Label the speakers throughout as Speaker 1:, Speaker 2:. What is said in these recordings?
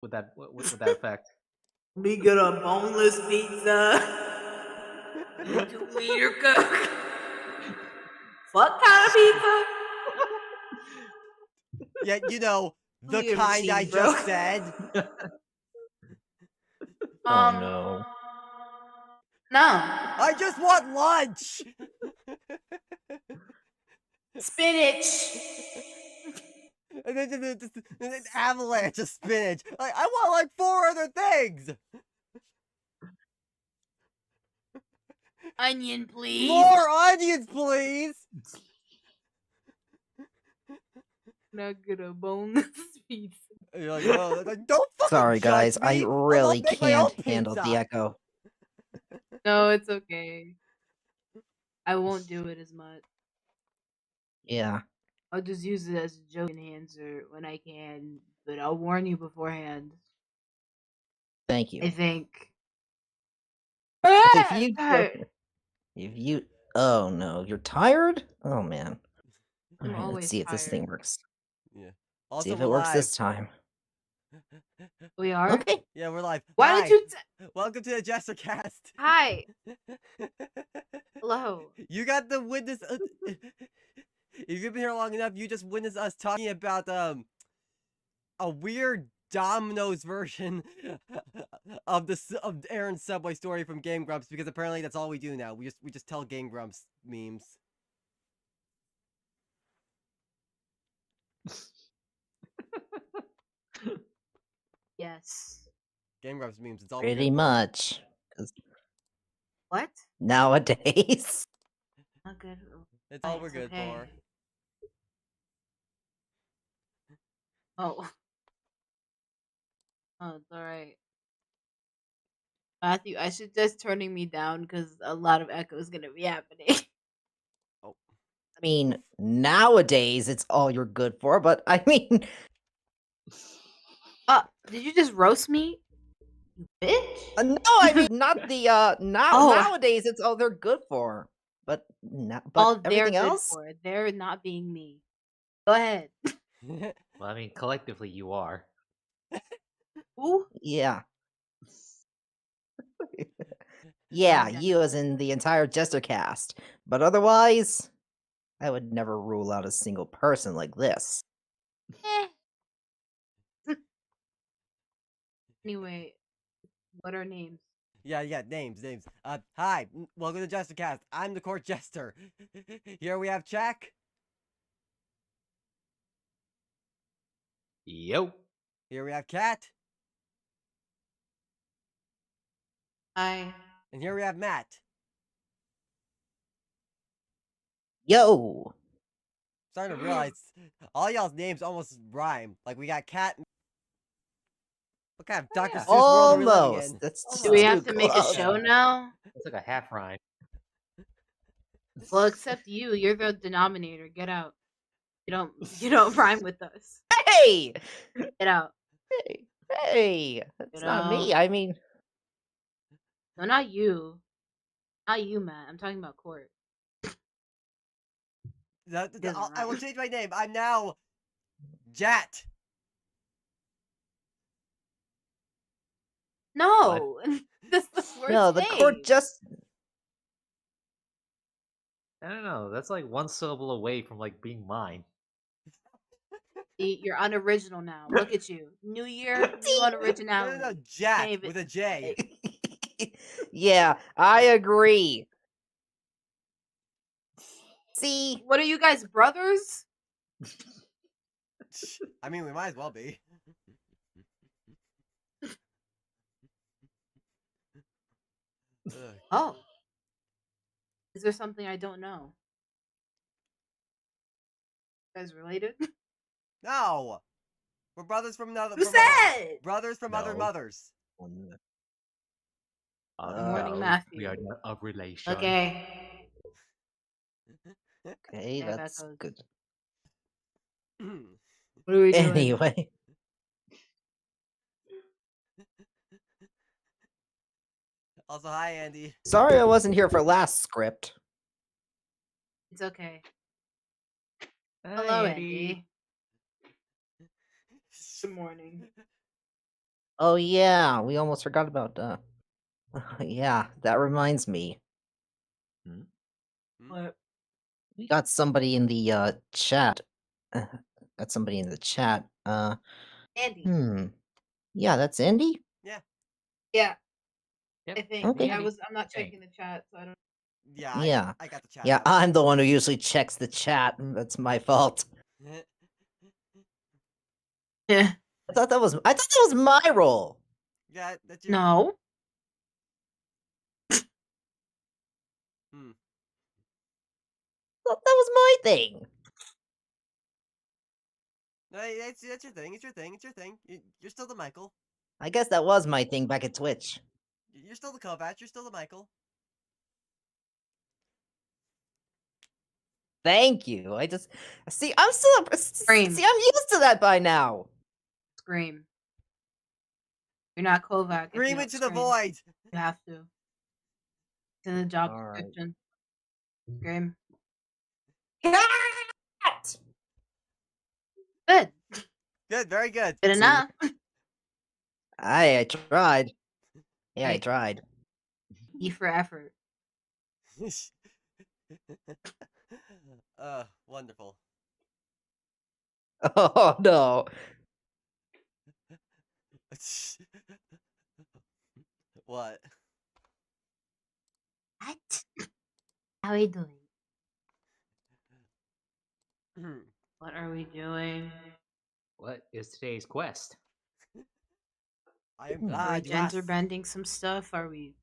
Speaker 1: with that effect.
Speaker 2: We get a boneless pizza. 2 liter Coke. What kind of pizza?
Speaker 3: Yeah, you know, the
Speaker 2: Your
Speaker 3: kind I
Speaker 2: machine, bro.
Speaker 3: just said.
Speaker 1: Oh no.
Speaker 2: No.
Speaker 3: I just want lunch.
Speaker 2: Spinach.
Speaker 3: And then just an avalanche of spinach. Like, I want like 4 other things.
Speaker 2: Onion, please.
Speaker 3: More onions, please.
Speaker 2: Not get a boneless pizza.
Speaker 3: And you're like, oh, like, don't fucking
Speaker 4: Sorry,
Speaker 3: judge
Speaker 4: guys. I
Speaker 3: me.
Speaker 4: really
Speaker 3: I'll make my own
Speaker 4: can't handle the
Speaker 3: pizza.
Speaker 4: echo.
Speaker 2: No, it's okay. I won't do it as much.
Speaker 4: Yeah.
Speaker 2: I'll just use it as a joke enhancer when I can, but I'll warn you beforehand.
Speaker 4: Thank you.
Speaker 2: I think.
Speaker 4: If you
Speaker 2: Tired.
Speaker 4: if you oh no, you're tired? Oh man.
Speaker 2: I'm
Speaker 4: Alright, let's
Speaker 2: always
Speaker 4: see if this thing
Speaker 2: tired.
Speaker 4: works.
Speaker 3: Yeah.
Speaker 4: See
Speaker 3: Also,
Speaker 4: if
Speaker 3: we're
Speaker 4: it works
Speaker 3: live.
Speaker 4: this time.
Speaker 2: We are?
Speaker 4: Okay.
Speaker 3: Yeah, we're live.
Speaker 2: Why
Speaker 3: Hi.
Speaker 2: did you
Speaker 3: Welcome to the JesterCast.
Speaker 2: Hi. Hello.
Speaker 3: You got the witness. If you've been here long enough, you just witnessed us talking about a weird Domino's version of of Aaron's Subway story from Game Grumps, because apparently that's all we do now. We just tell Game Grumps memes.
Speaker 2: Yes.
Speaker 3: Game Grumps memes. It's all
Speaker 4: Pretty
Speaker 3: good for.
Speaker 4: much. 'Cause
Speaker 2: What?
Speaker 4: nowadays.
Speaker 2: Not good.
Speaker 3: It's all
Speaker 2: Fine,
Speaker 3: we're
Speaker 2: it's
Speaker 3: good
Speaker 2: okay.
Speaker 3: for.
Speaker 2: Oh. Oh, it's alright. Matthew, I should just turning me down because a lot of echo is gonna be happening.
Speaker 3: Oh.
Speaker 4: I mean, nowadays it's all you're good for, but I mean
Speaker 2: Did you just roast me? You bitch?
Speaker 4: no, I mean not the nowadays it's all they're good for. But
Speaker 2: all they're
Speaker 4: everything
Speaker 2: good
Speaker 4: else?
Speaker 2: for. They're not being me. Go ahead.
Speaker 1: Well, I mean, collectively you are.
Speaker 2: Who?
Speaker 4: Yeah. Yeah,
Speaker 2: Okay.
Speaker 4: you as in the entire JesterCast. But otherwise, I would never rule out a single person like this.
Speaker 2: Eh. Anyway, what are names?
Speaker 3: Yeah, names. Hi, welcome to JesterCast. I'm the court jester. Here we have Jack.
Speaker 1: Yo.
Speaker 3: Here we have Kat.
Speaker 2: I.
Speaker 3: And here we have Matt.
Speaker 4: Yo!
Speaker 3: Starting to realize all y'all's names almost rhyme. Like, we got Kat. What kind of Dr.
Speaker 1: yeah.
Speaker 3: Seuss world are we living
Speaker 4: Almost.
Speaker 3: in?
Speaker 4: That's just
Speaker 2: Do we
Speaker 4: too
Speaker 2: have to make a
Speaker 4: close.
Speaker 2: show now?
Speaker 1: It's like a half rhyme.
Speaker 2: Well, except you. You're the denominator. Get out. You don't rhyme with us.
Speaker 4: Hey!
Speaker 2: Get out.
Speaker 4: Hey! That's
Speaker 2: Get
Speaker 4: not me.
Speaker 2: out.
Speaker 4: I mean,
Speaker 2: No, not you. Not you, Matt. I'm talking about Court. Doesn't
Speaker 3: I will
Speaker 2: rhyme.
Speaker 3: change my name. I'm now Jat.
Speaker 2: No, that's the worst
Speaker 4: no, the court
Speaker 2: name.
Speaker 4: just.
Speaker 1: I don't know. That's like one syllable away from like being mine.
Speaker 2: See, you're unoriginal now. Look at you. New year, new
Speaker 3: No,
Speaker 2: unoriginality.
Speaker 3: Jat
Speaker 2: Can't even-
Speaker 3: with a J.
Speaker 4: Yeah, I agree. See?
Speaker 2: What are you guys, brothers?
Speaker 3: I mean, we might as well be. Ugh.
Speaker 2: Oh. Is there something I don't know? You guys related?
Speaker 3: No, we're brothers from another.
Speaker 2: Who said?
Speaker 3: Brothers from other
Speaker 1: No.
Speaker 3: mothers.
Speaker 2: Morning,
Speaker 1: No,
Speaker 2: Matthew.
Speaker 1: we are not of relation.
Speaker 2: Okay.
Speaker 4: Okay,
Speaker 2: Okay,
Speaker 4: that's
Speaker 2: Beckos.
Speaker 4: good.
Speaker 2: What are we doing?
Speaker 4: Anyway.
Speaker 3: Also, hi, Andy.
Speaker 4: Sorry I wasn't here for last script.
Speaker 2: It's okay.
Speaker 1: Hi,
Speaker 2: Hello,
Speaker 1: Andy.
Speaker 2: Andy. Good morning.
Speaker 4: Oh yeah, we almost forgot about yeah, that reminds me.
Speaker 1: Hmm?
Speaker 2: What?
Speaker 4: We got somebody in the chat. Uh, got somebody in the chat.
Speaker 2: Andy.
Speaker 4: Hmm. Yeah, that's Andy?
Speaker 3: Yeah.
Speaker 2: Yeah, I
Speaker 1: Yep.
Speaker 2: think.
Speaker 4: Okay.
Speaker 2: I'm not
Speaker 1: Hey.
Speaker 2: checking the chat, so I don't.
Speaker 3: Yeah,
Speaker 4: Yeah.
Speaker 3: I got the chat
Speaker 4: Yeah,
Speaker 3: up.
Speaker 4: I'm the one who usually checks the chat. That's my fault.
Speaker 2: Yeah.
Speaker 4: I thought that was my role.
Speaker 3: Yeah, that's your.
Speaker 2: No.
Speaker 3: Hmm.
Speaker 4: I thought that was my thing.
Speaker 3: No, that's your thing. It's your thing. It's your thing. You're still the Michael.
Speaker 4: I guess that was my thing back at Twitch.
Speaker 3: You're still the Kovac. You're still the Michael.
Speaker 4: Thank you. I just see. I'm still.
Speaker 2: Scream.
Speaker 4: See, I'm used to that by now.
Speaker 2: Scream. You're not Kovac if you
Speaker 3: Scream
Speaker 2: don't
Speaker 3: into the
Speaker 2: scream.
Speaker 3: void.
Speaker 2: You have to. It's in the job
Speaker 4: All right.
Speaker 2: description. Scream.
Speaker 4: Cat!
Speaker 2: Good.
Speaker 3: Good. Very good.
Speaker 2: Good
Speaker 4: See,
Speaker 2: enough.
Speaker 4: I tried. Yeah, I
Speaker 2: Hey,
Speaker 4: tried.
Speaker 2: E for effort.
Speaker 3: Wonderful.
Speaker 4: Oh no.
Speaker 3: What?
Speaker 2: What? How are we doing?
Speaker 3: Hmm.
Speaker 2: What are we doing?
Speaker 1: What is today's quest?
Speaker 3: I am
Speaker 4: Hmm.
Speaker 2: Are we
Speaker 3: glad you asked.
Speaker 2: gender bending some stuff? Are we?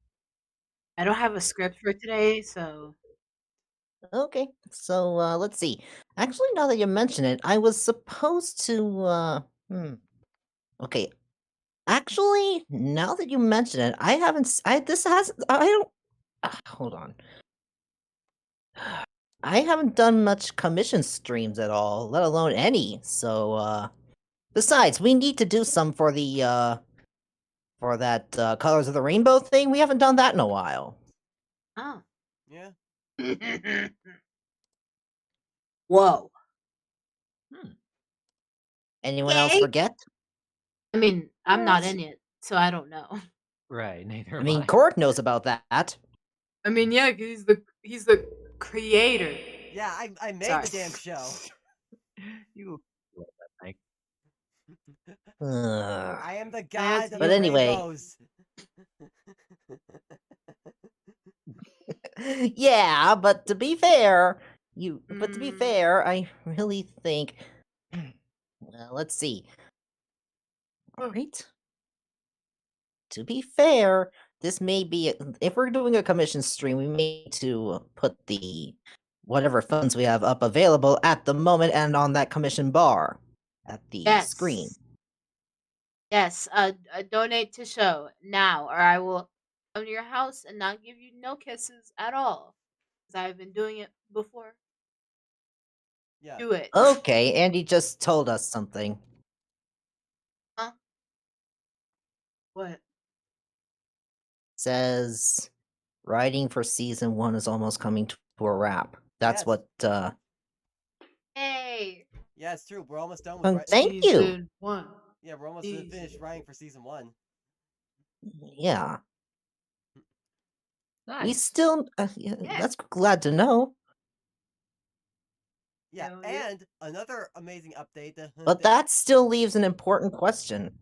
Speaker 2: I don't have a script for today, so
Speaker 4: Okay, so let's see. Actually, now that you mention it, I was supposed to. Okay, actually, now that you mention it, I haven't. I this has. I don't. Hold on. I haven't done much commission streams at all, let alone any. So, besides, we need to do some for the for that Colors of the Rainbow thing. We haven't done that in a while.
Speaker 2: oh.
Speaker 3: Yeah.
Speaker 2: Whoa.
Speaker 1: Hmm.
Speaker 4: Anyone else
Speaker 2: Yay.
Speaker 4: forget?
Speaker 2: I mean, I'm not
Speaker 1: What?
Speaker 2: in it, so I don't know.
Speaker 1: Right. Neither
Speaker 4: I
Speaker 1: am
Speaker 4: mean,
Speaker 1: I.
Speaker 4: Court knows about that.
Speaker 2: I mean, yeah, 'cause he's the creator.
Speaker 3: Yeah. I made
Speaker 2: Sorry.
Speaker 3: the damn show.
Speaker 1: You. What that thing?
Speaker 4: Ugh.
Speaker 3: I am the
Speaker 2: I had
Speaker 3: god
Speaker 2: to
Speaker 3: of
Speaker 4: But
Speaker 3: the
Speaker 2: use it.
Speaker 4: anyway,
Speaker 3: rainbows.
Speaker 4: yeah, but to be fair,
Speaker 2: Mm,
Speaker 4: I really think. Well, let's see. All
Speaker 2: oh,
Speaker 4: right. To be fair, this may be if we're doing a commission stream, we may need to put the whatever funds we have up available at the moment and on that commission bar at the screen.
Speaker 2: yes. Yes. Donate to show now, or I will come to your house and not give you no kisses at all. Because I've been doing it before.
Speaker 3: Yeah.
Speaker 2: Do it.
Speaker 4: Okay, Andy just told us something.
Speaker 2: Huh? What?
Speaker 4: Says writing for season 1 is almost coming to a wrap. That's
Speaker 3: Yes.
Speaker 4: what
Speaker 2: Hey.
Speaker 3: Yeah, it's true. We're almost done with
Speaker 4: thank you.
Speaker 2: Season 1.
Speaker 3: Yeah, we're almost finished writing for season 1.
Speaker 4: Yeah. We
Speaker 1: Nice.
Speaker 4: still yeah, that's glad to know.
Speaker 3: Yeah,
Speaker 2: Hell yeah.
Speaker 3: and another amazing update.
Speaker 4: But that still leaves an important question.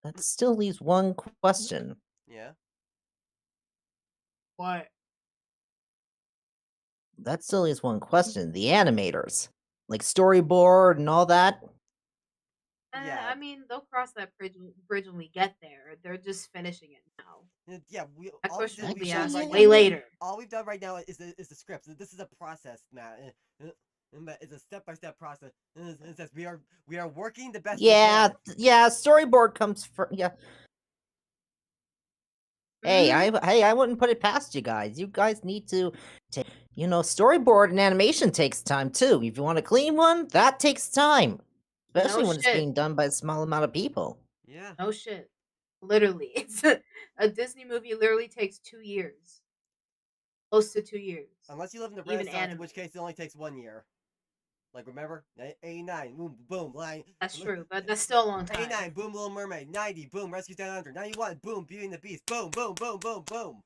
Speaker 4: That still leaves one question.
Speaker 3: Yeah.
Speaker 2: What?
Speaker 4: That still leaves one question. The animators. Like storyboard and all that.
Speaker 3: Yeah.
Speaker 2: I mean, they'll cross that bridge when we get there. They're just finishing it now.
Speaker 3: Yeah,
Speaker 2: That
Speaker 3: all
Speaker 2: question will
Speaker 3: we've
Speaker 2: be
Speaker 3: done
Speaker 2: asked
Speaker 3: right
Speaker 2: way
Speaker 3: now.
Speaker 2: later.
Speaker 3: All we've done right now is the script. This is a process, Matt. It's a step-by-step process. It says we are working the best we
Speaker 4: Yeah,
Speaker 3: can.
Speaker 4: yeah, storyboard comes first. Yeah. Hey, I wouldn't put it past you guys. You guys need to take, storyboard and animation takes time too. If you want a clean one, that takes time. Especially
Speaker 2: No
Speaker 4: when it's
Speaker 2: shit.
Speaker 4: being done by a small amount of people.
Speaker 3: Yeah.
Speaker 2: No shit. Literally. It's a Disney movie literally takes 2 years. Close to 2 years.
Speaker 3: Unless you live in the
Speaker 2: Even
Speaker 3: Renaissance, in
Speaker 2: anime.
Speaker 3: which case it only takes 1 year. Like, remember? 89, boom, boom, line.
Speaker 2: That's true, but that's still a long time.
Speaker 3: 89, boom, Little Mermaid. 90, boom, Rescue Down Under. 91, boom, Beauty and the Beast. Boom, boom, boom, boom, boom.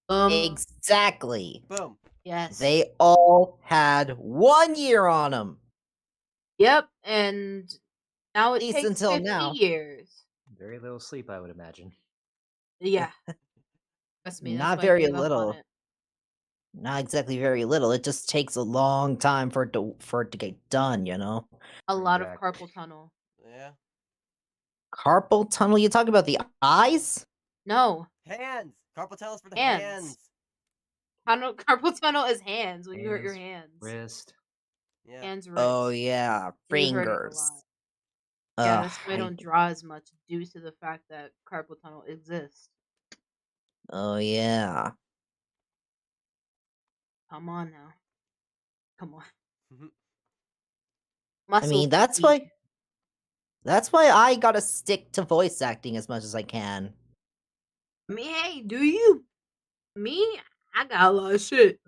Speaker 4: Exactly.
Speaker 3: Boom.
Speaker 2: Yes.
Speaker 4: They all had 1 year on them.
Speaker 2: Yep, and now it
Speaker 4: At least
Speaker 2: takes
Speaker 4: until
Speaker 2: 50
Speaker 4: now.
Speaker 2: years.
Speaker 1: Very little sleep, I would imagine.
Speaker 2: Yeah. Trust me, that's
Speaker 4: Not
Speaker 2: why I
Speaker 4: very
Speaker 2: gave up on
Speaker 4: little.
Speaker 2: it.
Speaker 4: Not exactly very little. It just takes a long time for it to get done, you know?
Speaker 2: A lot of
Speaker 1: Exactly.
Speaker 2: carpal tunnel.
Speaker 3: Yeah.
Speaker 4: Carpal tunnel? You talking about the eyes?
Speaker 2: No,
Speaker 3: Hands. Carpal tunnel's for the
Speaker 2: hands.
Speaker 3: hands.
Speaker 2: Carpal tunnel is hands when you hurt your hands.
Speaker 1: Wrist.
Speaker 3: Yeah.
Speaker 2: Hands, wrist.
Speaker 4: Oh yeah,
Speaker 2: And you hurt it a
Speaker 4: fingers.
Speaker 2: lot. Yeah,
Speaker 4: Ugh,
Speaker 2: that's why I don't draw as much due to the fact that carpal tunnel exists.
Speaker 4: oh yeah.
Speaker 2: Come on now. Come on.
Speaker 3: Mhm.
Speaker 4: I
Speaker 2: Muscle
Speaker 4: mean, that's
Speaker 2: fatigue.
Speaker 4: why I gotta stick to voice acting as much as I can.
Speaker 2: I mean, hey, do you? Me? I got a lot of shit.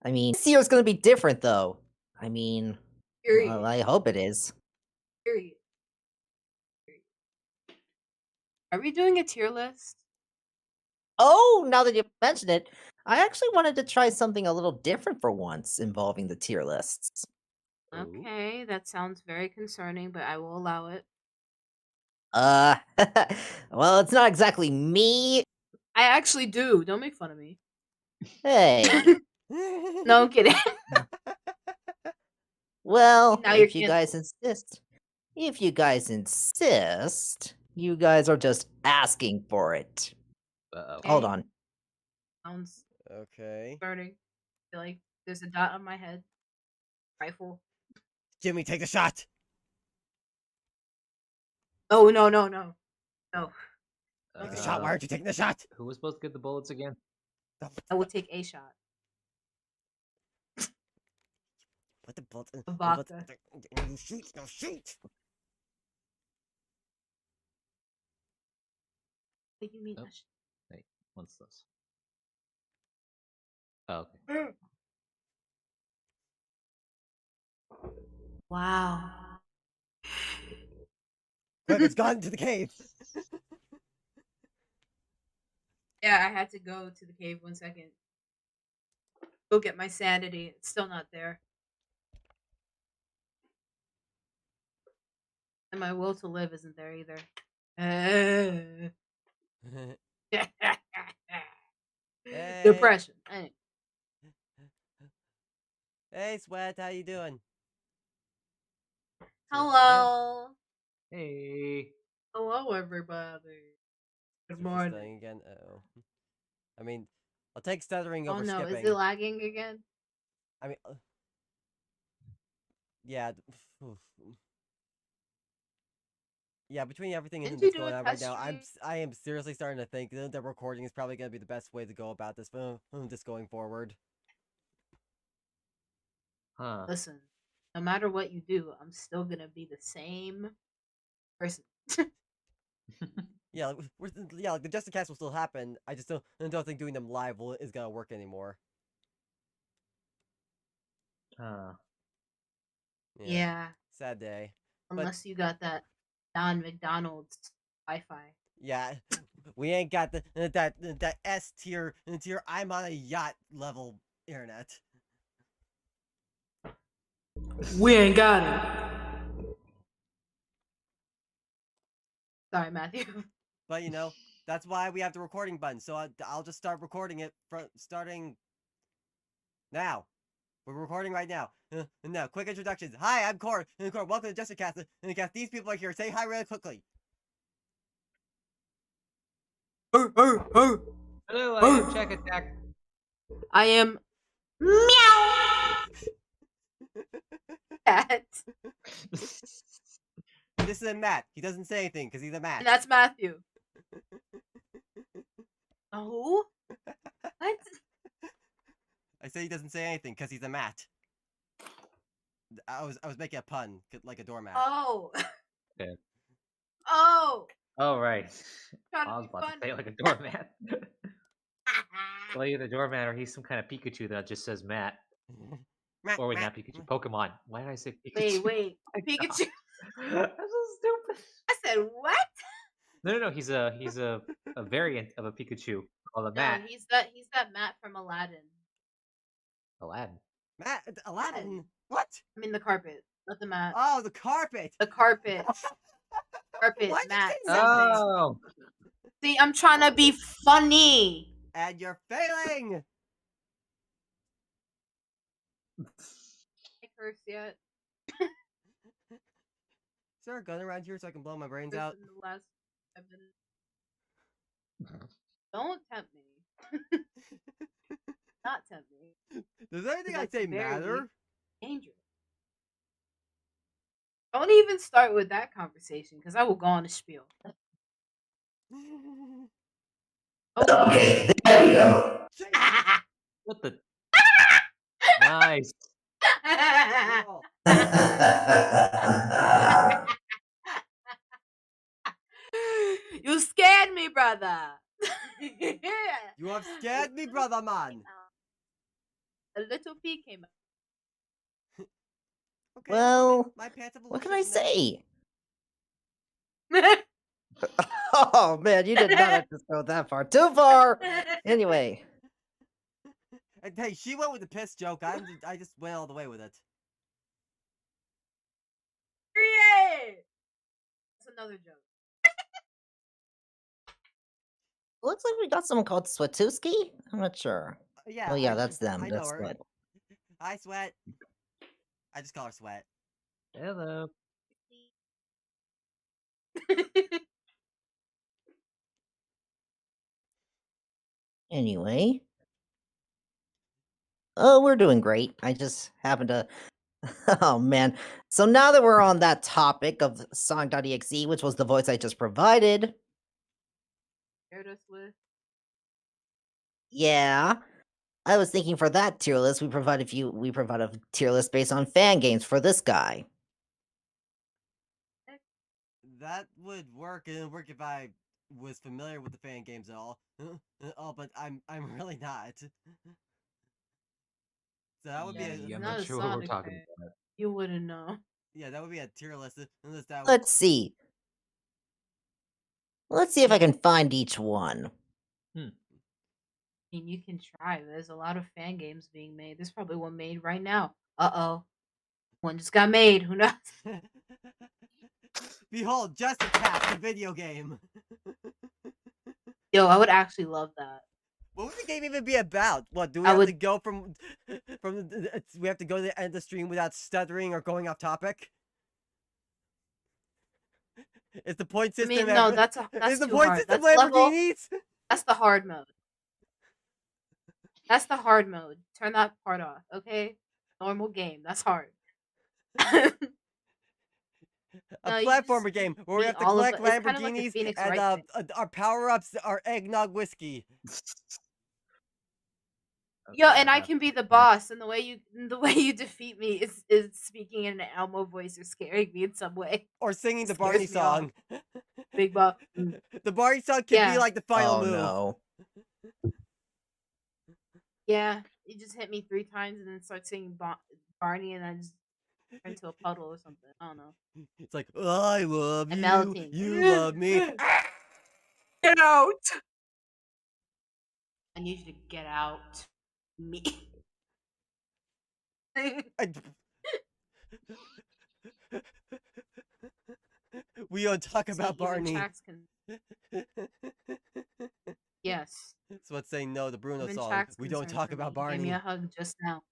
Speaker 4: I mean, this year's gonna be different though. I mean,
Speaker 2: Period.
Speaker 4: well, I hope it is.
Speaker 2: Period. Are we doing a tier list?
Speaker 4: Oh, now that you mention it, I actually wanted to try something a little different for once involving the tier lists.
Speaker 1: Ooh.
Speaker 2: Okay, that sounds very concerning, but I will allow it.
Speaker 4: Uh, well, it's not exactly me.
Speaker 2: I actually do. Don't make fun of me.
Speaker 4: Hey.
Speaker 2: No, I'm kidding.
Speaker 4: Well,
Speaker 2: Now you're
Speaker 4: if you guys insist, you guys are just asking for it.
Speaker 1: Uh-oh.
Speaker 4: Hold
Speaker 2: Okay.
Speaker 4: on.
Speaker 2: Sounds
Speaker 3: Okay.
Speaker 2: burning. I feel like there's a dot on my head. Rifle.
Speaker 3: Jimmy, take the shot.
Speaker 2: Oh, no, no, no. No.
Speaker 3: Take the shot. Why aren't you taking the shot?
Speaker 1: Who was supposed to get the bullets again?
Speaker 2: I will take a shot.
Speaker 3: Put the bullets in.
Speaker 2: A
Speaker 3: the bullets-
Speaker 2: vodka.
Speaker 3: No, shoot. No, shoot.
Speaker 2: What do you mean?
Speaker 1: Oh. Wait, what's this? Oh, okay.
Speaker 2: Wow.
Speaker 3: Quick, it's gone to the cave.
Speaker 2: Yeah, I had to go to the cave 1 second. Go get my sanity. It's still not there. And my will to live isn't there either.
Speaker 3: Hey.
Speaker 2: Depression. Anyway.
Speaker 3: Hey, Sweat, how you doing?
Speaker 2: Hello.
Speaker 1: Hey.
Speaker 2: Hello, everybody. Good
Speaker 3: Is this
Speaker 2: morning.
Speaker 3: thing again? Uh-oh. I mean, I'll take stuttering
Speaker 2: Oh
Speaker 3: over
Speaker 2: no,
Speaker 3: skipping.
Speaker 2: is it lagging again?
Speaker 3: I mean, yeah. Yeah, between everything
Speaker 2: Didn't
Speaker 3: that's
Speaker 2: you do
Speaker 3: going
Speaker 2: a
Speaker 3: on right
Speaker 2: test
Speaker 3: now,
Speaker 2: stream?
Speaker 3: I am seriously starting to think that recording is probably going to be the best way to go about this, just going forward.
Speaker 1: Huh.
Speaker 2: Listen, no matter what you do, I'm still gonna be the same person.
Speaker 3: Yeah, like the JesterCast will still happen. I just don't think doing them live is gonna work anymore.
Speaker 1: Huh.
Speaker 2: Yeah,
Speaker 3: Sad day.
Speaker 2: unless you got that Don McDonald's Wi-Fi.
Speaker 3: Yeah, we ain't got that S tier I'm on a yacht level internet.
Speaker 2: We ain't got it. Sorry, Matthew.
Speaker 3: But you know, that's why we have the recording button. So I'll just start recording it starting now. We're recording right now. Now, quick introductions. Hi, I'm Core. And Core, welcome to JesterCast. And these people are here. Say hi really quickly.
Speaker 1: Hello, I am Check Attack.
Speaker 2: I am meow cat.
Speaker 3: This is a Matt. He doesn't say anything because he's a Matt.
Speaker 2: And that's Matthew. Oh? What?
Speaker 3: I say he doesn't say anything because he's a Matt. I was making a pun like a doormat.
Speaker 2: Oh.
Speaker 1: Yeah.
Speaker 2: Oh.
Speaker 1: Oh, right.
Speaker 2: Trying to
Speaker 1: I was
Speaker 2: be
Speaker 1: about to
Speaker 2: funny.
Speaker 1: say like a doormat. Well, either doorman or he's some kind of Pikachu that just says Matt.
Speaker 3: Meh,
Speaker 1: Or wait,
Speaker 3: meh,
Speaker 1: not Pikachu.
Speaker 3: meh.
Speaker 1: Pokemon. Why did I say
Speaker 2: Wait,
Speaker 1: Pikachu?
Speaker 2: wait.
Speaker 1: My God.
Speaker 2: Pikachu.
Speaker 1: That's so stupid.
Speaker 2: I said what?
Speaker 1: No. He's a variant of a Pikachu called a
Speaker 2: No,
Speaker 1: Matt.
Speaker 2: he's that Matt from Aladdin.
Speaker 1: Aladdin.
Speaker 3: Matt, Aladdin.
Speaker 2: Aladdin.
Speaker 3: What?
Speaker 2: I mean the carpet, not the Matt.
Speaker 3: Oh, the carpet.
Speaker 2: The carpet. Carpet,
Speaker 3: Why'd you
Speaker 2: Matt,
Speaker 3: say
Speaker 2: same thing.
Speaker 1: Oh.
Speaker 2: See, I'm trying to be funny.
Speaker 3: And you're failing.
Speaker 2: I curse yet?
Speaker 3: Is there a gun around here so I can blow my brains
Speaker 2: Curse
Speaker 3: out?
Speaker 2: in the last 5 minutes. Don't tempt me. Not tempt me.
Speaker 3: Does anything I
Speaker 2: That's
Speaker 3: say
Speaker 2: very
Speaker 3: matter?
Speaker 2: dangerous. Don't even start with that conversation, because I will go on a spiel. Oh.
Speaker 4: Okay, there we go.
Speaker 1: What the? Nice.
Speaker 3: Cool.
Speaker 2: You scared me, brother.
Speaker 3: You have scared me, brother man.
Speaker 2: A little pea came out.
Speaker 3: Okay,
Speaker 4: Well,
Speaker 3: my pants have a
Speaker 4: what
Speaker 3: little
Speaker 4: can I
Speaker 3: shit in them.
Speaker 4: say? Oh man, you did not have to go that far. Too far. Anyway,
Speaker 3: And hey, she went with the piss joke. I just went all the way with it.
Speaker 2: Period. That's another joke.
Speaker 4: looks like we got someone called Swatuski. I'm not sure.
Speaker 3: Yeah.
Speaker 4: Oh yeah, that's them.
Speaker 3: I know
Speaker 4: That's
Speaker 3: her.
Speaker 4: Sweat.
Speaker 3: Hi, Sweat. I just call her Sweat.
Speaker 1: Hello.
Speaker 4: Anyway. Oh, we're doing great. I just happened to. Oh man. So now that we're on that topic of Sonic.exe, which was the voice I just provided,
Speaker 2: Scared us with.
Speaker 4: yeah. I was thinking for that tier list, we provide a tier list based on fan games for this guy.
Speaker 3: That would work. It would work if I was familiar with the fan games at all. Oh, but I'm really not. So that would be
Speaker 2: Yeah,
Speaker 3: a
Speaker 2: he's
Speaker 1: I'm
Speaker 2: not
Speaker 1: not
Speaker 2: a
Speaker 1: sure what we're
Speaker 2: Sonic
Speaker 1: talking
Speaker 2: fan.
Speaker 1: about.
Speaker 2: You wouldn't know.
Speaker 3: yeah, that would be a tier list. Unless that
Speaker 4: Let's see. Let's see if I can find each one.
Speaker 2: I mean, you can try. There's a lot of fan games being made. There's probably one made right now. Uh-oh. One just got made. Who knows?
Speaker 3: Behold, JesterCast, the video game.
Speaker 2: Yo, I would actually love that.
Speaker 3: What would the game even be about? What do we
Speaker 2: I
Speaker 3: have to
Speaker 2: would-
Speaker 3: go we have to go to the end of the stream without stuttering or going off topic? Is the point
Speaker 2: I
Speaker 3: system
Speaker 2: mean, no,
Speaker 3: ever-
Speaker 2: that's
Speaker 3: is the
Speaker 2: too
Speaker 3: point
Speaker 2: hard.
Speaker 3: system
Speaker 2: That's level.
Speaker 3: Lamborghinis?
Speaker 2: That's the hard mode. That's the hard mode. Turn that part off, okay? Normal game. That's hard.
Speaker 3: A
Speaker 2: No, you
Speaker 3: platformer
Speaker 2: just
Speaker 3: game where we
Speaker 2: beat
Speaker 3: have to
Speaker 2: all of
Speaker 3: collect
Speaker 2: it. It's kinda like a
Speaker 3: Lamborghinis
Speaker 2: Phoenix
Speaker 3: and
Speaker 2: Wright thing.
Speaker 3: our power-ups are eggnog whiskey.
Speaker 2: Yo,
Speaker 1: Okay,
Speaker 2: and I
Speaker 1: got
Speaker 2: can be the
Speaker 1: it.
Speaker 2: boss, and the way you defeat me is speaking in an Elmo voice or scaring me in some way.
Speaker 3: Or singing the
Speaker 2: Scares
Speaker 3: Barney
Speaker 2: me
Speaker 3: song.
Speaker 2: Big boss.
Speaker 3: The Barney song can be
Speaker 2: Yeah.
Speaker 3: like the final
Speaker 4: Oh
Speaker 3: move.
Speaker 4: no.
Speaker 2: Yeah, you just hit me 3 times and then start singing Barney, and I just turn into a puddle or something. I don't know.
Speaker 3: It's like, I love
Speaker 2: I'm
Speaker 3: you,
Speaker 2: melting.
Speaker 3: you love me.
Speaker 2: Get out! I need you to get out. Me.
Speaker 3: We don't talk
Speaker 2: See,
Speaker 3: about
Speaker 2: even
Speaker 3: Barney.
Speaker 2: tracks can. Yes.
Speaker 3: That's what's saying no, the Bruno
Speaker 2: Even
Speaker 3: song.
Speaker 2: tracks
Speaker 3: We don't
Speaker 2: concern
Speaker 3: talk
Speaker 2: for
Speaker 3: about
Speaker 2: me. He gave me
Speaker 3: Barney.
Speaker 2: a hug just now.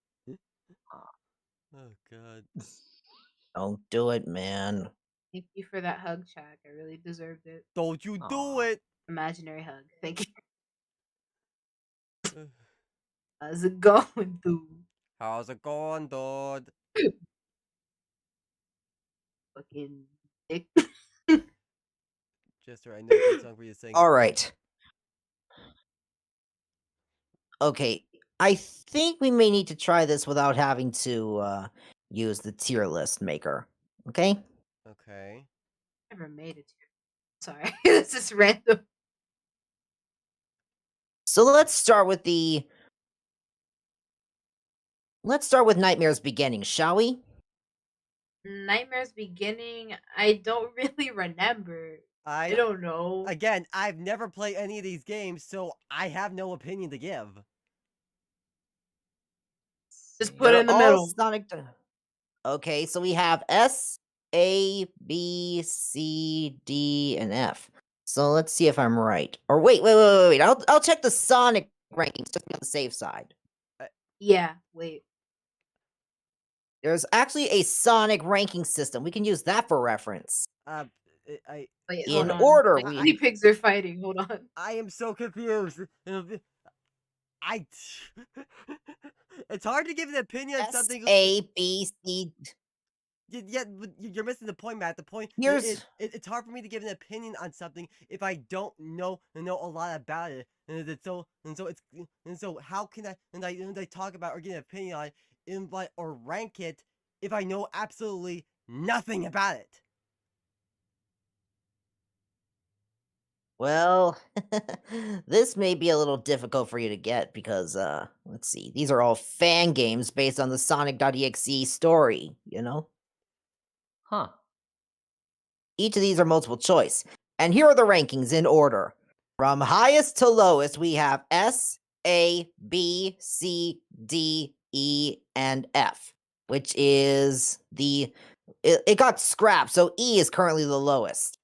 Speaker 3: Oh god.
Speaker 4: Don't do it, man.
Speaker 2: Thank you for that hug, Jack. I really deserved it.
Speaker 3: Don't you do
Speaker 1: Aw.
Speaker 3: it.
Speaker 2: Imaginary hug. Thank you. How's it going, dude?
Speaker 3: How's it going, dude?
Speaker 2: Fucking dick.
Speaker 3: Jester, I know a good song for you to sing.
Speaker 4: All right. Okay, I think we may need to try this without having to use the tier list maker. Okay?
Speaker 3: Okay.
Speaker 2: Never made it here. Sorry. This is random.
Speaker 4: So let's start with Nightmare's Beginning, shall we?
Speaker 2: Nightmare's Beginning. I don't really remember. I
Speaker 3: I
Speaker 2: don't know.
Speaker 3: Again, I've never played any of these games, so I have no opinion to give.
Speaker 2: Just put it
Speaker 4: They're
Speaker 2: in the
Speaker 4: all
Speaker 2: middle.
Speaker 4: Sonic. Okay, so we have S, A, B, C, D, and F. So let's see if I'm right. Or wait. I'll check the Sonic rankings to be on the safe side.
Speaker 2: Yeah. Wait.
Speaker 4: There's actually a Sonic ranking system. We can use that for reference.
Speaker 3: I
Speaker 2: Wait.
Speaker 4: In
Speaker 2: Hold on.
Speaker 4: order,
Speaker 2: The
Speaker 4: we
Speaker 2: guinea pigs are fighting. Hold on.
Speaker 3: I am so confused. I it's hard to give an opinion on
Speaker 4: S,
Speaker 3: something.
Speaker 4: A, B, C.
Speaker 3: Yeah, but you're missing the point, Matt. The point it's hard for me to give an opinion on something if I don't know a lot about it, so how can I talk about or get an opinion on it, invite or rank it if I know absolutely nothing about it?
Speaker 4: Well, this may be a little difficult for you to get because, let's see, these are all fan games based on the Sonic.exe story, you know?
Speaker 1: Huh.
Speaker 4: Each of these are multiple choice. And here are the rankings in order. From highest to lowest, we have S, A, B, C, D, E, and F, which is it got scrapped, so E is currently the lowest.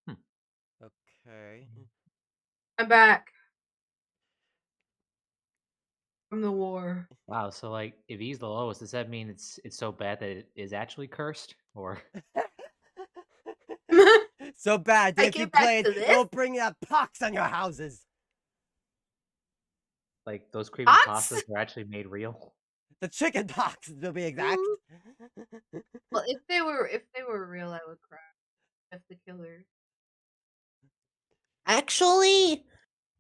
Speaker 3: Okay.
Speaker 2: I'm back from the war.
Speaker 1: Wow. So like, if he's the lowest, does that mean it's so bad that it is actually cursed, or
Speaker 3: So bad that
Speaker 2: I
Speaker 3: if you
Speaker 2: came back
Speaker 3: play it,
Speaker 2: to
Speaker 3: it
Speaker 2: this?
Speaker 3: will bring up pox on your houses.
Speaker 1: like those creepy
Speaker 2: Pox?
Speaker 1: pastas are actually made real?
Speaker 3: The chicken pox, to be exact.
Speaker 2: Well, if they were real, I would cry. If the killer.
Speaker 4: Actually,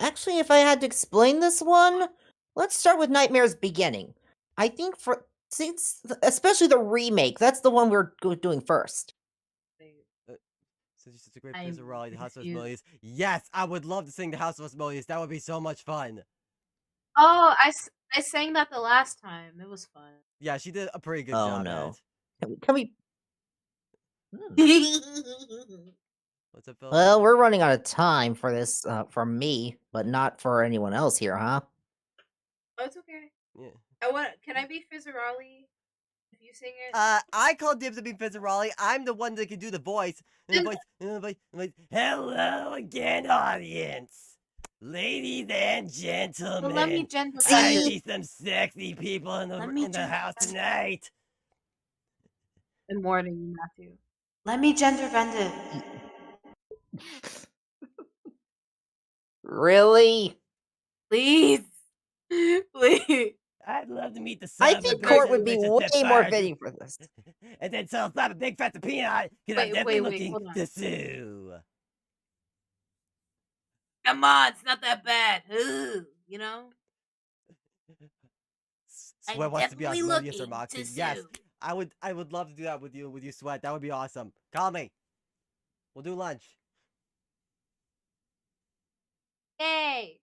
Speaker 4: if I had to explain this one, let's start with Nightmare's Beginning. I think especially the remake, that's the one we're doing first.
Speaker 3: Since you're such a great
Speaker 2: I'm
Speaker 3: producer, Raleigh, the House of
Speaker 2: confused.
Speaker 3: Asmodeus. Yes, I would love to sing the House of Asmodeus. That would be so much fun.
Speaker 2: Oh, I sang that the last time. It was fun.
Speaker 3: Yeah, she did a pretty good
Speaker 4: Oh
Speaker 3: job
Speaker 4: no.
Speaker 3: at it.
Speaker 4: Can we?
Speaker 3: What's up, Phil?
Speaker 4: Well, we're running out of time for this, for me, but not for anyone else here, huh?
Speaker 2: Oh, it's okay.
Speaker 3: Yeah.
Speaker 2: Can I be Fizzarali if you sing it?
Speaker 3: I call dibs to be Fizz and Raleigh. I'm the one that can do the voice. And the voice. Hello again, audience. Ladies and gentlemen.
Speaker 2: Well, let me gender
Speaker 3: I
Speaker 2: bend it.
Speaker 3: see some sexy people in
Speaker 2: Let me
Speaker 3: the house tonight.
Speaker 2: Good morning, Matthew. Let me gender bend it.
Speaker 4: Really?
Speaker 2: Please. Please.
Speaker 3: I'd love to meet the
Speaker 4: I
Speaker 3: son of a
Speaker 4: think
Speaker 3: bitch
Speaker 4: Court
Speaker 3: who
Speaker 4: would be
Speaker 3: just
Speaker 4: way
Speaker 3: set
Speaker 4: more
Speaker 3: fire to-
Speaker 4: fitting for this.
Speaker 3: And then so slap a big fat peanut because I'm
Speaker 2: Wait,
Speaker 3: definitely
Speaker 2: wait,
Speaker 3: looking
Speaker 2: hold on.
Speaker 3: to sue.
Speaker 2: Come on, it's not that bad. Ugh, you know?
Speaker 3: Sweat
Speaker 2: I'm
Speaker 3: wants to be
Speaker 2: definitely
Speaker 3: Osmodeus or
Speaker 2: looking
Speaker 3: Moxie.
Speaker 2: to
Speaker 3: Yes,
Speaker 2: sue.
Speaker 3: I would love to do that with you, Sweat. That would be awesome. Call me. We'll do lunch.
Speaker 2: Yay.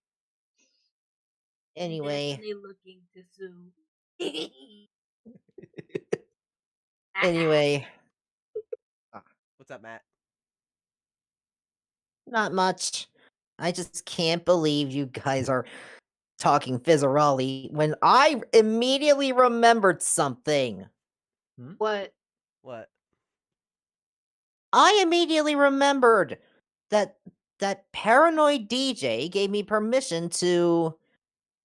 Speaker 2: I'm
Speaker 4: Anyway,
Speaker 2: definitely looking to sue.
Speaker 4: anyway,
Speaker 3: What's up, Matt?
Speaker 4: not much. I just can't believe you guys are talking Fizzaroli when I immediately remembered something.
Speaker 2: What?
Speaker 3: What?
Speaker 4: I immediately remembered that paranoid DJ gave me permission to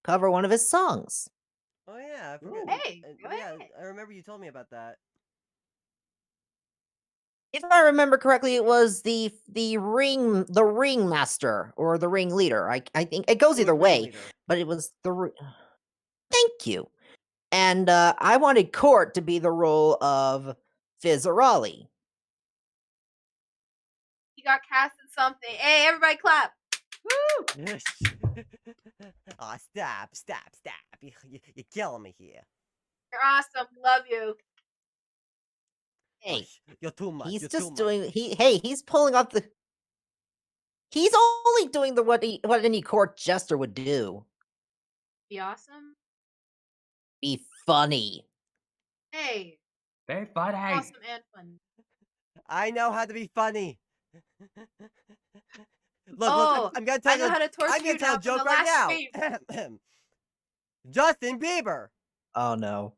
Speaker 4: cover one of his songs.
Speaker 3: Oh yeah, I forget.
Speaker 2: Hey, go
Speaker 3: Yeah,
Speaker 2: ahead.
Speaker 3: I remember you told me about that.
Speaker 4: If I remember correctly, it was the ringmaster or the ringleader. I think it goes
Speaker 3: It was
Speaker 4: either way,
Speaker 3: Ringleader.
Speaker 4: but it was Thank you. And I wanted Court to be the role of Fizzaroli.
Speaker 2: You got cast in something. Hey, everybody clap. Woo!
Speaker 3: Aw, stop. You're killing me here.
Speaker 2: You're awesome. Love you.
Speaker 4: Hey,
Speaker 3: You're too much.
Speaker 4: he's
Speaker 3: You're
Speaker 4: just
Speaker 3: too
Speaker 4: doing
Speaker 3: much.
Speaker 4: he's pulling off the He's only doing what any court jester would do.
Speaker 2: Be awesome.
Speaker 4: Be funny.
Speaker 2: Hey,
Speaker 1: Very funny.
Speaker 2: awesome and fun.
Speaker 3: I know how to be funny. Look,
Speaker 2: Oh,
Speaker 3: I'm gonna
Speaker 2: I
Speaker 3: tell
Speaker 2: know
Speaker 3: you.
Speaker 2: how to torture
Speaker 3: I'm gonna
Speaker 2: you
Speaker 3: tell
Speaker 2: now
Speaker 3: a
Speaker 2: from the
Speaker 3: joke right
Speaker 2: last
Speaker 3: now.
Speaker 2: stream.
Speaker 3: Justin Bieber.
Speaker 4: Oh no.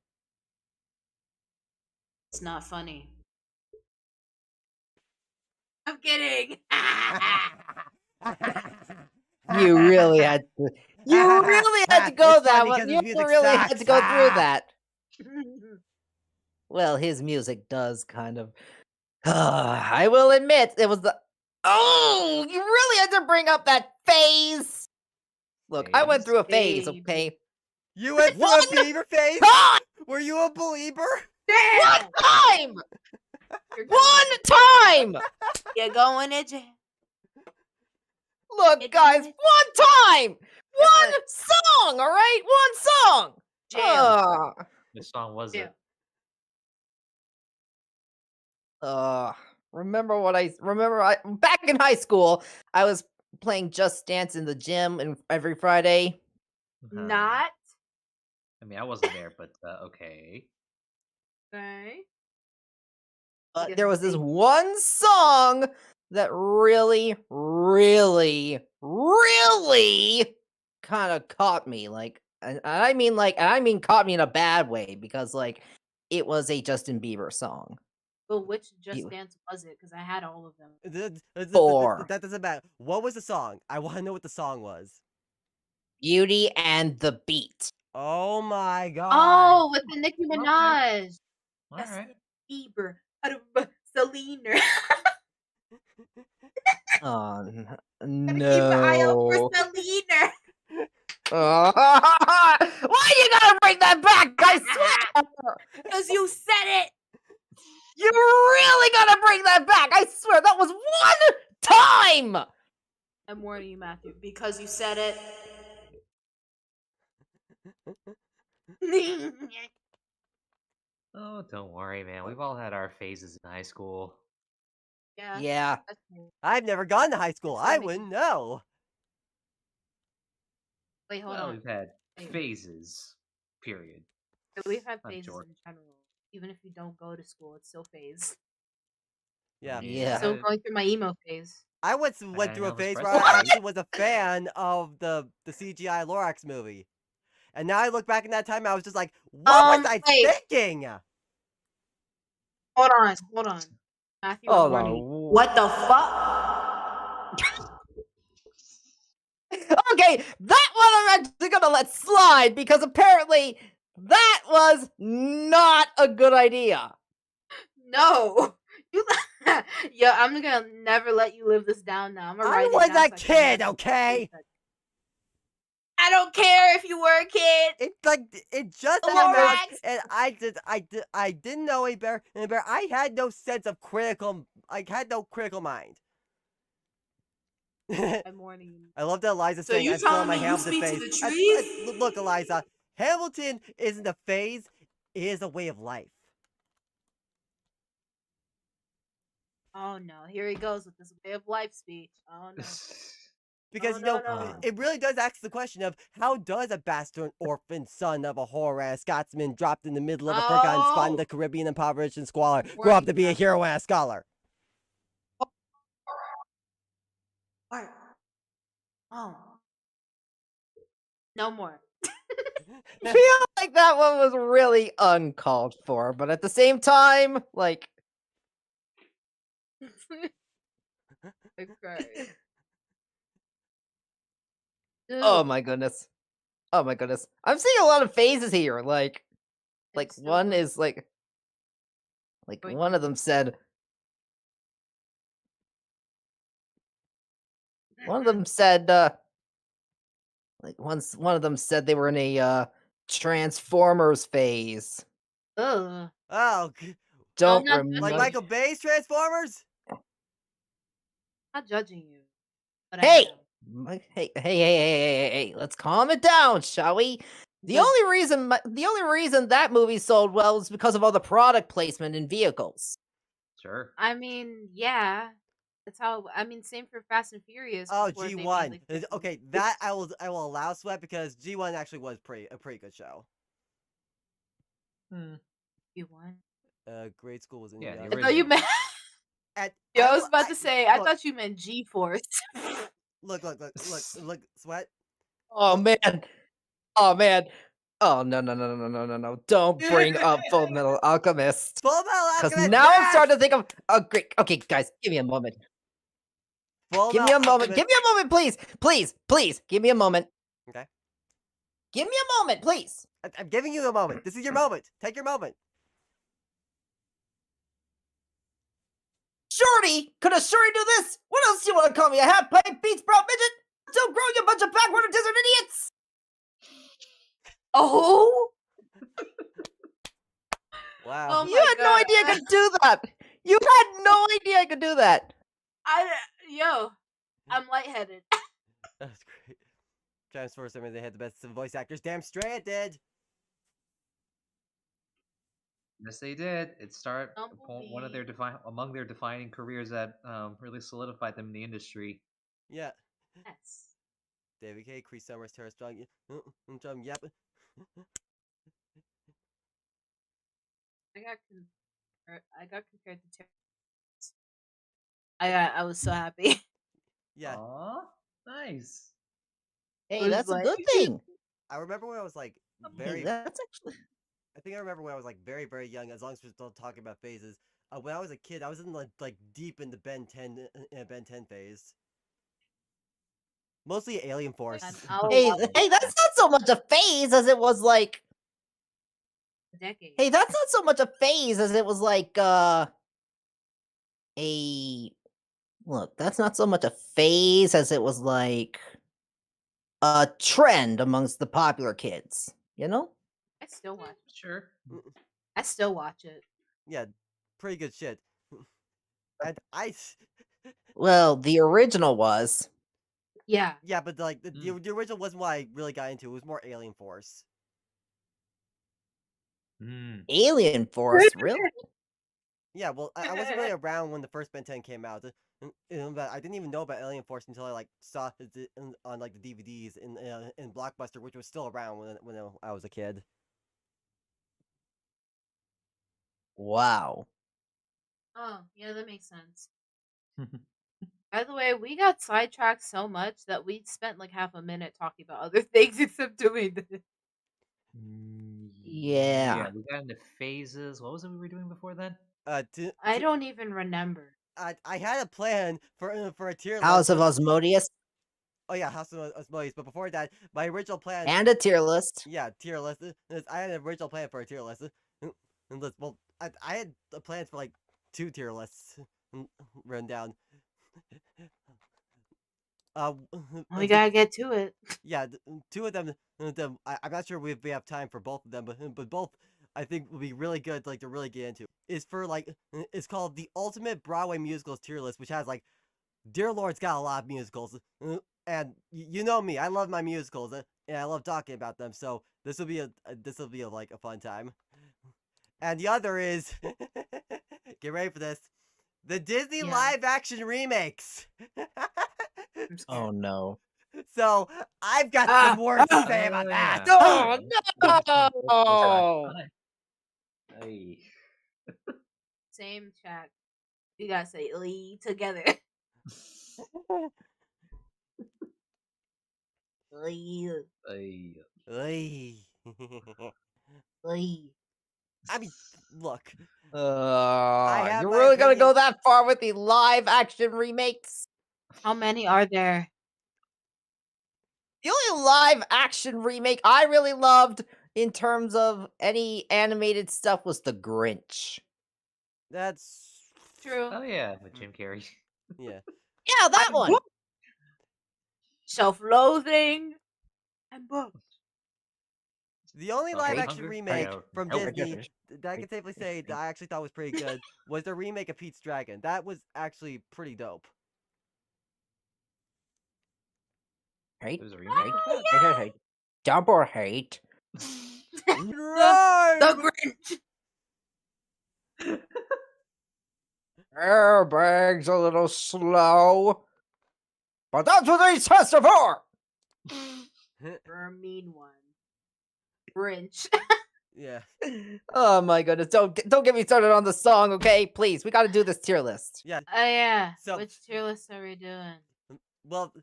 Speaker 2: It's not funny. I'm kidding.
Speaker 4: You really had to. You really had to go
Speaker 3: It's
Speaker 4: that
Speaker 3: funny
Speaker 4: one.
Speaker 3: 'cause his
Speaker 4: You
Speaker 3: music
Speaker 4: really had to go
Speaker 3: sucks.
Speaker 4: through that. Well, his music does kind of. I will admit, it was the. Oh, you really had to bring up that phase. Look, I went
Speaker 1: Phase?
Speaker 4: through a phase,
Speaker 2: Baby.
Speaker 4: okay?
Speaker 3: You went through a
Speaker 4: One
Speaker 3: Bieber phase?
Speaker 4: time!
Speaker 3: Were you a believer?
Speaker 4: One
Speaker 2: Damn!
Speaker 4: time!
Speaker 2: You're
Speaker 4: One time!
Speaker 2: You're going to jail.
Speaker 4: Look,
Speaker 2: You're
Speaker 4: guys,
Speaker 2: going
Speaker 4: one time! One song, alright? One song!
Speaker 2: Jail.
Speaker 4: Ah.
Speaker 1: Which song was
Speaker 2: Jail.
Speaker 1: it?
Speaker 4: Remember back in high school, I was playing Just Dance in the gym every Friday.
Speaker 2: Not.
Speaker 1: I mean, I wasn't there, but okay.
Speaker 2: Okay.
Speaker 4: But
Speaker 2: Yes,
Speaker 4: there was this
Speaker 2: baby.
Speaker 4: one song that really, really, really kind of caught me. And I mean caught me in a bad way because it was a Justin Bieber song.
Speaker 2: But which Just
Speaker 4: You-
Speaker 2: Dance was it? Because I had all of them.
Speaker 4: Four.
Speaker 3: That doesn't matter. What was the song? I want to know what the song was.
Speaker 4: Beauty and the Beat.
Speaker 3: Oh my god.
Speaker 2: Oh, with the Nicki
Speaker 1: Okay.
Speaker 2: Minaj.
Speaker 1: All
Speaker 2: Justin
Speaker 1: right.
Speaker 2: Bieber. Selena.
Speaker 4: Oh
Speaker 2: Gotta keep an eye out
Speaker 4: no!
Speaker 2: for Selena.
Speaker 4: Why you gotta bring that back? I swear!
Speaker 2: Because you said it.
Speaker 4: You really gotta bring that back! I swear that was one time!
Speaker 2: I'm warning you, Matthew, because you said it.
Speaker 1: Oh, don't worry, man. We've all had our phases in high school.
Speaker 2: Yeah.
Speaker 4: Yeah.
Speaker 2: That's cool.
Speaker 3: I've never gone to high school.
Speaker 2: It's
Speaker 3: I
Speaker 2: funny.
Speaker 3: wouldn't know.
Speaker 2: Wait, hold
Speaker 1: Well,
Speaker 2: on.
Speaker 1: we've had
Speaker 2: Wait.
Speaker 1: phases. Period.
Speaker 2: We've had
Speaker 1: I'm
Speaker 2: phases
Speaker 1: sure.
Speaker 2: in general. Even if you don't go to school, it's still phase.
Speaker 3: Yeah.
Speaker 4: Yeah.
Speaker 2: Still going through my emo phase.
Speaker 3: I went
Speaker 1: had
Speaker 3: through a
Speaker 1: Elvis
Speaker 3: phase where
Speaker 1: Presley
Speaker 3: I
Speaker 1: phase.
Speaker 3: actually was a fan of the CGI Lorax movie. And now I look back in that time, I was just like, what was I
Speaker 2: wait.
Speaker 3: thinking?
Speaker 2: Hold on. Matthew, I'm
Speaker 4: Hold
Speaker 2: warning
Speaker 4: on.
Speaker 2: you. What the fuck?
Speaker 4: Okay, that one I'm actually gonna let slide because apparently that was not a good idea.
Speaker 2: No. You Yo, I'm gonna never let you live this down now. I'm gonna
Speaker 3: I
Speaker 2: write it
Speaker 3: was
Speaker 2: down
Speaker 3: a
Speaker 2: so I can
Speaker 3: kid,
Speaker 2: never
Speaker 3: okay?
Speaker 2: forget. I don't care if you were a kid.
Speaker 3: It's like it just came
Speaker 2: Lorax.
Speaker 3: out, and I didn't know any better. I had no sense of critical. I had no critical mind.
Speaker 2: I'm warning you.
Speaker 3: I love that Eliza's
Speaker 2: So
Speaker 3: saying
Speaker 2: you
Speaker 3: I'm still on
Speaker 2: telling
Speaker 3: my
Speaker 2: me you
Speaker 3: Hamilton
Speaker 2: speak to
Speaker 3: phase.
Speaker 2: the trees?
Speaker 3: Look, Eliza, Hamilton isn't a phase; it is a way of life.
Speaker 2: Oh no, here he goes with this way of life speech. Oh no.
Speaker 3: Because,
Speaker 2: Oh,
Speaker 3: you know,
Speaker 2: no.
Speaker 3: it really does ask the question of how does a bastard orphan son of a whore-ass Scotsman dropped in the middle of a forgotten spot in
Speaker 2: Oh.
Speaker 3: the Caribbean impoverished and squalor grow up
Speaker 2: Warning
Speaker 3: to be a
Speaker 2: you.
Speaker 3: hero and a scholar?
Speaker 2: What? Oh. No more.
Speaker 4: I feel like that one was really uncalled for, but at the same time,
Speaker 2: Okay.
Speaker 4: oh my goodness. Oh my goodness. I'm seeing a lot of phases here.
Speaker 2: It's so
Speaker 4: One
Speaker 2: funny.
Speaker 4: is
Speaker 2: Wait.
Speaker 4: one of them said one of them said one of them said they were in a Transformers phase.
Speaker 2: Ugh.
Speaker 3: Oh,
Speaker 4: Don't
Speaker 2: not
Speaker 4: remember.
Speaker 3: like Michael Bay's Transformers?
Speaker 2: Not judging you. But I
Speaker 4: Hey!
Speaker 2: am.
Speaker 4: Hey, let's calm it down, shall we? The
Speaker 2: Good.
Speaker 4: only reason that movie sold well is because of all the product placement in vehicles.
Speaker 1: Sure.
Speaker 2: I mean, yeah. That's how. I mean, same for Fast and Furious.
Speaker 3: Oh,
Speaker 2: Before they made,
Speaker 3: G1.
Speaker 2: like, different
Speaker 3: Okay,
Speaker 2: movies.
Speaker 3: that I will allow Sweat because G1 actually was a pretty good show.
Speaker 1: Hmm.
Speaker 2: You won.
Speaker 3: Grade school was in
Speaker 1: Yeah, the
Speaker 2: I thought you
Speaker 1: original.
Speaker 2: meant.
Speaker 3: And
Speaker 2: Yo, I was
Speaker 3: will-
Speaker 2: about to say. I
Speaker 3: look,
Speaker 2: thought you meant G Force.
Speaker 3: look, Sweat.
Speaker 4: Oh man. Oh man. Oh no. Don't bring up Full Metal Alchemist.
Speaker 3: Full Metal
Speaker 4: Because
Speaker 3: Alchemist.
Speaker 4: now I'm
Speaker 3: yes!
Speaker 4: starting to think of great. Okay, guys, give me a moment.
Speaker 3: Full
Speaker 4: Give me a
Speaker 3: Metal
Speaker 4: moment. Give
Speaker 3: Alchemist.
Speaker 4: me a moment, please. Please. Give me a moment.
Speaker 3: Okay.
Speaker 4: Give me a moment, please.
Speaker 3: I'm giving you a moment. This is your moment. Take your moment.
Speaker 4: Shorty! Could a shorty do this? What else do you want to call me? A half-pipe beats bro midget? Don't grow, you bunch of backward desert idiots!
Speaker 2: Oh.
Speaker 3: Wow.
Speaker 2: Oh
Speaker 4: You
Speaker 2: my
Speaker 4: had no
Speaker 2: God.
Speaker 4: idea I could do that! You had no idea I could do that!
Speaker 2: I'm lightheaded.
Speaker 3: That's great. Transformers, I mean, they had the best voice actors. Damn straight it did.
Speaker 1: Yes, they did. It started one of their
Speaker 2: Bumblebee.
Speaker 1: among their defining careers that really solidified them in the industry.
Speaker 3: Yeah.
Speaker 2: Yes.
Speaker 3: David K. Cree Summers, Tara Strong. Yep.
Speaker 2: I got compared to Terrence. I was so happy.
Speaker 3: Yeah.
Speaker 1: Aw, nice.
Speaker 4: Hey,
Speaker 2: was
Speaker 4: that's a
Speaker 2: like,
Speaker 4: good thing.
Speaker 3: I remember when I was like
Speaker 4: Hey,
Speaker 3: very.
Speaker 4: that's actually...
Speaker 3: I think I remember when I was like very, very young. As long as we're still talking about phases. When I was a kid, I was in like deep in the Ben 10 Ben 10 phase. Mostly Alien Force.
Speaker 4: Hey, that's not so much a phase as it was like...
Speaker 2: a decade.
Speaker 4: Hey, that's not so much a phase as it was like, a... Look, that's not so much a phase as it was like... a trend amongst the popular kids, you know?
Speaker 2: I still watch it.
Speaker 1: Sure.
Speaker 2: I still watch it.
Speaker 3: Yeah, pretty good shit. And
Speaker 4: Well, the original was...
Speaker 2: Yeah.
Speaker 3: yeah, but like the original wasn't what I really got into. It was more Alien Force.
Speaker 4: Alien Force, really?
Speaker 3: Yeah, well, I wasn't really around when the first Ben 10 came out. But I didn't even know about Alien Force until I like saw it on like the DVDs in Blockbuster, which was still around when I was a kid.
Speaker 4: Wow.
Speaker 2: Oh, yeah, that makes sense. By the way, we got sidetracked so much that we spent like half a minute talking about other things except doing this.
Speaker 4: Yeah.
Speaker 1: We got into phases. What was it we were doing before then?
Speaker 2: I don't even remember.
Speaker 3: I had a plan for a tier list.
Speaker 4: House of Osmodius
Speaker 3: Oh yeah, House of Osmodius. But before that, my original plan
Speaker 4: and a tier list.
Speaker 3: Yeah, tier list. I had an original plan for a tier list. Well, I had plans for like 2 tier lists written down.
Speaker 2: We gotta get to it.
Speaker 3: Yeah, 2 of them. I'm not sure if we have time for both of them, but both I think would be really good, like to really get into. Is for like it's called the Ultimate Broadway Musicals tier list, which has like Dear Lord's got a lot of musicals, and you know me, I love my musicals, and I love talking about them. So this will be like a fun time. And the other is, get ready for this, the Disney live action remakes.
Speaker 4: Oh no.
Speaker 3: So I've got some words to say about that.
Speaker 4: Oh no!
Speaker 1: Hey.
Speaker 2: Same chat. You gotta say "lee" together. Lee.
Speaker 1: Hey.
Speaker 2: Lee.
Speaker 3: I mean, look.
Speaker 4: You're really gonna go that far with the live action remakes?
Speaker 2: How many are there?
Speaker 4: The only live action remake I really loved in terms of any animated stuff was The Grinch.
Speaker 3: That's
Speaker 2: true.
Speaker 1: Oh yeah, with Jim Carrey.
Speaker 3: Yeah.
Speaker 4: Yeah, that one.
Speaker 2: Self-loathing and books.
Speaker 3: The only live action remake from
Speaker 1: Hey.
Speaker 3: Disney that I can safely say that I actually thought was pretty good was the remake of Pete's Dragon. That was actually pretty dope.
Speaker 4: Hate.
Speaker 1: There's a remake of that?
Speaker 4: Hate. Double hate.
Speaker 3: Right!
Speaker 2: The Grinch.
Speaker 4: Airbag's a little slow, but that's what these tests are for.
Speaker 2: You're a mean one. Grinch.
Speaker 3: Yeah.
Speaker 4: Oh my goodness! Don't get me started on the song, okay? Please, we got to do this tier list.
Speaker 3: Yeah.
Speaker 2: Oh yeah.
Speaker 3: So-
Speaker 2: Which tier list are we doing?
Speaker 3: Well,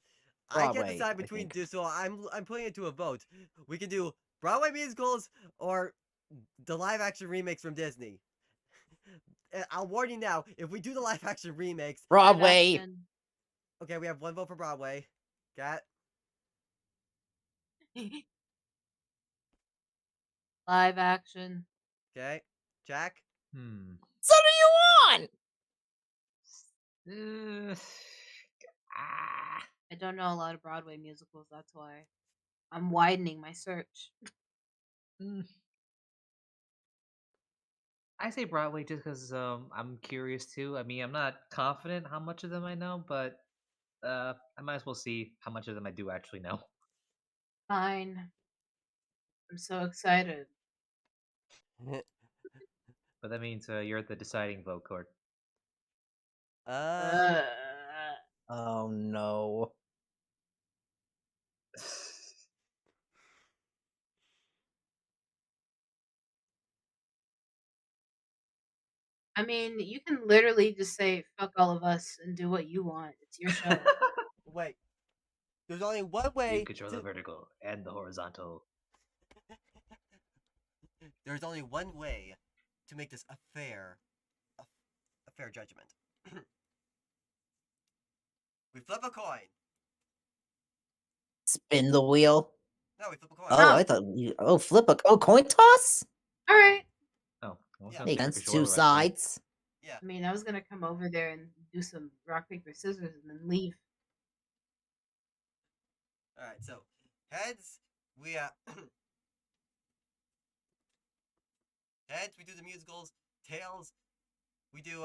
Speaker 3: I can't
Speaker 4: Broadway,
Speaker 3: decide
Speaker 4: I
Speaker 3: between
Speaker 4: think.
Speaker 3: two, so I'm putting it to a vote. We can do Broadway musicals or the live action remakes from Disney. I'll warn you now, if we do the live action remakes,
Speaker 4: Broadway.
Speaker 2: Live action.
Speaker 3: okay, we have one vote for Broadway. Got
Speaker 2: Live action.
Speaker 3: okay, Jack.
Speaker 1: Hmm.
Speaker 4: So do you want?
Speaker 1: Uh, ah.
Speaker 2: I don't know a lot of Broadway musicals. That's why I'm widening my search.
Speaker 1: Mm. I say Broadway just because I'm curious too. I mean, I'm not confident how much of them I know, but I might as well see how much of them I do actually know.
Speaker 2: Fine. I'm so excited.
Speaker 1: But that means you're the deciding vote, Court.
Speaker 3: Uh,
Speaker 4: Oh no.
Speaker 2: I mean, you can literally just say "fuck all of us" and do what you want. It's your show.
Speaker 3: wait. There's only one
Speaker 1: You
Speaker 3: way.
Speaker 1: control the vertical and the horizontal.
Speaker 3: There's only one way to make this a fair judgment. We flip a coin.
Speaker 4: Spin the wheel.
Speaker 3: No, we flip a coin.
Speaker 4: Oh,
Speaker 2: Oh.
Speaker 4: I thought flip a coin toss.
Speaker 2: All right.
Speaker 1: Oh, well,
Speaker 3: Yeah.
Speaker 1: sounds
Speaker 4: Makes
Speaker 1: like
Speaker 4: sense.
Speaker 1: control
Speaker 4: Two
Speaker 1: the rest then.
Speaker 4: sides.
Speaker 3: Yeah.
Speaker 2: I mean, I was gonna come over there and do some rock paper scissors and then leave.
Speaker 3: All right. So heads, we heads, we do the musicals. Tails, we do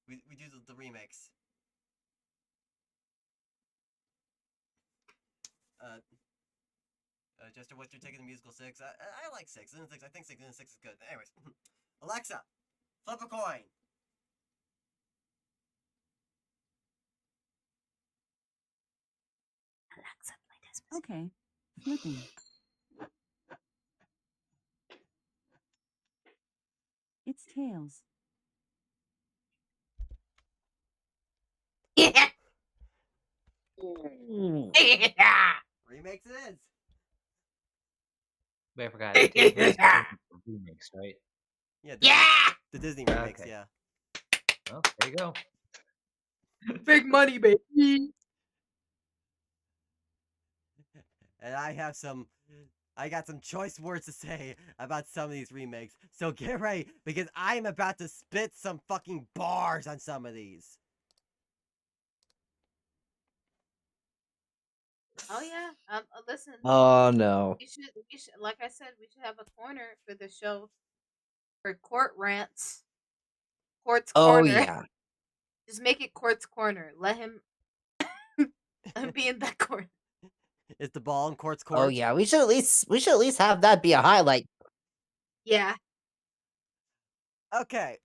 Speaker 3: we do the remakes. Jester, what's your take on the musical 6? I like 6. I think 6 is good. Anyways, Alexa, flip a coin.
Speaker 2: Alexa, play this.
Speaker 5: Okay, flipping. It's tails.
Speaker 2: Yeah.
Speaker 4: Ooh.
Speaker 2: Yeah.
Speaker 3: Remakes it is.
Speaker 1: Wait, I forgot. Tails remakes, right?
Speaker 3: Yeah.
Speaker 2: Yeah.
Speaker 3: The Disney remakes.
Speaker 1: Okay.
Speaker 3: Yeah.
Speaker 1: Well, there you go.
Speaker 2: Big money, baby.
Speaker 3: And I got some choice words to say about some of these remakes. So get ready, because I'm about to spit some fucking bars on some of these.
Speaker 2: Oh yeah. Listen.
Speaker 4: Oh no.
Speaker 2: We should, like I said, we should have a corner for the show for court rants. Court's
Speaker 4: Oh
Speaker 2: corner.
Speaker 4: yeah.
Speaker 2: Just make it Court's corner. Let him be in that corner.
Speaker 3: Is the ball in Court's court?
Speaker 4: Oh yeah. We should at least have that be a highlight.
Speaker 2: Yeah.
Speaker 3: Okay.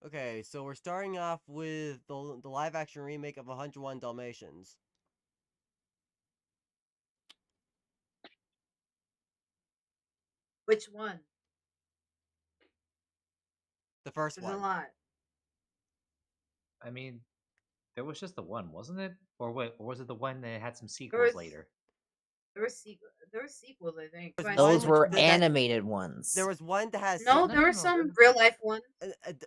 Speaker 3: Okay, so we're starting off with the live action remake of 101 Dalmatians.
Speaker 2: Which one?
Speaker 3: The first
Speaker 2: There's
Speaker 3: one.
Speaker 2: a lot.
Speaker 1: I mean, there was just the one, wasn't it? Or wait, or was it the one that had some
Speaker 2: There
Speaker 1: sequels
Speaker 2: was
Speaker 1: later?
Speaker 2: there were sequels, I think.
Speaker 3: There's
Speaker 2: Trying to
Speaker 3: one
Speaker 4: Those
Speaker 2: see
Speaker 3: which-
Speaker 2: which
Speaker 4: were
Speaker 2: one.
Speaker 4: animated ones.
Speaker 3: There was one that has
Speaker 2: No,
Speaker 1: No,
Speaker 2: there
Speaker 1: no,
Speaker 2: were
Speaker 1: no,
Speaker 2: some
Speaker 1: there-
Speaker 2: real life ones.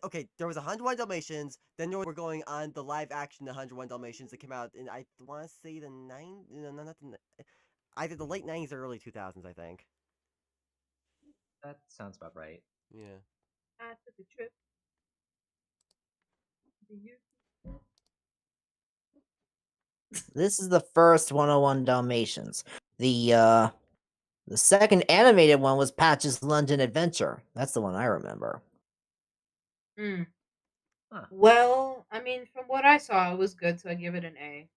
Speaker 3: okay, there was 101 Dalmatians. Then we're going on the live action 101 Dalmatians that came out in, I want to say, the either the late 90s or early 2000s, I think.
Speaker 1: That sounds about right.
Speaker 3: Yeah.
Speaker 2: I took a trip. to you.
Speaker 4: This is the first 101 Dalmatians. The second animated one was Patch's London Adventure. That's the one I remember.
Speaker 2: Hmm.
Speaker 1: Huh.
Speaker 2: Well, I mean, from what I saw, it was good, so I give it an A.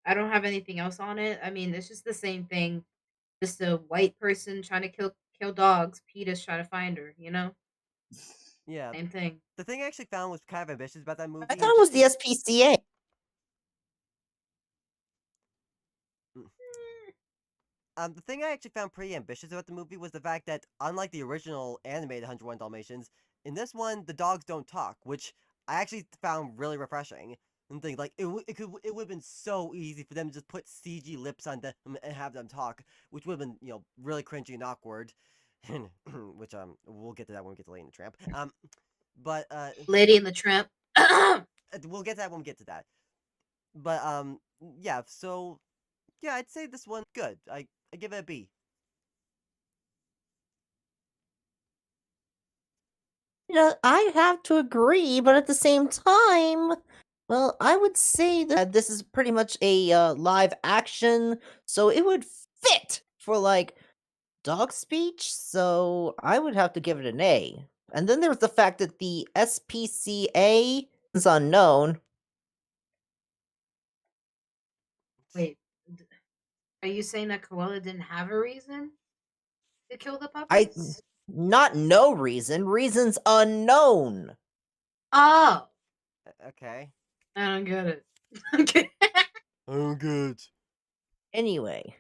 Speaker 2: I don't have anything else on it. I mean, it's just the same thing. Just a white person trying to kill dogs. Peter's trying to find her. You know.
Speaker 3: Yeah.
Speaker 2: Same thing.
Speaker 3: The thing I actually found was kind of ambitious about that movie.
Speaker 4: I thought it was the SPCA.
Speaker 3: The thing I actually found pretty ambitious about the movie was the fact that, unlike the original animated 101 Dalmatians, in this one the dogs don't talk, which I actually found really refreshing. And think like it would have been so easy for them to just put CG lips on them and have them talk, which would have been really cringy and awkward. Which we'll get to that when we get to Lady and the Tramp. But
Speaker 2: Lady and the Tramp.
Speaker 3: we'll get to that when we get to that. But yeah. So yeah, I'd say this one good. I give it a B.
Speaker 4: I have to agree, but at the same time, well, I would say that this is pretty much a live action, so it would fit for like dog speech. So I would have to give it an A. And then there's the fact that the SPCA is unknown.
Speaker 2: Wait, are you saying that Cruella didn't have a reason to kill the
Speaker 4: I
Speaker 2: puppets?
Speaker 4: not no reason, reasons unknown.
Speaker 2: Oh,
Speaker 3: Okay.
Speaker 2: I don't get it. Okay.
Speaker 3: Oh, good.
Speaker 4: Anyway,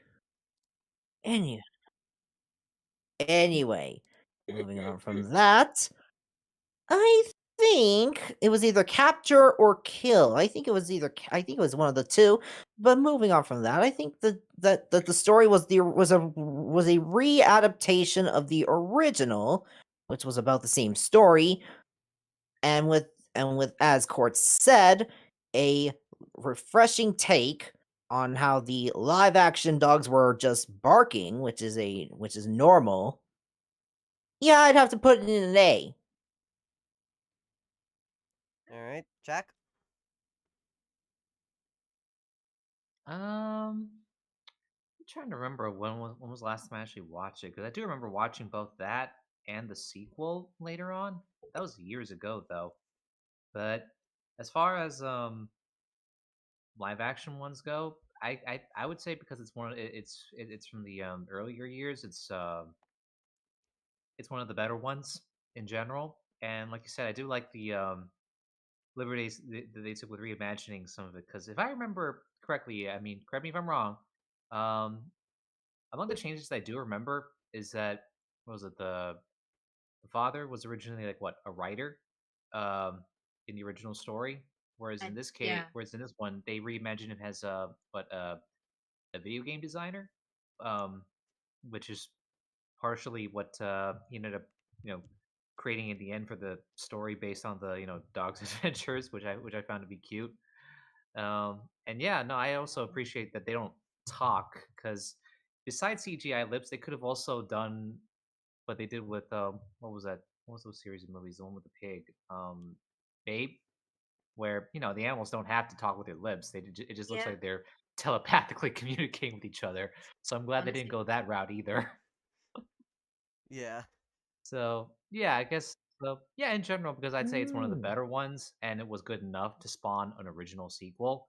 Speaker 4: any anyway, moving on from that, I think it was either capture or kill. I think it was one of the two. But moving on from that, I think that the story was a readaptation of the original, which was about the same story, and with as Court said, a refreshing take on how the live action dogs were just barking, which is normal. Yeah, I'd have to put it in an A.
Speaker 3: All right, Jack.
Speaker 1: I'm trying to remember when was the last time I actually watched it, because I do remember watching both that and the sequel later on. That was years ago though. But as far as live action ones go, I would say, because it's from the earlier years. It's one of the better ones in general. And like you said, I do like the liberties that they took with reimagining some of it. Because if I remember correctly, I mean, correct me if I'm wrong. Um, Among the changes that I do remember is that, what was it, the father was originally like what, a writer, in the original story,
Speaker 2: Yeah.
Speaker 1: whereas in this one they reimagined him as a video game designer, um, which is partially what he ended up, you know, creating in the end for the story, based on the dog's adventures, which I found to be cute. And yeah, no, I also appreciate that they don't talk, because besides CGI lips, they could have also done what they did with what was that? What was those series of movies? The one with the pig, Babe, where the animals don't have to talk with their lips. It just looks
Speaker 2: Yeah.
Speaker 1: like they're telepathically communicating with each other. So I'm glad
Speaker 2: On
Speaker 1: they
Speaker 2: the
Speaker 1: didn't
Speaker 2: same
Speaker 1: go that route either.
Speaker 3: Yeah.
Speaker 1: So yeah, I guess so. Yeah, in general, because I'd say it's one of the
Speaker 4: Mm.
Speaker 1: better ones, and it was good enough to spawn an original sequel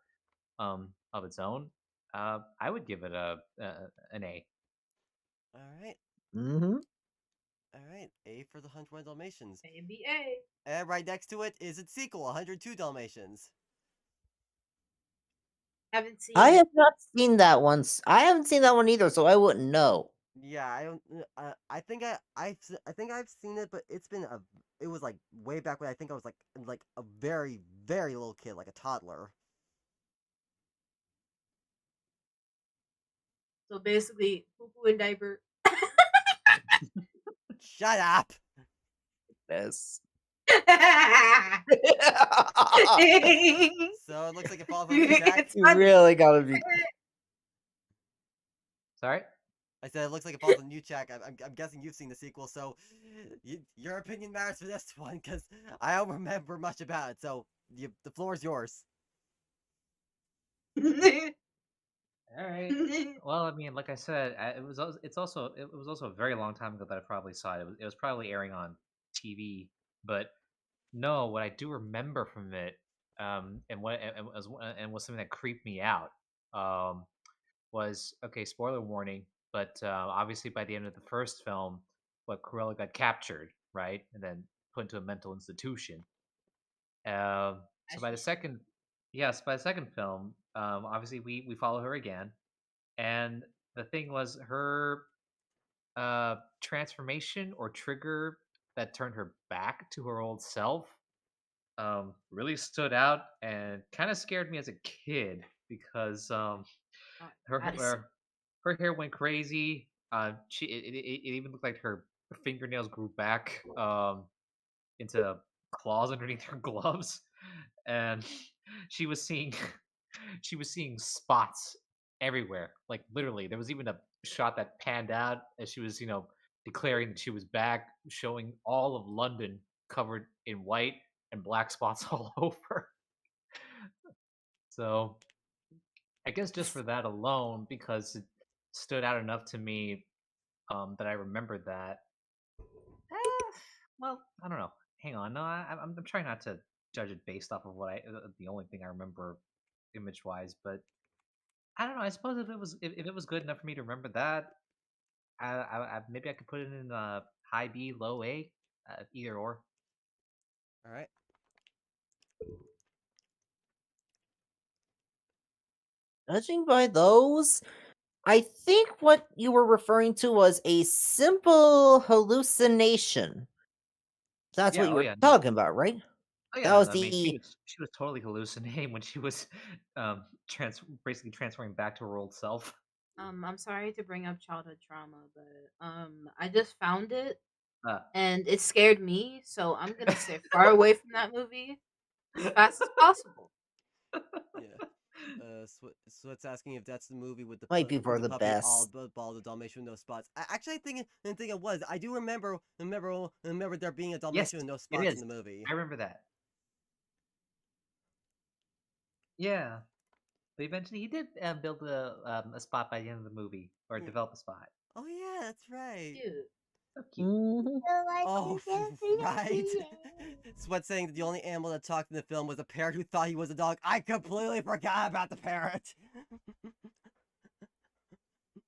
Speaker 1: of its own. I would give it an A.
Speaker 3: All right.
Speaker 4: Mm-hmm.
Speaker 3: All right. A for the 101 Dalmatians.
Speaker 2: Maybe A.
Speaker 3: And right next to it is its sequel, 102 Dalmatians.
Speaker 2: Haven't seen
Speaker 4: I
Speaker 2: it.
Speaker 4: have not seen that once. I haven't seen that one either, so I wouldn't know.
Speaker 3: Yeah, I don't. I think I think I've seen it, but it's been a. It was like way back when I think I was like a very very little kid, like a toddler.
Speaker 2: So basically, poo poo and diaper.
Speaker 3: Shut up.
Speaker 4: Yes.
Speaker 3: So it looks like it falls on you, Jack.
Speaker 2: It's
Speaker 4: You
Speaker 2: funny.
Speaker 4: really gotta be.
Speaker 1: Sorry.
Speaker 3: I said it looks like it falls on you, Jack. I'm guessing you've seen the sequel, so your opinion matters for this one, because I don't remember much about it. So the floor is yours.
Speaker 1: All right. Well, I mean, like I said, it was also a very long time ago that I probably saw it. It was probably airing on TV, but no, what I do remember from it, and was something that creeped me out, um, was, okay, spoiler warning, but obviously by the end of the first film, what, Cruella got captured, right, and then put into a mental institution. So
Speaker 2: As
Speaker 1: by
Speaker 2: you
Speaker 1: the
Speaker 2: should.
Speaker 1: second, yes, by the second film, obviously we follow her again, and the thing was her transformation or trigger that turned her back to her old self really stood out and kind of scared me as a kid because
Speaker 2: Oh,
Speaker 1: her
Speaker 2: that is
Speaker 1: her hair went crazy. It even looked like her fingernails grew back into claws underneath her gloves, and she was seeing she was seeing spots everywhere. Like literally, there was even a shot that panned out as she was, declaring that she was back, showing all of London covered in white and black spots all over. So I guess just for that alone, because it stood out enough to me that I remembered that. Well, I don't know. Hang on, no, I'm trying not to judge it based off of the only thing I remember image wise, but I don't know. I suppose if it was good enough for me to remember that, maybe I could put it in high B, low A, either or.
Speaker 3: All right.
Speaker 4: Judging by those, I think what you were referring to was a simple hallucination. That's what
Speaker 1: Yeah.
Speaker 4: you
Speaker 1: Oh
Speaker 4: were
Speaker 1: yeah. No.
Speaker 4: talking about, right?
Speaker 1: Oh yeah.
Speaker 4: That
Speaker 1: No.
Speaker 4: was
Speaker 1: I mean, she
Speaker 4: the
Speaker 1: was she was totally hallucinating when she was basically transferring back to her old self.
Speaker 2: I'm sorry to bring up childhood trauma, but I just found it
Speaker 1: Uh,
Speaker 2: and it scared me, so I'm gonna stay far away from that movie as fast as possible.
Speaker 3: Yeah. So it's asking if that's the movie
Speaker 4: might be
Speaker 3: with
Speaker 4: for
Speaker 3: the
Speaker 4: the
Speaker 3: puppy all
Speaker 4: best.
Speaker 3: bald, the Dalmatian with no spots. Actually, I think it was. I do remember there being a
Speaker 1: yes,
Speaker 3: Dalmatian with no
Speaker 1: it
Speaker 3: spots in
Speaker 1: is.
Speaker 3: the movie.
Speaker 1: I remember that. Yeah. But eventually, he did build a spot by the end of the movie, or
Speaker 3: Yeah.
Speaker 1: develop a spot.
Speaker 3: Oh yeah, that's right.
Speaker 2: Cute.
Speaker 1: So cute.
Speaker 4: Mhm.
Speaker 3: Oh, right. Sweat saying that the only animal that talked in the film was a parrot who thought he was a dog. I completely forgot about the parrot.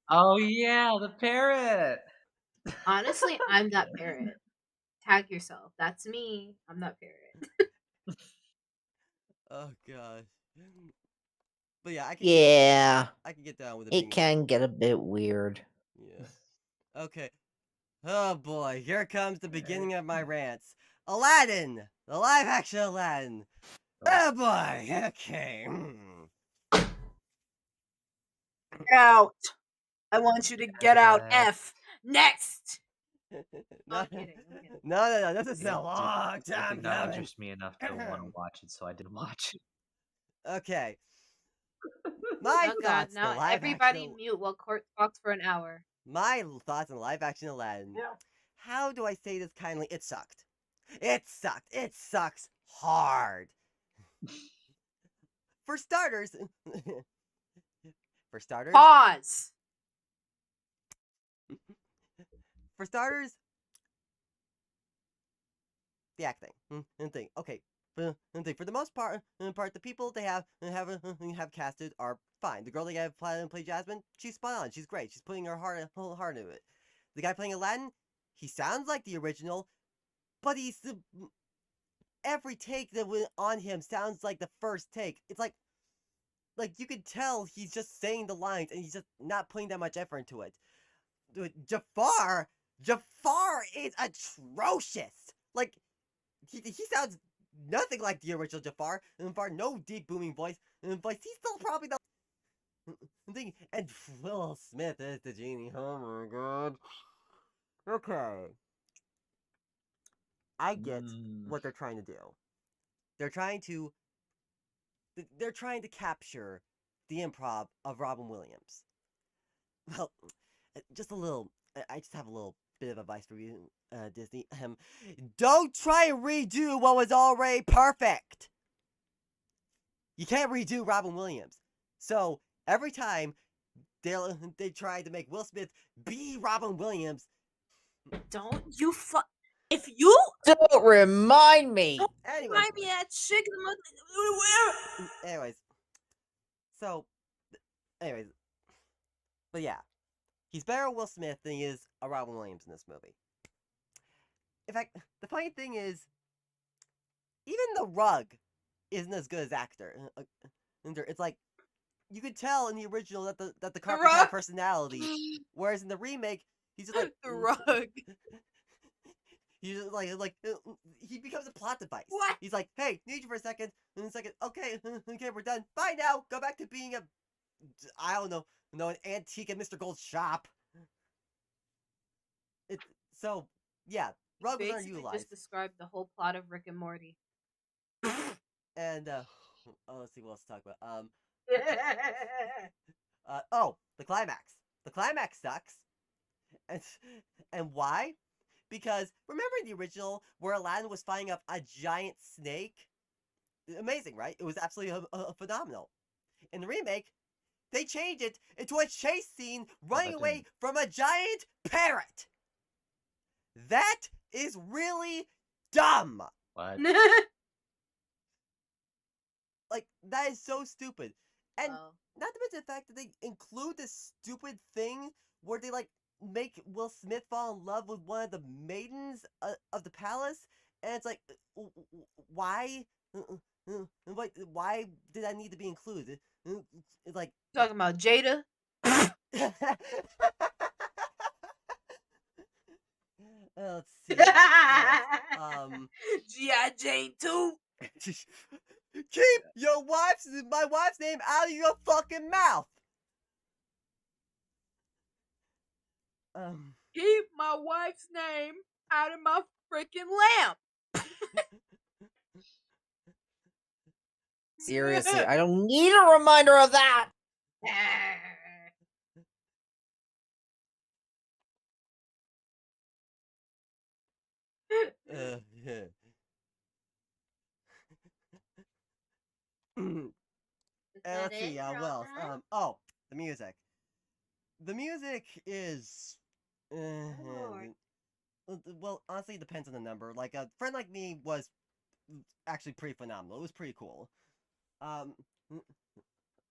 Speaker 1: Oh yeah, the parrot.
Speaker 2: Honestly, I'm that parrot. Tag yourself. That's me. I'm that parrot.
Speaker 3: Oh gosh. But yeah,
Speaker 4: Yeah,
Speaker 3: I can get down with it
Speaker 4: it
Speaker 3: being
Speaker 4: can get a bit weird.
Speaker 3: yeah. Okay. Oh boy, here comes the
Speaker 1: Alright.
Speaker 3: beginning of my rants. Aladdin, the live action Aladdin.
Speaker 1: Oh.
Speaker 3: Oh boy. Okay.
Speaker 2: Get out. I want you to get out.
Speaker 1: Uh,
Speaker 2: F. Next. No,
Speaker 3: no,
Speaker 2: I'm kidding. I'm kidding.
Speaker 3: no. This has been
Speaker 1: it
Speaker 3: a
Speaker 1: did
Speaker 3: long
Speaker 1: it
Speaker 3: time
Speaker 1: did not
Speaker 3: coming.
Speaker 1: interest me enough to want to watch it, so I didn't watch it.
Speaker 3: Okay. My
Speaker 2: Oh god,
Speaker 3: thoughts, the
Speaker 2: now
Speaker 3: live
Speaker 2: everybody
Speaker 3: action.
Speaker 2: mute while Court talks for an hour.
Speaker 3: My thoughts on live action Aladdin.
Speaker 2: Yeah.
Speaker 3: How do I say this kindly? It sucked. It sucked. It sucks hard. For starters, for starters,
Speaker 2: Pause.
Speaker 3: for starters, the acting and thing. Okay, for the most part, the people they have casted are fine. The girl they have play Jasmine, she's spot on. She's great. She's putting her whole heart into it. The guy playing Aladdin, he sounds like the original, but every take that went on him sounds like the first take. It's like you could tell he's just saying the lines and he's just not putting that much effort into it. Dude, Jafar is atrocious. Like he sounds nothing like the original Jafar. And Jafar, no deep booming voice, but he's still probably the thing. And Will Smith is the genie. Oh my god. Okay, I get
Speaker 1: Mm.
Speaker 3: what they're trying to do. They're trying to they're trying to capture the improv of Robin Williams. Well, just a little. I just have a little bit of advice for you, Disney. Don't try and redo what was already perfect. You can't redo Robin Williams. So every time they try to make Will Smith be Robin Williams.
Speaker 2: Don't you if you
Speaker 4: Don't remind me.
Speaker 2: don't
Speaker 3: Anyways,
Speaker 2: remind me of that chick.
Speaker 3: anyways. So, anyways, but yeah, he's better Will Smith than he is a Robin Williams in this movie. In fact, the funny thing is, even the rug isn't as good as actor. It's like you could tell in the original that the carpet had
Speaker 2: Rug.
Speaker 3: personality, whereas in the remake, he's just like
Speaker 2: The rug.
Speaker 3: he's just like he becomes a plot device.
Speaker 2: What?
Speaker 3: He's like, hey, need you for a second, and a second, okay, okay, we're done. Bye now. Go back to being I don't know, an antique at Mr. Gold's shop. It so yeah, rug was
Speaker 2: Basically,
Speaker 3: underutilized,
Speaker 2: just described the whole plot of Rick and Morty.
Speaker 3: and let's see what else to talk about. The climax. The climax sucks, and and why? Because remember in the original where Aladdin was fighting up a giant snake? Amazing, right? It was absolutely phenomenal. In the remake, they changed it into a chase scene running away from a giant parrot. That is really dumb.
Speaker 1: What?
Speaker 3: Like, that is so stupid. And
Speaker 2: Well,
Speaker 3: not to mention the fact that they include this stupid thing where they, like, make Will Smith fall in love with one of the maidens of the palace. And it's like, why? Why did that need to be included? It's like,
Speaker 2: talking about Jada.
Speaker 3: let's see. What else.
Speaker 2: G.I. Jane 2.
Speaker 3: Keep my wife's name out of your fucking mouth.
Speaker 2: Keep my wife's name out of my freaking lamp.
Speaker 4: Seriously, I don't need a reminder of that.
Speaker 3: Yeah. And let's see, what else? The music. The music is. Well, honestly, it depends on the number. Like, a friend like me was actually pretty phenomenal. It was pretty cool.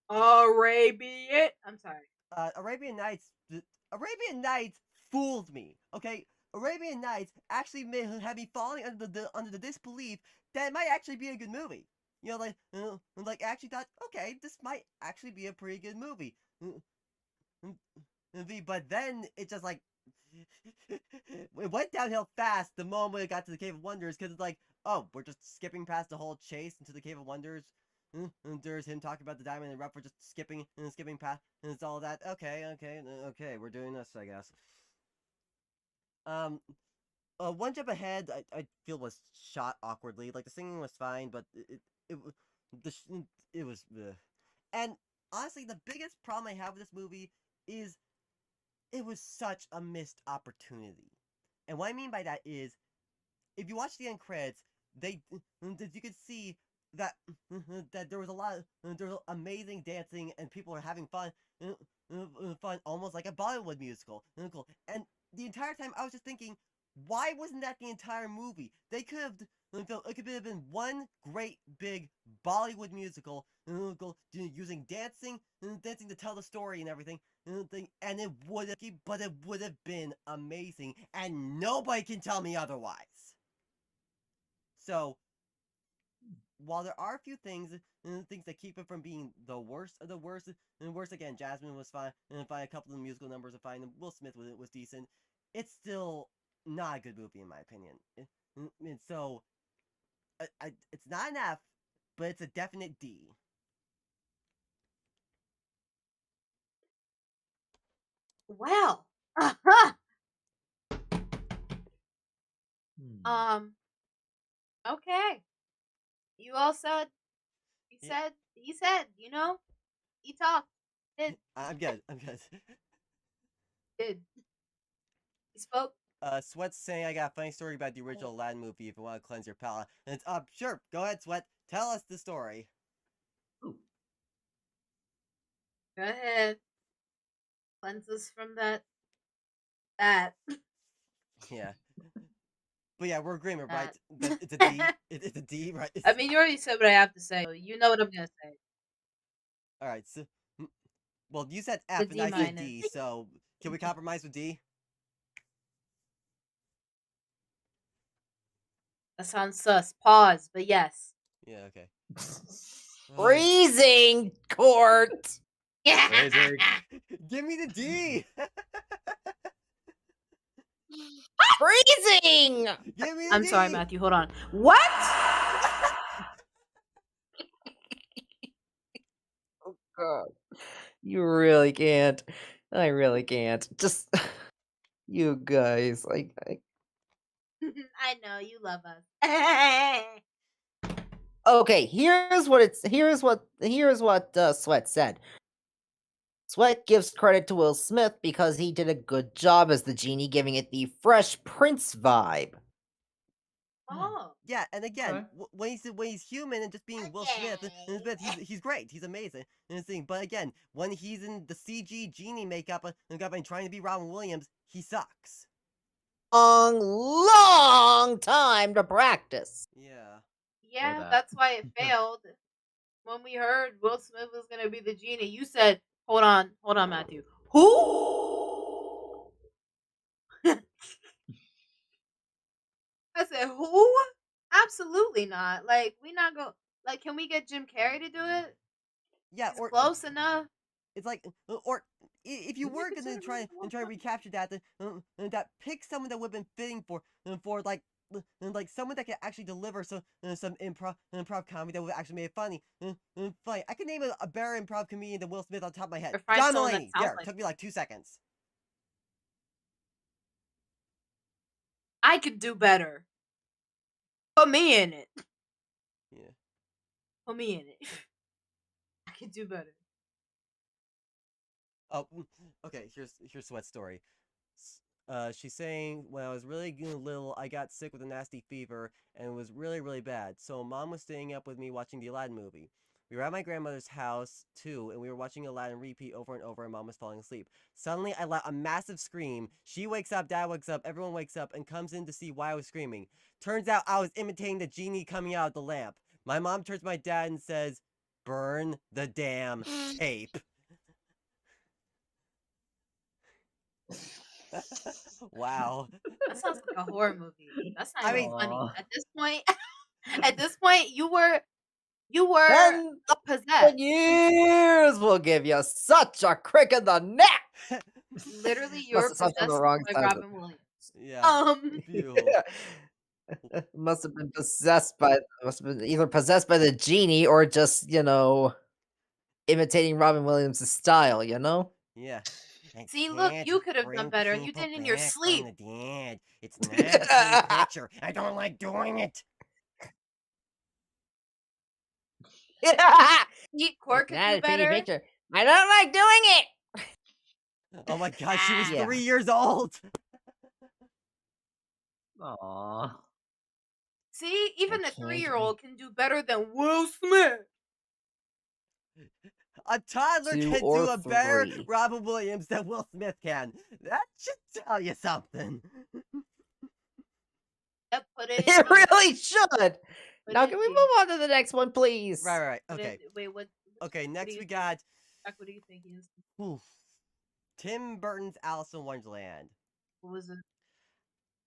Speaker 2: Arabian. I'm sorry.
Speaker 3: Arabian Nights. Arabian Nights fooled me. Okay, Arabian Nights actually had me falling under the disbelief that it might actually be a good movie. You know, like actually thought, okay, this might actually be a pretty good movie. But then it just like it went downhill fast the moment it got to the Cave of Wonders because it's like, oh, we're just skipping past the whole chase into the Cave of Wonders. And there's him talking about the diamond and rough. We're just skipping past, and it's all that. Okay, we're doing this, I guess. One Jump Ahead, I feel was shot awkwardly. Like the singing was fine, but it it was. And honestly, the biggest problem I have with this movie is it was such a missed opportunity. And what I mean by that is, if you watch the end credits, you could see that that there was amazing dancing and people are having fun, almost like a Bollywood musical. And the entire time I was just thinking, why wasn't that the entire movie? They could have. It could have been one great big Bollywood musical using dancing to tell the story and everything, and it would have been amazing, and nobody can tell me otherwise. So, while there are a few things that keep it from being the worst of the worst, and worse again, Jasmine was fine, and fine, a couple of the musical numbers are fine, and Will Smith was decent. It's still not a good movie in my opinion. And so, it's not an F, but it's a definite D.
Speaker 2: Well. Okay. You all said.
Speaker 3: Yeah.
Speaker 2: He said. You know. He talked.
Speaker 3: I'm good. I'm good.
Speaker 2: Did. He spoke.
Speaker 3: Sweat's saying I got a funny story about the original Aladdin movie if you want to cleanse your palate. And it's sure, go ahead, Sweat. Tell us the story.
Speaker 1: Ooh.
Speaker 2: Go ahead. Cleanse us from that. That.
Speaker 3: Yeah. But yeah, we're agreement, right?
Speaker 2: That.
Speaker 3: It's a D. It's a D, right?
Speaker 2: I mean, you already said what I have to say. So you know what I'm gonna say.
Speaker 3: Alright, so. Well, you said
Speaker 2: The
Speaker 3: F and
Speaker 2: D
Speaker 3: I said
Speaker 2: minus.
Speaker 3: D, so can we compromise with D?
Speaker 2: That sounds sus. Pause, but yes.
Speaker 3: Yeah, okay.
Speaker 4: Freezing court.
Speaker 1: Wizard.
Speaker 3: Give me the D.
Speaker 4: Freezing.
Speaker 3: Give me the
Speaker 2: I'm
Speaker 3: D.
Speaker 2: sorry, Matthew. Hold on. What?
Speaker 4: Oh God, you really can't. I really can't. Just you guys.
Speaker 2: I know you love us.
Speaker 4: Okay, here's what Sweat said. Sweat gives credit to Will Smith because he did a good job as the genie, giving it the Fresh Prince vibe.
Speaker 2: Oh.
Speaker 3: Yeah, and again,
Speaker 1: Okay.
Speaker 3: when he's human and just being Will Smith, and Smith, he's great, he's amazing, and his thing. But again, when he's in the CG genie makeup and trying to be Robin Williams, he sucks.
Speaker 4: Long time to practice.
Speaker 3: Yeah.
Speaker 2: Yeah,
Speaker 1: that.
Speaker 2: that's why it failed. When we heard Will Smith was gonna be the genie, you said, hold on, Matthew. Who? I said, who? Absolutely not. Like, we not go. Like, can we get Jim Carrey to do it?
Speaker 3: Yeah,
Speaker 2: He's
Speaker 3: or
Speaker 2: close enough.
Speaker 3: it's like, or if you
Speaker 2: You
Speaker 3: were
Speaker 2: could
Speaker 3: gonna
Speaker 2: totally
Speaker 3: try to recapture that, that pick someone that would have been fitting for like someone that could actually deliver some improv comedy that would actually make it funny. Funny. I could name a better improv comedian than Will Smith on top of my head.
Speaker 2: Or find
Speaker 3: John
Speaker 2: someone that
Speaker 3: Mulaney.
Speaker 2: sounds
Speaker 3: There,
Speaker 2: like
Speaker 3: took me like 2 seconds.
Speaker 2: I could do better. Put me in it.
Speaker 3: Yeah.
Speaker 2: Put me in it. I could do better.
Speaker 3: Oh, okay. Here's Sweat's story. She's saying, when I was really little, I got sick with a nasty fever, and it was really, really bad. So mom was staying up with me watching the Aladdin movie. We were at my grandmother's house, too, and we were watching Aladdin repeat over and over, and mom was falling asleep. Suddenly, I let a massive scream. She wakes up, dad wakes up, everyone wakes up, and comes in to see why I was screaming. Turns out I was imitating the genie coming out of the lamp. My mom turns to my dad and says, "Burn the damn tape." Wow.
Speaker 2: That sounds like a horror movie. That's not
Speaker 3: I
Speaker 2: even
Speaker 3: mean,
Speaker 2: funny.
Speaker 1: Aw.
Speaker 2: At this point, you were
Speaker 4: 10,000
Speaker 2: possessed.
Speaker 4: years will give you such a crick in the neck.
Speaker 2: Literally, you
Speaker 4: Must
Speaker 2: were
Speaker 4: have sung from the
Speaker 2: possessed
Speaker 4: wrong
Speaker 2: by
Speaker 4: side of
Speaker 2: Robin Williams.
Speaker 3: yeah.
Speaker 2: Um,
Speaker 3: Beautiful.
Speaker 4: Must have been either possessed by the genie or just, imitating Robin Williams' style.
Speaker 3: Yeah. I
Speaker 2: see, look,
Speaker 3: can't
Speaker 2: you could have done
Speaker 3: bring
Speaker 2: better, and you
Speaker 3: people
Speaker 2: did it in your
Speaker 3: back from
Speaker 2: sleep.
Speaker 3: the dead. It's not a pretty picture. I don't like doing it.
Speaker 2: Court
Speaker 4: It's
Speaker 2: could
Speaker 4: not
Speaker 2: do
Speaker 4: a pretty
Speaker 2: better.
Speaker 4: picture. I don't like doing it.
Speaker 3: Oh my god, she was
Speaker 4: Yeah.
Speaker 3: 3 years old.
Speaker 1: Aw.
Speaker 2: See, even
Speaker 4: I
Speaker 2: a
Speaker 4: can't
Speaker 2: 3-year-old can do better than Will Smith.
Speaker 3: A toddler
Speaker 4: 2
Speaker 3: can
Speaker 4: or
Speaker 3: do a better
Speaker 4: 3.
Speaker 3: Robin Williams than Will Smith can. That should tell you something.
Speaker 2: Yep, put it in
Speaker 4: It
Speaker 2: D.
Speaker 4: really should.
Speaker 2: Put
Speaker 4: Now,
Speaker 2: it
Speaker 4: can
Speaker 2: in
Speaker 4: we
Speaker 2: D.
Speaker 4: move on to the next one, please?
Speaker 3: Right.
Speaker 2: Put
Speaker 3: Okay.
Speaker 2: it, wait, what?
Speaker 3: Okay,
Speaker 2: What do
Speaker 3: next
Speaker 2: you
Speaker 3: we
Speaker 2: think?
Speaker 3: got
Speaker 2: Jack, what do you think is?
Speaker 3: oof, Tim Burton's Alice in Wonderland.
Speaker 2: What was it?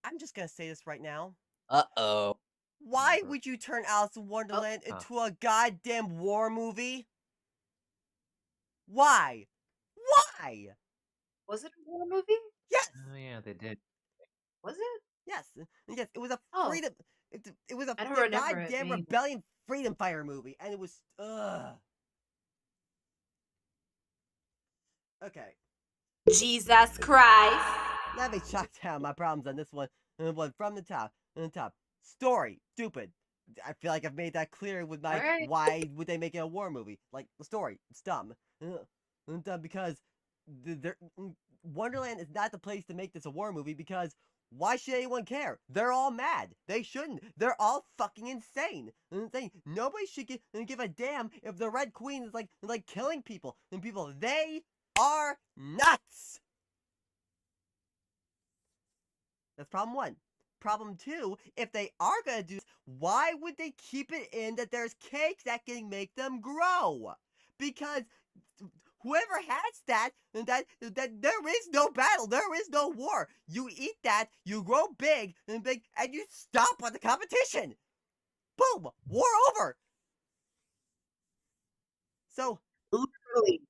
Speaker 3: I'm just gonna say this right now.
Speaker 4: Uh-oh.
Speaker 3: Why would you turn Alice in Wonderland
Speaker 1: Huh.
Speaker 3: into a goddamn war movie? Why? Why?
Speaker 2: Was it a horror movie?
Speaker 3: Yes,
Speaker 1: Oh yeah, they did.
Speaker 2: Was it?
Speaker 3: yes. It was a
Speaker 2: Oh,
Speaker 3: freedom. It was a
Speaker 2: I don't remember it
Speaker 3: goddamn
Speaker 2: being.
Speaker 3: rebellion freedom fighter movie, and it was ugh. Okay,
Speaker 2: Jesus Christ.
Speaker 3: let me shut down my problems on this one. One from the top. Story, stupid. I feel like I've made that clear with
Speaker 2: All
Speaker 3: my
Speaker 2: right.
Speaker 3: why would they make it a war movie? Like the story, it's dumb. Dumb because Wonderland is not the place to make this a war movie because why should anyone care? They're all mad. They shouldn't. They're all fucking insane. Nobody should give a damn if the Red Queen is like killing people and people. They are nuts. That's problem one. Problem two, if they are gonna do this, why would they keep it in that there's cakes that can make them grow? Because whoever has that there is no battle, there is no war. You eat that, you grow big, and you stop on the competition. Boom, war over. So
Speaker 2: Literally.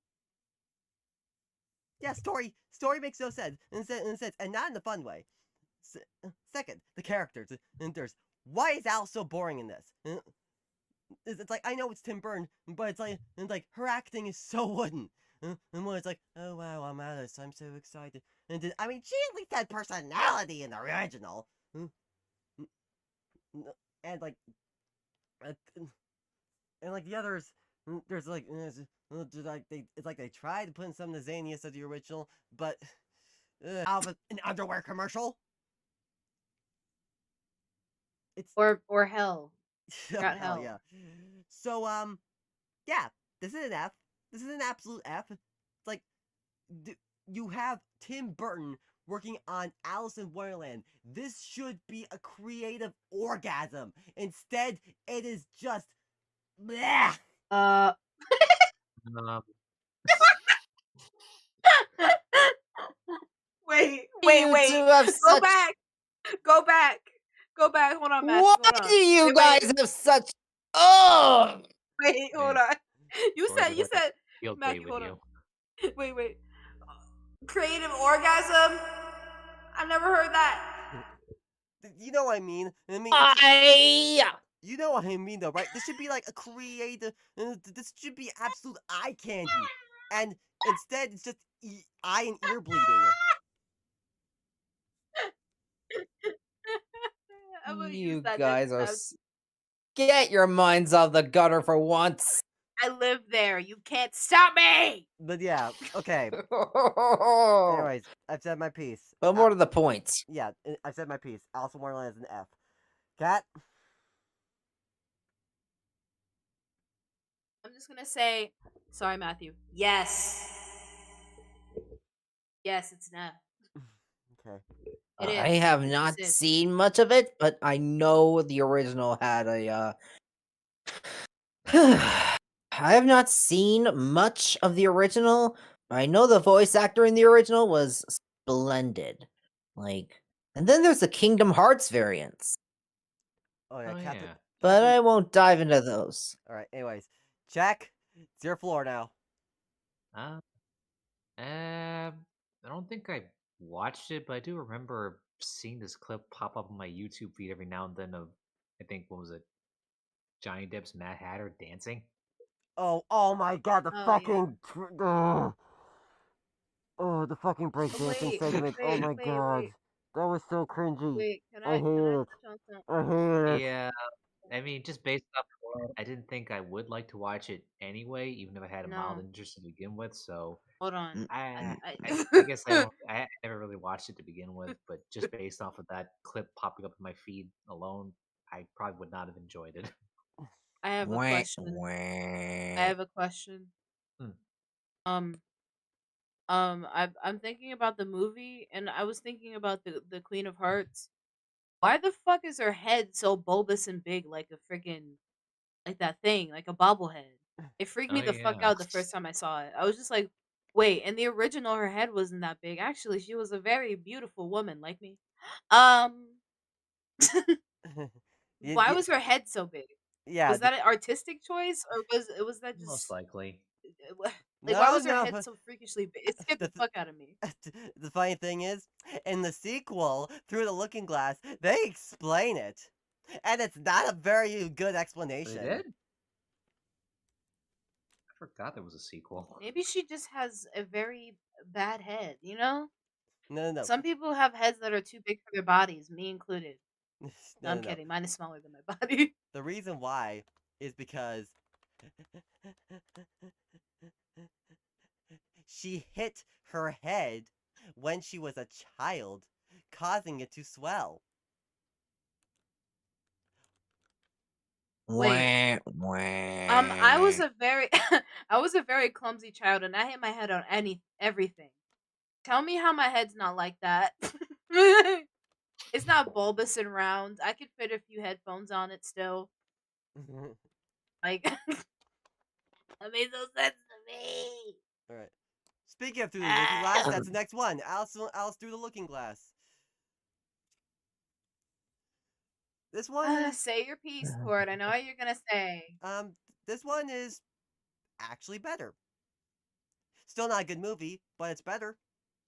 Speaker 3: yeah, story makes no sense, and not in the fun way. Second, the characters. And there's why is Al so boring in this? It's like I know it's Tim Burton, but it's like her acting is so wooden. And when it's like, oh wow, I'm Alice, I'm so excited. And then, I mean, she at least had personality in the original. And like, uh, and like the others, there's like, it's like they tried to put in some of the zaniest of the original, but out of an underwear commercial. It's
Speaker 2: Or hell.
Speaker 3: oh,
Speaker 2: Got
Speaker 3: hell
Speaker 2: hell.
Speaker 3: yeah. So yeah, this is an F. This is an absolute F. It's like you have Tim Burton working on Alice in Wonderland. This should be a creative orgasm. Instead, it is just bleh.
Speaker 2: Uh.
Speaker 1: Um,
Speaker 2: Wait.
Speaker 4: You two have
Speaker 2: Go
Speaker 4: such.
Speaker 2: back. Go back. Hold on, Matthew.
Speaker 4: Why
Speaker 2: Hold on.
Speaker 4: do you
Speaker 2: Wait.
Speaker 4: guys have such? Oh,
Speaker 2: Wait. Hold on. You
Speaker 1: Or
Speaker 2: said.
Speaker 1: field day
Speaker 2: Matthew,
Speaker 1: with
Speaker 2: hold
Speaker 1: you.
Speaker 2: on. Wait. Creative orgasm? I never heard that.
Speaker 3: You know what I mean? I mean, you know what I mean, though, right? This should be like a creative. This should be absolute eye candy, and instead, it's just eye and ear bleeding.
Speaker 2: I'm gonna use
Speaker 4: you
Speaker 2: that
Speaker 4: guys
Speaker 2: next
Speaker 4: are.
Speaker 2: time.
Speaker 4: Get your minds off the gutter for once.
Speaker 2: I live there. You can't stop me.
Speaker 3: But yeah, okay. Anyways, I've said my piece.
Speaker 4: But more to the point.
Speaker 3: Yeah, I've said my piece. Alice in Wonderland is an F. Cat?
Speaker 2: I'm just gonna say, sorry, Matthew. Yes. Yes, it's an F.
Speaker 3: Okay.
Speaker 2: It
Speaker 4: I
Speaker 2: is.
Speaker 4: have
Speaker 2: It
Speaker 4: not
Speaker 2: just is.
Speaker 4: seen much of it, but I know the original had a. I have not seen much of the original. But I know the voice actor in the original was splendid. Like, and then there's the Kingdom Hearts variants,
Speaker 3: Oh yeah,
Speaker 1: Oh
Speaker 3: Captain.
Speaker 1: yeah.
Speaker 4: but
Speaker 3: Captain...
Speaker 4: I won't dive into those.
Speaker 3: All right. Anyways, Jack, it's your floor now.
Speaker 1: Uh, I don't think I watched it, but I do remember seeing this clip pop up on my YouTube feed every now and then of, I think, what was it, Johnny Depp's Mad Hatter dancing?
Speaker 3: Oh my God, the
Speaker 2: Oh yeah.
Speaker 3: fucking. Oh, the fucking breakdancing segment. Oh my God,
Speaker 2: Wait.
Speaker 3: that was so cringy.
Speaker 2: Wait.
Speaker 3: I hate
Speaker 2: Can I
Speaker 3: it.
Speaker 2: touch on something?
Speaker 3: I hate it.
Speaker 1: Yeah, I mean, just based off of I didn't think I would like to watch it anyway, even if I had a mild
Speaker 2: No.
Speaker 1: interest to begin with. So
Speaker 2: Hold on.
Speaker 1: I guess I never really watched it to begin with, but just based off of that clip popping up in my feed alone, I probably would not have enjoyed it.
Speaker 2: I have a
Speaker 4: Wah,
Speaker 2: question.
Speaker 4: wah.
Speaker 2: I have a question.
Speaker 1: Hmm.
Speaker 2: I'm thinking about the movie, and I was thinking about the Queen of Hearts. Why the fuck is her head so bulbous and big, like a freaking like that thing, like a bobblehead? It freaked
Speaker 1: Oh
Speaker 2: me the fuck
Speaker 1: yeah.
Speaker 2: out the first time I saw it. I was just like, wait. In the original, her head wasn't that big. Actually, she was a very beautiful woman, like me. Um, why was her head so big?
Speaker 3: Yeah.
Speaker 2: Was that an artistic choice, or was that
Speaker 1: Most
Speaker 2: just
Speaker 1: likely.
Speaker 2: like why was her
Speaker 3: No.
Speaker 2: head so freakishly big? It scared the fuck out of me.
Speaker 3: The funny thing is, in the sequel, Through the Looking Glass, they explain it. And it's not a very good
Speaker 1: They
Speaker 3: explanation.
Speaker 1: did? I forgot there was a sequel.
Speaker 2: Maybe she just has a very bad head, you know?
Speaker 3: No.
Speaker 2: Some people have heads that are too big for their bodies, me included. No, I'm
Speaker 3: No.
Speaker 2: kidding. Mine is smaller than my body.
Speaker 3: The reason why is because she hit her head when she was a child, causing it to swell.
Speaker 2: Wait. I was a very I was a very clumsy child, and I hit my head on everything. Tell me how my head's not like that. It's not bulbous and round. I could fit a few headphones on it still. Like that made no sense to me.
Speaker 3: All right. Speaking of Through the Looking Glass, that's the next one. Alice Through the Looking Glass. This one,
Speaker 2: Say your piece, Cord. I know what you're gonna say.
Speaker 3: this one is actually better. Still not a good movie, but it's better.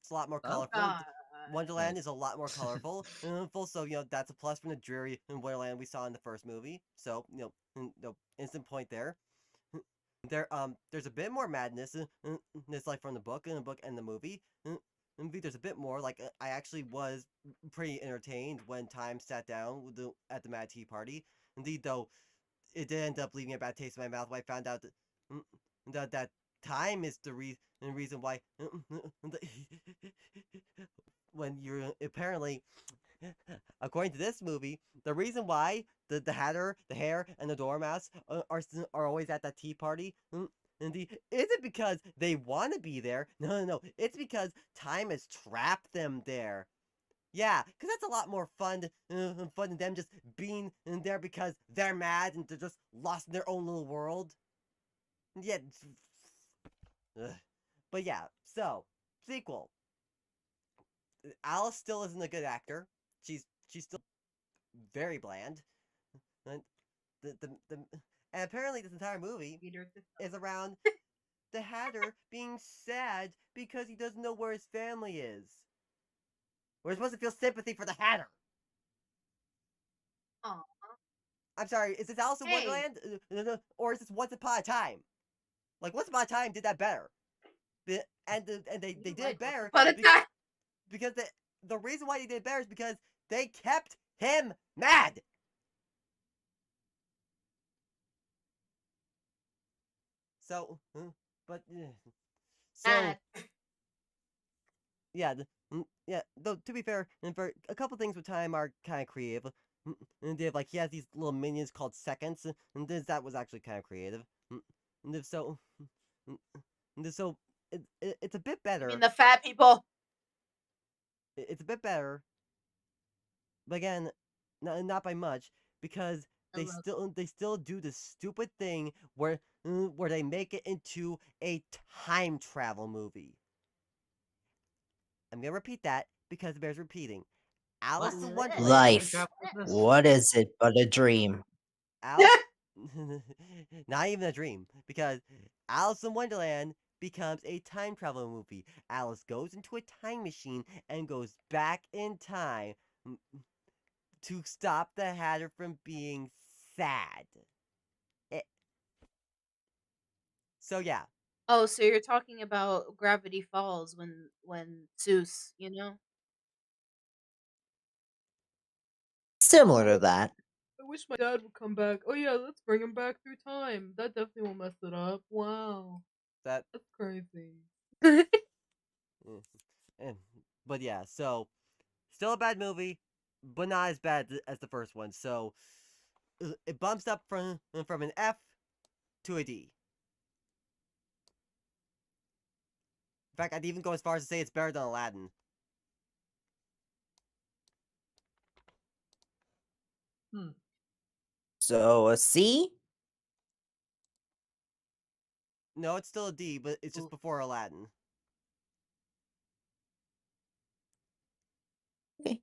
Speaker 3: It's a lot more colorful.
Speaker 2: God.
Speaker 3: Wonderland is a lot more colorful. So that's a plus from the dreary Wonderland we saw in the first movie. So instant point there. There's a bit more madness. It's like from the book and the movie. There's a bit more. Like I actually was pretty entertained when Time sat down at the Mad Tea Party. Indeed, though, it did end up leaving a bad taste in my mouth when I found out that Time is the reason why when you're apparently according to this movie, the reason why the Hatter, the Hare, and the Dormouse are always at that tea party isn't because they want to be there. No. It's because Time has trapped them there. Yeah, because that's a lot more fun than them just being there because they're mad and they're just lost in their own little world. Yeah. But yeah, so, sequel. Alice still isn't a good actor. She's still very bland. And and apparently this entire movie is around the Hatter being sad because he doesn't know where his family is. We're supposed to feel sympathy for the Hatter.
Speaker 2: Aw.
Speaker 3: I'm sorry, is this Alice in Wonderland? Or is this Once Upon a Time? Like, Once Upon a Time did that better. And they did it better because the reason why they did it better is because they kept him mad. So, but so yeah, yeah. Though to be fair, and for a couple things with Time are kind of creative, and they have he has these little minions called seconds, and that was actually kind of creative, and if so, so it's a bit better.
Speaker 2: I mean the fat people.
Speaker 3: It's a bit better, but again, not by much because they still do the stupid thing where they make it into a time travel movie. I'm gonna repeat that because it bears repeating. Alice in Wonderland.
Speaker 4: Life. What is it but a dream?
Speaker 3: Alice, not even a dream, because Alice in Wonderland becomes a time travel movie. Alice goes into a time machine and goes back in time to stop the Hatter from being sad. So yeah.
Speaker 2: Oh, so you're talking about Gravity Falls when Zeus,
Speaker 4: Similar to that.
Speaker 2: I wish my dad would come back. Oh yeah, let's bring him back through time. That definitely won't mess it up. Wow. That's crazy.
Speaker 3: But yeah, so still a bad movie, but not as bad as the first one. So it bumps up from an F to a D. In fact, I'd even go as far as to say it's better than Aladdin.
Speaker 4: So a C?
Speaker 3: No, it's still a D, but it's just before Aladdin.
Speaker 4: Okay.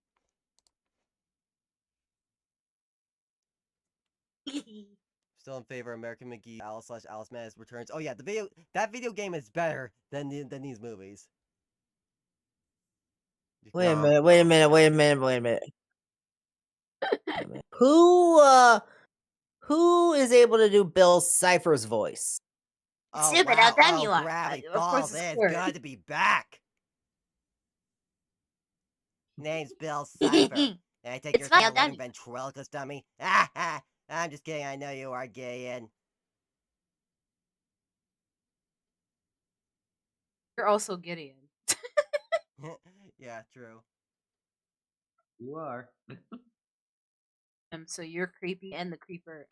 Speaker 3: Still in favor of American McGee, Alice Madness Returns. Oh yeah, that video game is better than these movies.
Speaker 4: Wait a minute. Who is able to do Bill Cipher's voice?
Speaker 3: Oh,
Speaker 2: Stupid,
Speaker 3: wow.
Speaker 2: how dumb you are.
Speaker 3: Gravity
Speaker 2: Of course
Speaker 3: Falls,
Speaker 2: it's
Speaker 3: it's
Speaker 2: Cord.
Speaker 3: good to be back. Name's Bill Cipher. And I take your living ventriloquist dummy. I'm just kidding, I know you are gay and...
Speaker 2: You're also Gideon.
Speaker 3: Yeah, true.
Speaker 1: You are.
Speaker 2: So you're creepy and the creeper.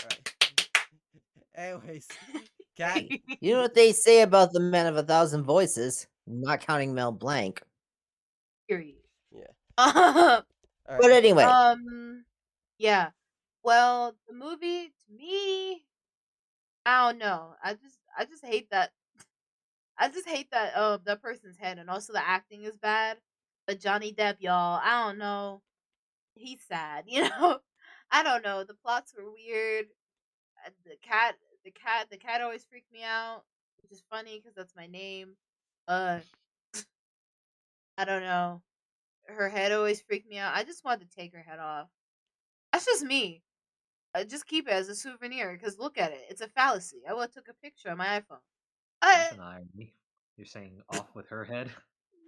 Speaker 3: Alright. Anyways, Cat.
Speaker 4: You know what they say about the man of 1,000 voices? Not counting Mel Blanc.
Speaker 2: Period.
Speaker 3: Yeah.
Speaker 4: But anyway.
Speaker 2: Yeah. Well, the movie to me, I don't know. I just hate that. I just hate that that person's head, and also the acting is bad. But Johnny Depp, y'all, I don't know. He's sad, you know. I don't know. The plots were weird. The cat always freaked me out, which is funny because that's my name. Uh, I don't know. Her head always freaked me out. I just wanted to take her head off. That's just me. Just keep it as a souvenir because look at it. It's a fallacy. I would have took a picture on my iPhone.
Speaker 1: That's
Speaker 2: Uh,
Speaker 1: an irony. You're saying off with her head.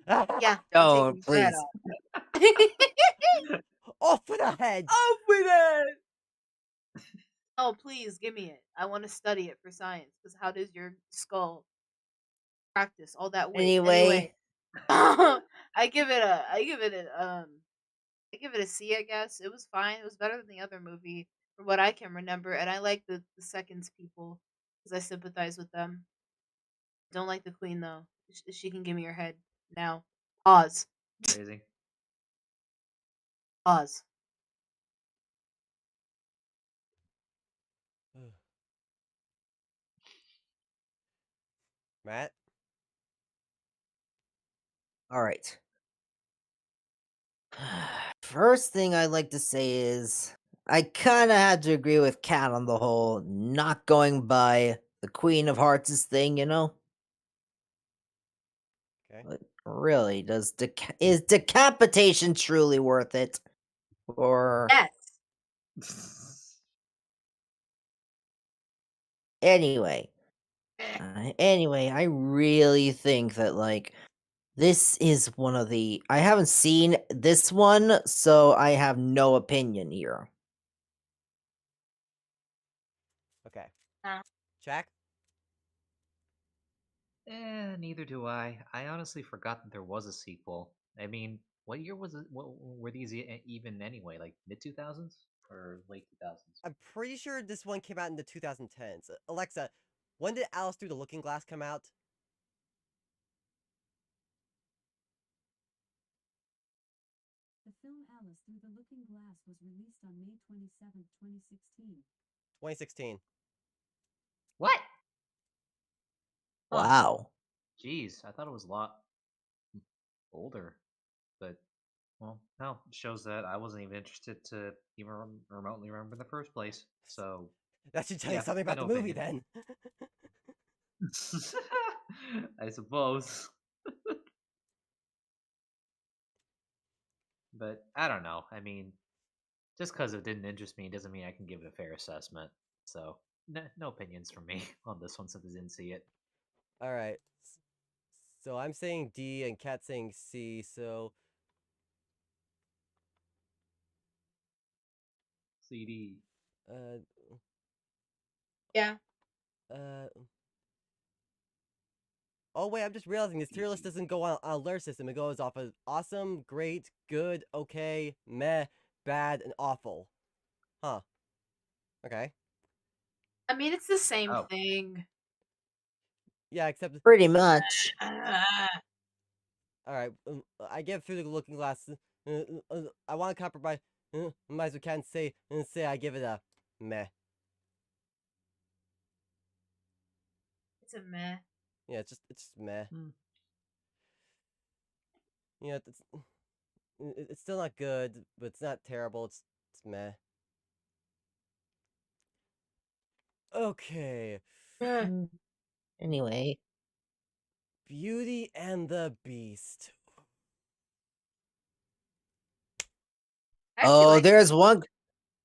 Speaker 2: yeah, I'm
Speaker 4: Oh,
Speaker 2: taking her head
Speaker 4: please.
Speaker 2: off.
Speaker 3: Off with a head.
Speaker 2: Off with it. Oh, please give me it. I want to study it for science. Because how does your skull practice all that weight?
Speaker 4: Anyway,
Speaker 2: I give it a, I give it a C. I guess it was fine. It was better than the other movie, from what I can remember. And I like the seconds people because I sympathize with them. Don't like the queen though. She can give me her head now. Pause.
Speaker 1: Crazy.
Speaker 2: Pause.
Speaker 3: Matt?
Speaker 4: all right. First thing I'd like to say is I kind of had to agree with Kat on the whole not going by the Queen of Hearts' thing, you know?
Speaker 3: Okay.
Speaker 4: But really, is decapitation truly worth it? Or
Speaker 2: Yes.
Speaker 4: anyway, I really think that like this is one of the I haven't seen this one, so I have no opinion here.
Speaker 3: Okay.
Speaker 2: Uh.
Speaker 3: Jack?
Speaker 1: Neither do I. I honestly forgot that there was a sequel. I mean, what year was it? What were these even anyway? Like mid 2000s or late 2000s?
Speaker 3: I'm pretty sure this one came out in the 2010s. Alexa, when did Alice Through the Looking Glass come out?
Speaker 5: The film Alice Through the Looking Glass was released on May 27, 2016.
Speaker 3: 2016.
Speaker 1: What? Huh.
Speaker 4: Wow.
Speaker 1: Jeez, I thought it was a lot older. But, well, no, it shows that I wasn't even interested to even remotely remember in the first place. So,
Speaker 3: That should tell you
Speaker 1: yeah,
Speaker 3: something
Speaker 1: got
Speaker 3: about
Speaker 1: no
Speaker 3: the movie
Speaker 1: opinion.
Speaker 3: then.
Speaker 1: I suppose. But I don't know. I mean, just because it didn't interest me doesn't mean I can give it a fair assessment. So, no opinions from me on this one since I didn't see it.
Speaker 3: Alright. So I'm saying D and Kat saying C, so
Speaker 1: CD.
Speaker 3: uh
Speaker 2: Yeah.
Speaker 3: uh oh wait, I'm just realizing this tier list doesn't go on a alert system. It goes off of awesome, great, good, okay, meh, bad, and awful. Huh. Okay.
Speaker 2: I mean, it's the same
Speaker 1: Oh.
Speaker 2: thing.
Speaker 3: Yeah, except
Speaker 4: Pretty much.
Speaker 3: alright, I get Through the Looking Glass. I want to compromise. Might as well can't say I give it a meh.
Speaker 2: It's a meh.
Speaker 3: Yeah, it's just meh. You know, it's still not good, but it's not terrible. It's meh. Okay.
Speaker 4: Anyway.
Speaker 3: Beauty and the Beast.
Speaker 2: I actually
Speaker 4: Oh,
Speaker 2: like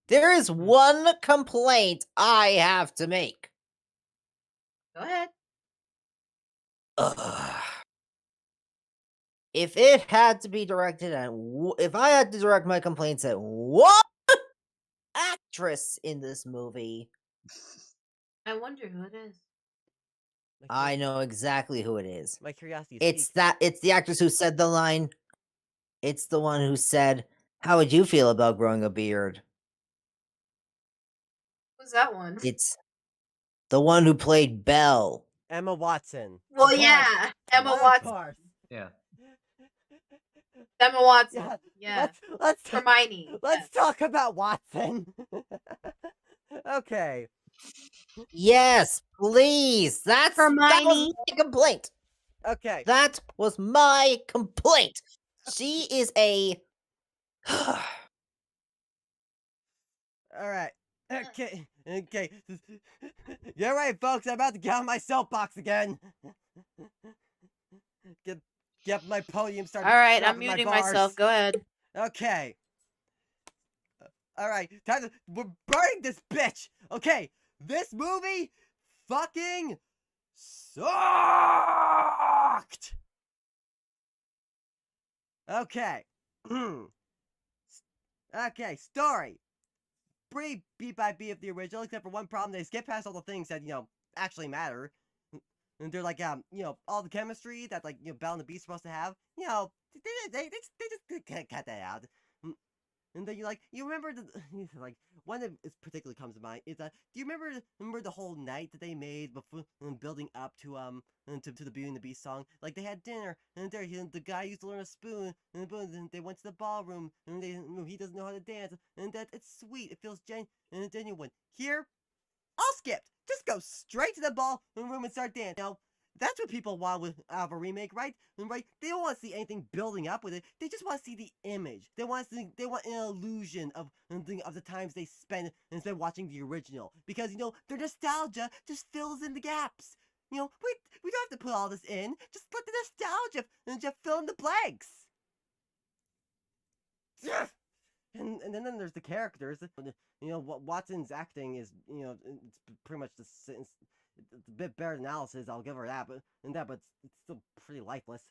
Speaker 4: there is
Speaker 1: Hmm.
Speaker 4: one complaint I have to make.
Speaker 2: Go ahead.
Speaker 4: Ugh. If it had to be directed at, if I had to direct my complaints at one actress in this movie,
Speaker 2: I wonder who it is.
Speaker 4: I know exactly who it is.
Speaker 3: My curiosity is
Speaker 4: It's
Speaker 3: piqued.
Speaker 4: it's the actress who said the line. It's the one who said, "How would you feel about growing a beard?"
Speaker 2: Who's that one?
Speaker 4: It's the one who played Belle.
Speaker 3: Emma Watson.
Speaker 2: Well,
Speaker 3: Of course.
Speaker 2: yeah, Emma
Speaker 3: Of
Speaker 2: Watson.
Speaker 3: course.
Speaker 1: Yeah.
Speaker 2: Emma Watson.
Speaker 3: Yeah.
Speaker 2: Yeah.
Speaker 3: Let's
Speaker 2: Hermione.
Speaker 3: let's talk about Watson. Okay.
Speaker 4: Yes, Please, that was
Speaker 2: Hermione.
Speaker 4: my complaint.
Speaker 3: Okay.
Speaker 4: That was my complaint. She is a.
Speaker 3: All right. Okay. Okay. You're right, folks. I'm about to get on my soapbox again. Get my podium. Start
Speaker 2: All right, I'm
Speaker 3: dropping my
Speaker 2: muting
Speaker 3: bars.
Speaker 2: myself. Go ahead.
Speaker 3: Okay. All right. We're burning this bitch. Okay. This movie fucking sucked. Okay. Okay. Story. Pretty beat by beat of the original, except for one problem. They skip past all the things that actually matter. And they're like, all the chemistry that Belle and the Beast supposed to have. They just cut that out. And then you remember like one that is particularly comes to mind is do you remember the whole night that they made before building up to the Beauty and the Beast song? Like they had dinner and the guy used to learn a spoon and they went to the ballroom and he doesn't know how to dance and that it's sweet, it feels genuine. Here, all skipped. Just go straight to the ballroom and start dancing. That's what people want with a remake, right? Right? They don't want to see anything building up with it. They just want to see the image. They want an illusion of the times they spend instead of watching the original. Because their nostalgia just fills in the gaps. We don't have to put all this in. Just let the nostalgia just fill in the blanks. And then there's the characters. Watson's acting is it's pretty much it's a bit better than Alice's. I'll give her that, but it's still pretty lifeless.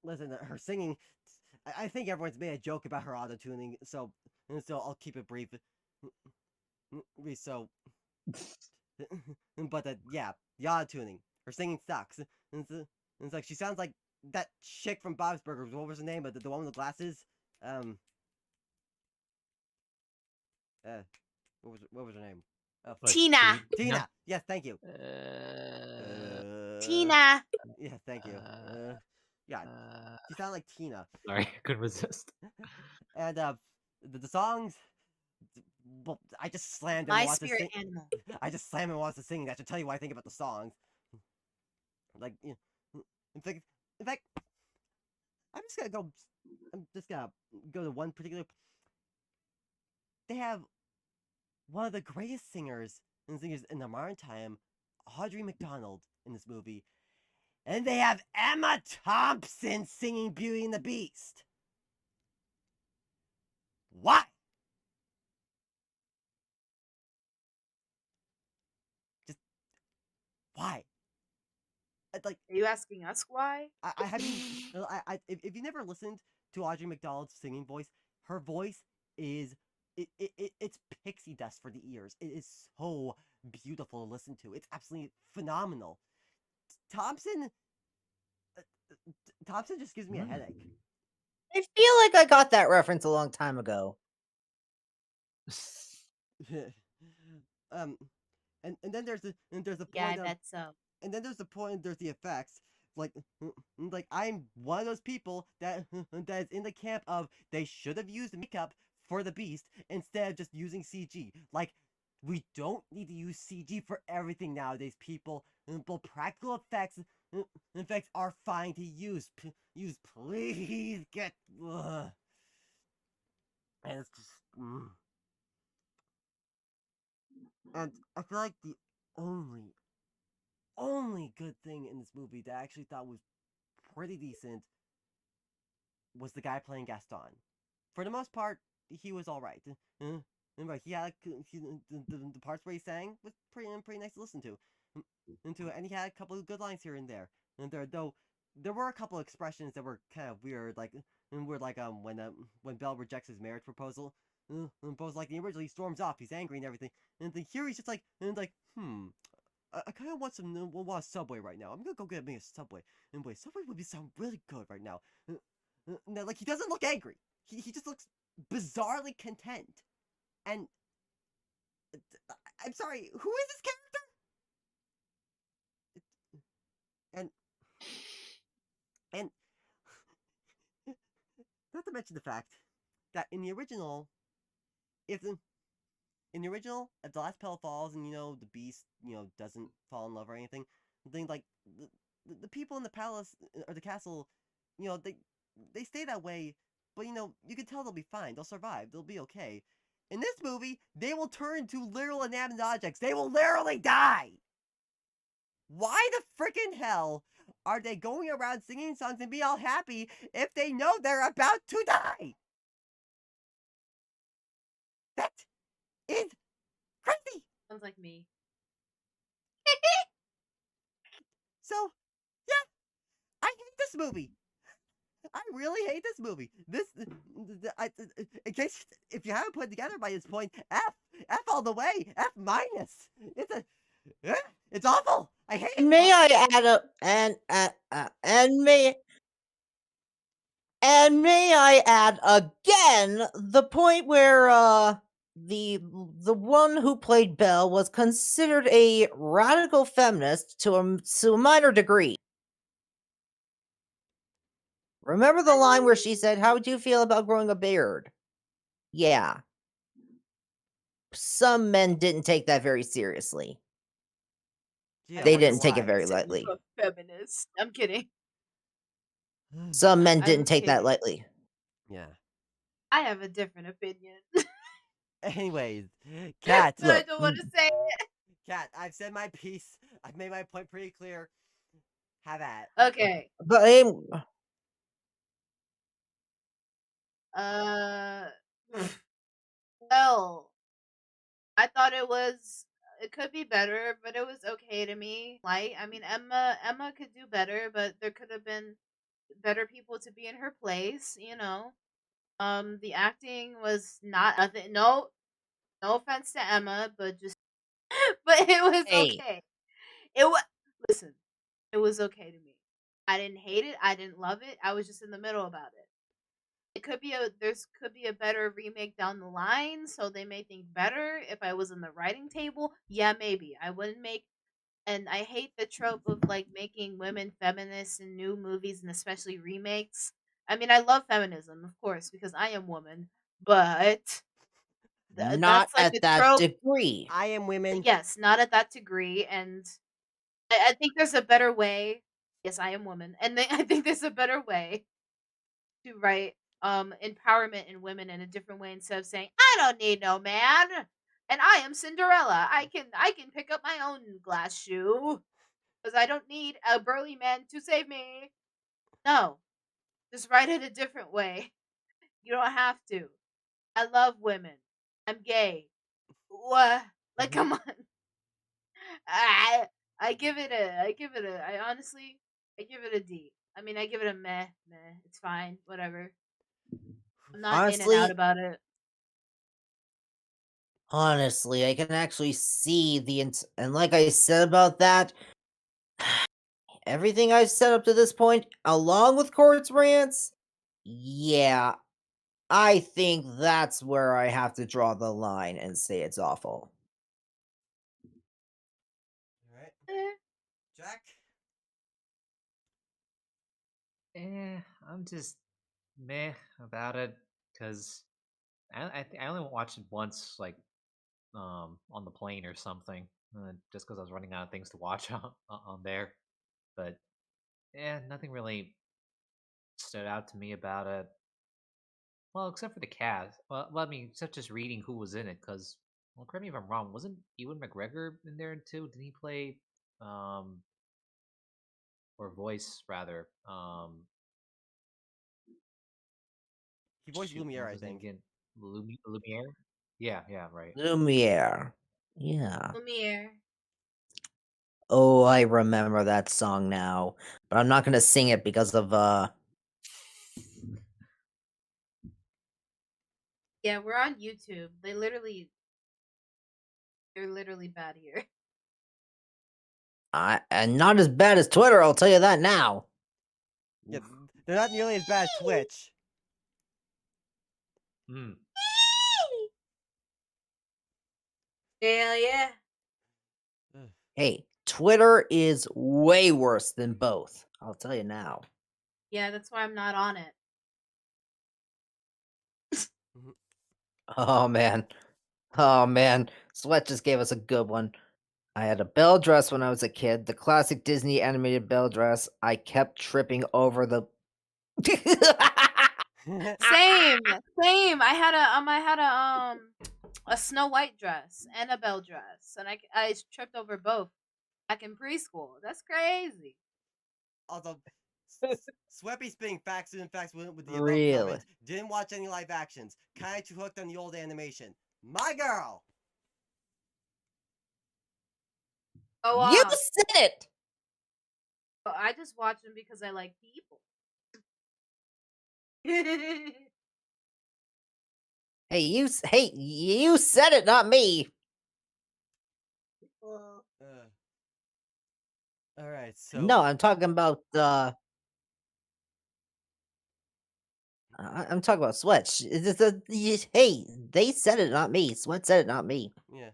Speaker 3: Listen, her singing. I think everyone's made a joke about her auto tuning, so I'll keep it brief. So, but yeah, the auto tuning. Her singing sucks. It's like she sounds like that chick from Bob's Burgers. What was her name? The one with the glasses. What was her name?
Speaker 2: Tina.
Speaker 3: Tina. Yes, thank you.
Speaker 2: Tina.
Speaker 3: Yeah, thank you. Yeah, she sounded like Tina.
Speaker 1: Sorry, I couldn't resist.
Speaker 3: And the songs. Well, I just slammed him.
Speaker 2: My
Speaker 3: and wants to
Speaker 2: spirit
Speaker 3: sing.
Speaker 2: animal.
Speaker 3: I just slammed him and wants to sing. That should tell you what I think about the songs. Like, in fact, I'm just gonna go. I'm just gonna go to one particular. They have one of the greatest singers in the modern time, Audrey McDonald, in this movie. And they have Emma Thompson singing Beauty and the Beast. Why? Just why?
Speaker 2: Are you asking us why?
Speaker 3: I mean, if you never listened to Audrey McDonald's singing voice, her voice is it's pixie dust for the ears. It is so beautiful to listen to. It's absolutely phenomenal. Thompson Thompson just gives me a headache.
Speaker 4: I feel like I got that reference a long time ago.
Speaker 3: And then there's the point.
Speaker 2: Yeah, I bet so.
Speaker 3: And then there's the point. There's the effects. Like I'm one of those people that is in the camp of they should have used makeup for the Beast instead of just using CG. Like, we don't need to use CG for everything nowadays, people. But practical effects are fine to use. Please get. And it's just. And I feel like the only good thing in this movie that I actually thought was pretty decent was the guy playing Gaston. For the most part, he was all right. Right, he had the parts where he sang was pretty nice to listen to. And he had a couple of good lines here and there. And there were a couple of expressions that were kind of weird, when Belle rejects his marriage proposal. And Beau's like, originally he storms off, he's angry and everything. And then here he's just like, I kind of want a Subway right now. I'm gonna go get me a Subway. And wait, Subway would sound really good right now. Like, he doesn't look angry. He just looks bizarrely content. And I'm sorry, who is this character? And not to mention the fact that in the original, if in the original, if the last petal falls and the beast doesn't fall in love or anything, then like the people in the palace or the castle, they stay that way, but you can tell they'll be fine. They'll survive. They'll be okay. In this movie, they will turn into literal inanimate objects. They will literally die. Why the frickin' hell are they going around singing songs and be all happy if they know they're about to die? That is crazy.
Speaker 2: Sounds like me.
Speaker 3: So, yeah, I hate this movie. I really hate this movie. In case if you haven't put it together by this point, F all the way, F minus. It's awful. I hate it.
Speaker 4: May I add a and may I add again the point where the one who played Belle was considered a radical feminist to a minor degree. Remember the line where she said, "How would you feel about growing a beard?" Yeah. Some men didn't take that very seriously.
Speaker 3: Yeah,
Speaker 4: They
Speaker 3: wonder
Speaker 4: didn't take it
Speaker 3: why.
Speaker 4: very
Speaker 2: Said
Speaker 4: lightly.
Speaker 2: you're a feminist. I'm kidding.
Speaker 4: Some men
Speaker 2: I'm
Speaker 4: didn't take that
Speaker 2: kidding.
Speaker 4: lightly.
Speaker 3: Yeah.
Speaker 2: I have a different opinion.
Speaker 3: Anyways, Cat,
Speaker 2: But I
Speaker 4: Look,
Speaker 2: don't want to say it.
Speaker 3: Cat, I've said my piece. I've made my point pretty clear. Have at.
Speaker 2: Okay.
Speaker 4: but
Speaker 2: Well, I thought it could be better, but it was okay to me. I mean, Emma could do better, but there could have been better people to be in her place, the acting was not nothing. No offense to Emma, but just but it was
Speaker 4: hey,
Speaker 2: okay. It was listen, it was okay to me. I didn't hate it. I didn't love it. I was just in the middle about it. Could be a better remake down the line, so they may think better. If I was in the writing table, yeah, maybe I wouldn't make. And I hate the trope of like making women feminists in new movies and especially remakes. I mean, I love feminism, of course, because I am woman, but
Speaker 4: not
Speaker 2: that's like
Speaker 4: at
Speaker 2: a
Speaker 4: that
Speaker 2: trope.
Speaker 4: degree.
Speaker 3: I am women.
Speaker 2: Yes, not at that degree, and I think there's a better way. Yes, I am woman, and I think there's a better way to write empowerment in women in a different way instead of saying I don't need no man and I am Cinderella. I can pick up my own glass shoe because I don't need a burly man to save me. No, just write it a different way. You don't have to. I love women. I'm gay. What? Like, come on. I I I give it a D. I mean, I give it a meh. It's fine. Whatever. I'm not in and out
Speaker 4: Honestly,
Speaker 2: about it.
Speaker 4: honestly, I can actually see and like I said about that, everything I've said up to this point, along with Court's rants, yeah, I think that's where I have to draw the line and say it's awful.
Speaker 3: Alright.
Speaker 2: Eh.
Speaker 3: Jack?
Speaker 1: I'm just meh about it because I only watched it once, like on the plane or something, just because I was running out of things to watch on there. But yeah, nothing really stood out to me about it. Well, except for the cast. Well, I mean, except just reading who was in it, because well, correct me if I'm wrong. Wasn't Ewan McGregor in there too? Did he play um or voice rather
Speaker 3: He voiced
Speaker 1: shoot, what
Speaker 3: Lumiere,
Speaker 1: was
Speaker 3: I
Speaker 1: his name
Speaker 3: think.
Speaker 1: again? Lumiere? Yeah, right.
Speaker 4: Lumiere. Yeah.
Speaker 2: Lumiere.
Speaker 4: Oh, I remember that song now. But I'm not gonna sing it because of
Speaker 2: Yeah, we're on YouTube. They're literally bad here.
Speaker 4: and not as bad as Twitter, I'll tell you that now.
Speaker 3: Yeah, they're not nearly as bad as Twitch.
Speaker 1: Hmm.
Speaker 2: Hell yeah.
Speaker 4: Hey, Twitter is way worse than both. I'll tell you now.
Speaker 2: Yeah, that's why I'm not on it.
Speaker 4: Oh man. Oh man, Sweat just gave us a good one. I had a bell dress when I was a kid, the classic Disney animated bell dress. I kept tripping over the.
Speaker 2: Same, same. I had a Snow White dress and a bell dress, and I tripped over both back in preschool. That's crazy.
Speaker 3: Also, Sweppy spitting facts and facts with the above
Speaker 4: Really?
Speaker 3: comment. Didn't watch any live actions. Kinda too hooked on the old animation. My girl!
Speaker 2: Go
Speaker 4: You
Speaker 2: off.
Speaker 4: said it!
Speaker 2: Oh, I just watch them because I like people.
Speaker 4: Hey, you said it, not me.
Speaker 3: Alright, so.
Speaker 4: No, I'm talking about I'm talking about Sweat. Hey, they said it, not me. Sweat said it, not me.
Speaker 3: Yeah.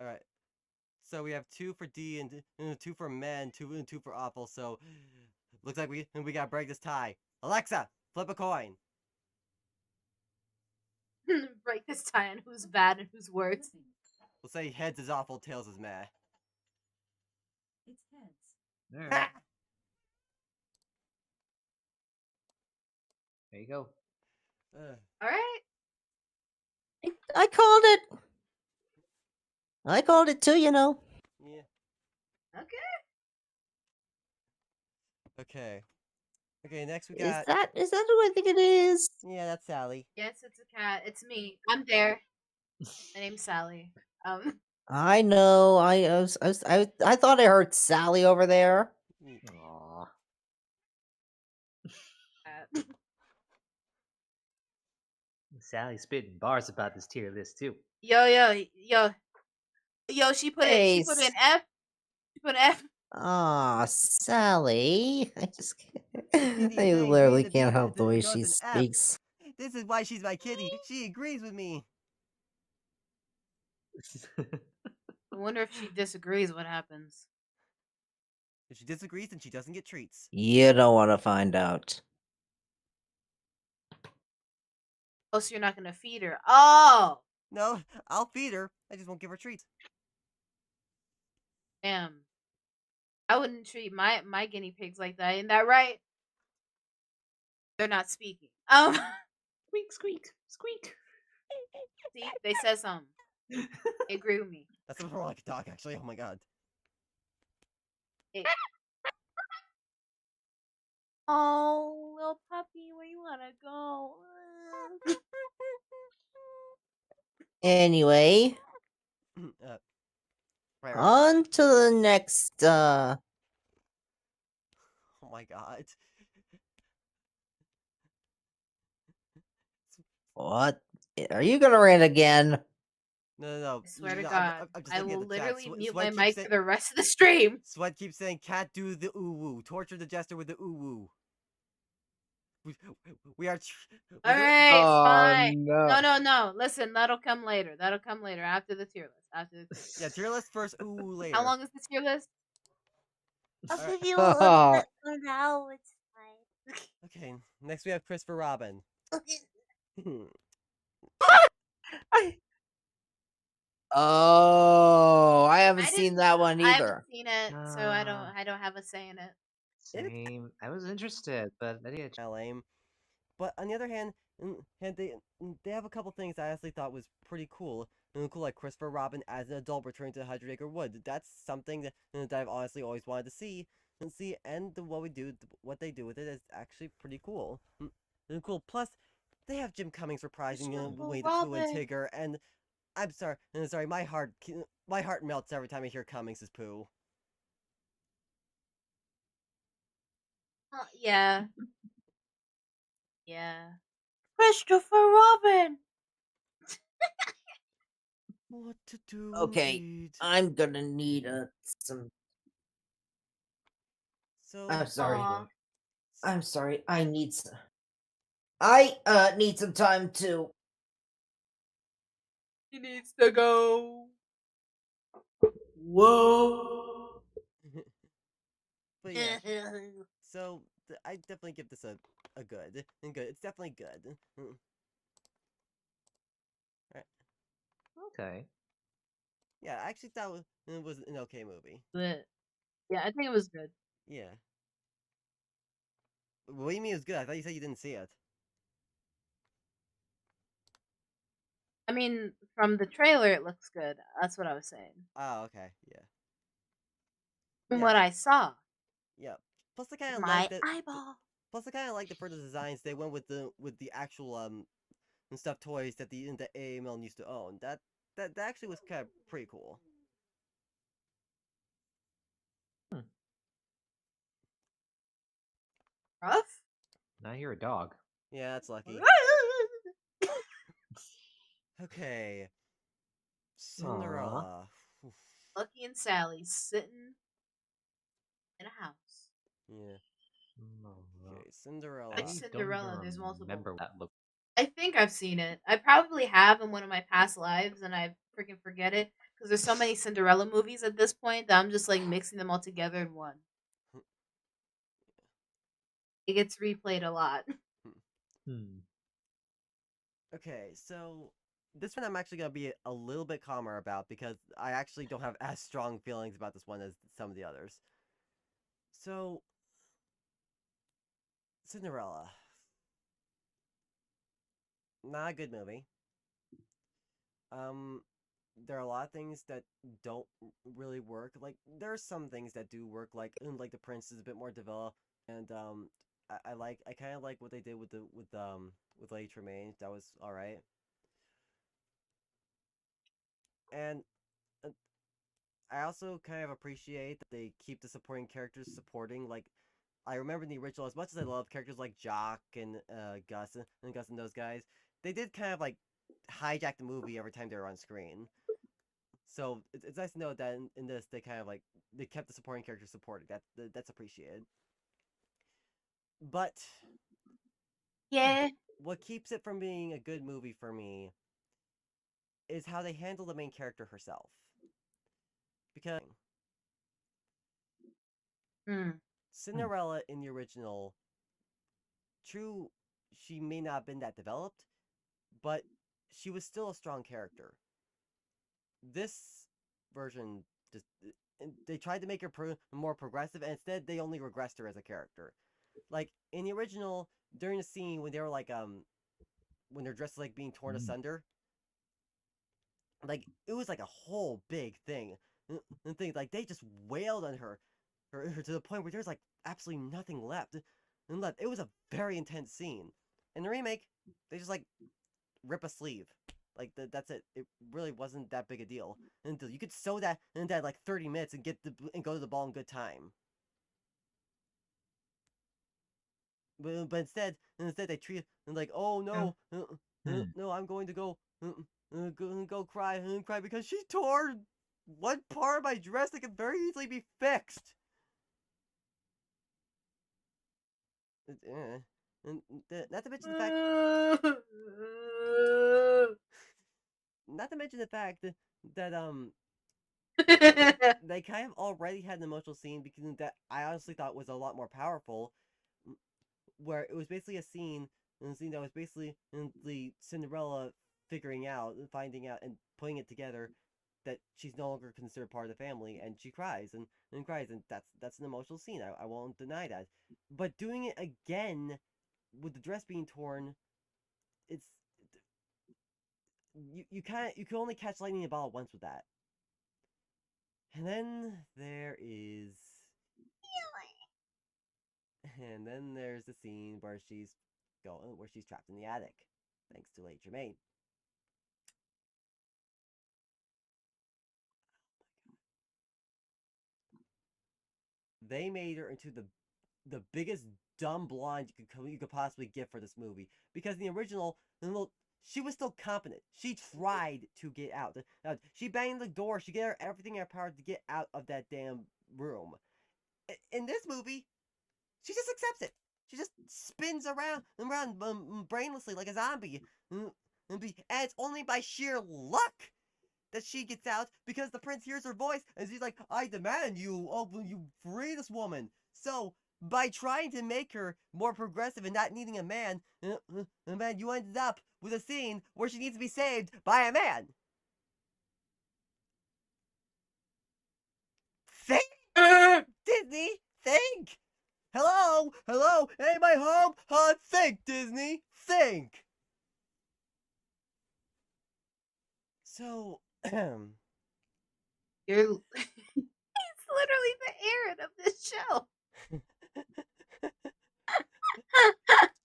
Speaker 3: Alright. So we have 2 for D and 2 for men, 2 for awful. So looks like we gotta break this tie. Alexa, flip a coin.
Speaker 2: Break this tie on who's bad and who's worse.
Speaker 5: Flipping.
Speaker 3: We'll say heads is awful, tails is meh.
Speaker 5: It's heads.
Speaker 1: Alright. There you go.
Speaker 2: All right.
Speaker 4: I called it. I called it too, you know.
Speaker 3: Yeah.
Speaker 2: Okay.
Speaker 3: Okay. Okay, next we
Speaker 4: Is
Speaker 3: got.
Speaker 4: that who I think it is?
Speaker 3: Yeah, that's Sally.
Speaker 2: Yes, it's a cat. It's me. I'm there. My name's Sally.
Speaker 4: I know. I thought I heard Sally over there.
Speaker 1: Aww.
Speaker 2: cat.
Speaker 1: Sally's spitting bars about this tier list too.
Speaker 2: Yo. She put it.
Speaker 4: Hey,
Speaker 2: She put an F. She put an F.
Speaker 4: Aw, Sally. I just
Speaker 3: Kitty
Speaker 4: I
Speaker 3: thanks
Speaker 4: literally
Speaker 3: me to
Speaker 4: can't
Speaker 3: be
Speaker 4: help the way
Speaker 3: goes
Speaker 4: she
Speaker 3: an F.
Speaker 4: speaks.
Speaker 3: This is why she's my kitty. She agrees with me.
Speaker 2: I wonder if she disagrees. What happens?
Speaker 3: If she disagrees, then she doesn't get treats.
Speaker 4: You don't want to find out.
Speaker 2: Oh, so you're not gonna feed her? Oh,
Speaker 3: No, I'll feed her. I just won't give her treats.
Speaker 2: damn. I wouldn't treat my guinea pigs like that. Ain't that right? They're not speaking.
Speaker 1: Squeak, squeak, squeak.
Speaker 2: See, they said something. They agree with me.
Speaker 3: That's more like a dog, actually. Oh my god.
Speaker 2: It- Oh, little puppy, where you wanna go?
Speaker 4: Anyway,
Speaker 3: Right.
Speaker 4: on to the next.
Speaker 3: Oh my god.
Speaker 4: What? Are you gonna rant again?
Speaker 3: No.
Speaker 2: I swear to
Speaker 3: No,
Speaker 2: God,
Speaker 3: I'm just
Speaker 2: I
Speaker 3: looking
Speaker 2: will
Speaker 3: at the chat.
Speaker 2: literally mute my
Speaker 3: Sweat keeps
Speaker 2: mic
Speaker 3: saying,
Speaker 2: for the rest of the stream.
Speaker 3: Sweat keeps saying, "Cat, do the ooh woo. Torture the jester with the ooh woo." We are.
Speaker 2: All right,
Speaker 4: Oh
Speaker 2: fine.
Speaker 4: no!
Speaker 2: No. Listen, that'll come later. That'll come later after the tier list. After the tier list.
Speaker 3: Yeah, tier list first, ooh woo later.
Speaker 2: How long is the tier list?
Speaker 6: I'll
Speaker 3: Alright.
Speaker 6: give you a little bit for now. It's fine.
Speaker 3: Okay, next we have Christopher Robin.
Speaker 4: Oh, I haven't
Speaker 2: I
Speaker 4: seen
Speaker 2: didn't.
Speaker 4: that one
Speaker 2: I haven't
Speaker 4: either.
Speaker 2: seen it, so I don't have a say in it.
Speaker 1: Same. I was interested, but I didn't.
Speaker 3: Lame. But on the other hand, they have a couple things I actually thought was pretty cool. Cool, like Christopher Robin as an adult returning to 100 Acre Wood. That's something that I've honestly always wanted to see. And what they do with it is actually pretty cool. Cool. Plus, they have Jim Cummings reprising
Speaker 2: Christopher
Speaker 3: Winnie the Pooh and
Speaker 2: Robin.
Speaker 3: Tigger, and I'm sorry, my heart melts every time I hear Cummings' Pooh.
Speaker 2: Yeah. Yeah. Christopher Robin.
Speaker 3: What to do?
Speaker 4: Okay,
Speaker 3: Indeed.
Speaker 4: I'm gonna need some.
Speaker 3: So
Speaker 4: I'm sorry.
Speaker 2: Aw.
Speaker 4: I'm sorry. I need some. I need some time to.
Speaker 2: He needs to go.
Speaker 4: Whoa.
Speaker 3: But yeah, so I definitely give this a good. Good. It's definitely good. Right.
Speaker 1: Okay.
Speaker 3: Yeah, I actually thought it was an okay movie.
Speaker 2: But yeah, I think it was good.
Speaker 3: Yeah. What do you mean it was good? I thought you said you didn't see it.
Speaker 2: I mean, from the trailer, it looks good. That's what I was saying.
Speaker 3: Oh, okay. Yeah.
Speaker 2: From
Speaker 3: Yeah.
Speaker 2: what I saw,
Speaker 3: Yeah. Plus, I kind of like
Speaker 2: my
Speaker 3: that.
Speaker 2: eyeball.
Speaker 3: Plus, I kind of like the further designs. They went with the actual stuffed toys that the AML used to own. That actually was kind of pretty cool.
Speaker 1: Hmm.
Speaker 2: Rough.
Speaker 1: Now you're a dog.
Speaker 3: Yeah, that's lucky. Okay. Cinderella. Oof.
Speaker 2: Lucky and Sally sitting in a house.
Speaker 3: Yeah. Okay,
Speaker 1: Which
Speaker 3: Cinderella.
Speaker 2: Cinderella? There's multiple.
Speaker 1: Remember that look.
Speaker 2: I think I've seen it. I probably have in one of my past lives, and I freaking forget it because there's so many Cinderella movies at this point that I'm just like mixing them all together in one. It gets replayed a lot.
Speaker 1: Hmm.
Speaker 3: Okay, so this one I'm actually gonna be a little bit calmer about because I actually don't have as strong feelings about this one as some of the others. So, Cinderella. Not a good movie. Um, there are a lot of things that don't really work. Like there are some things that do work, like the prince is a bit more developed, and I kind of like what they did with Lady Tremaine. That was all right, and uh, I also kind of appreciate that they keep the supporting characters supporting. Like I remember in the original, as much as I love characters like Jock and Gus and those guys, they did kind of like hijack the movie every time they were on screen. So it's nice to know that in this they kind of like they kept the supporting characters supported. That's appreciated. But
Speaker 2: Yeah.
Speaker 3: what keeps it from being a good movie for me is how they handle the main character herself. Because
Speaker 2: Mm.
Speaker 3: Cinderella in the original, true, she may not have been that developed, but she was still a strong character. This version just they tried to make her more progressive, and instead they only regressed her as a character. Like in the original, during the scene when they were like when they're dressed like being torn asunder, like it was like a whole big thing. And things like they just wailed on her to the point where there's like absolutely nothing left. And left. It was a very intense scene. In the remake, they just like rip a sleeve. Like that's it. It really wasn't that big a deal. And you could sew that in that like 30 minutes and and go to the ball in good time. But instead they treat it like, oh no, no, I'm going to go cry and cry because she tore one part of my dress that could very easily be fixed. And not to mention the fact, not to mention the fact that they kind of already had an emotional scene because that I honestly thought was a lot more powerful, where it was basically a scene that was basically the Cinderella figuring out, finding out, and putting it together that she's no longer considered part of the family, and she cries and cries, and that's an emotional scene. I won't deny that. But doing it again with the dress being torn, it's you can only catch lightning in a bottle once with that. And then there is and then there's the scene where she's trapped in the attic, thanks to Lady Tremaine. They made her into the biggest dumb blonde you could possibly get for this movie. Because in the original, she was still competent. She tried to get out. She banged the door. She did everything in her power to get out of that damn room. In this movie, she just accepts it. She just spins around brainlessly like a zombie. And it's only by sheer luck that she gets out because the prince hears her voice and she's like, I demand you free this woman. So, by trying to make her more progressive and not needing a man, you ended up with a scene where she needs to be saved by a man. Think, Disney, think. Hello, hello, am I home? Think, Disney, think. So,
Speaker 2: You're He's literally the Aaron of this show.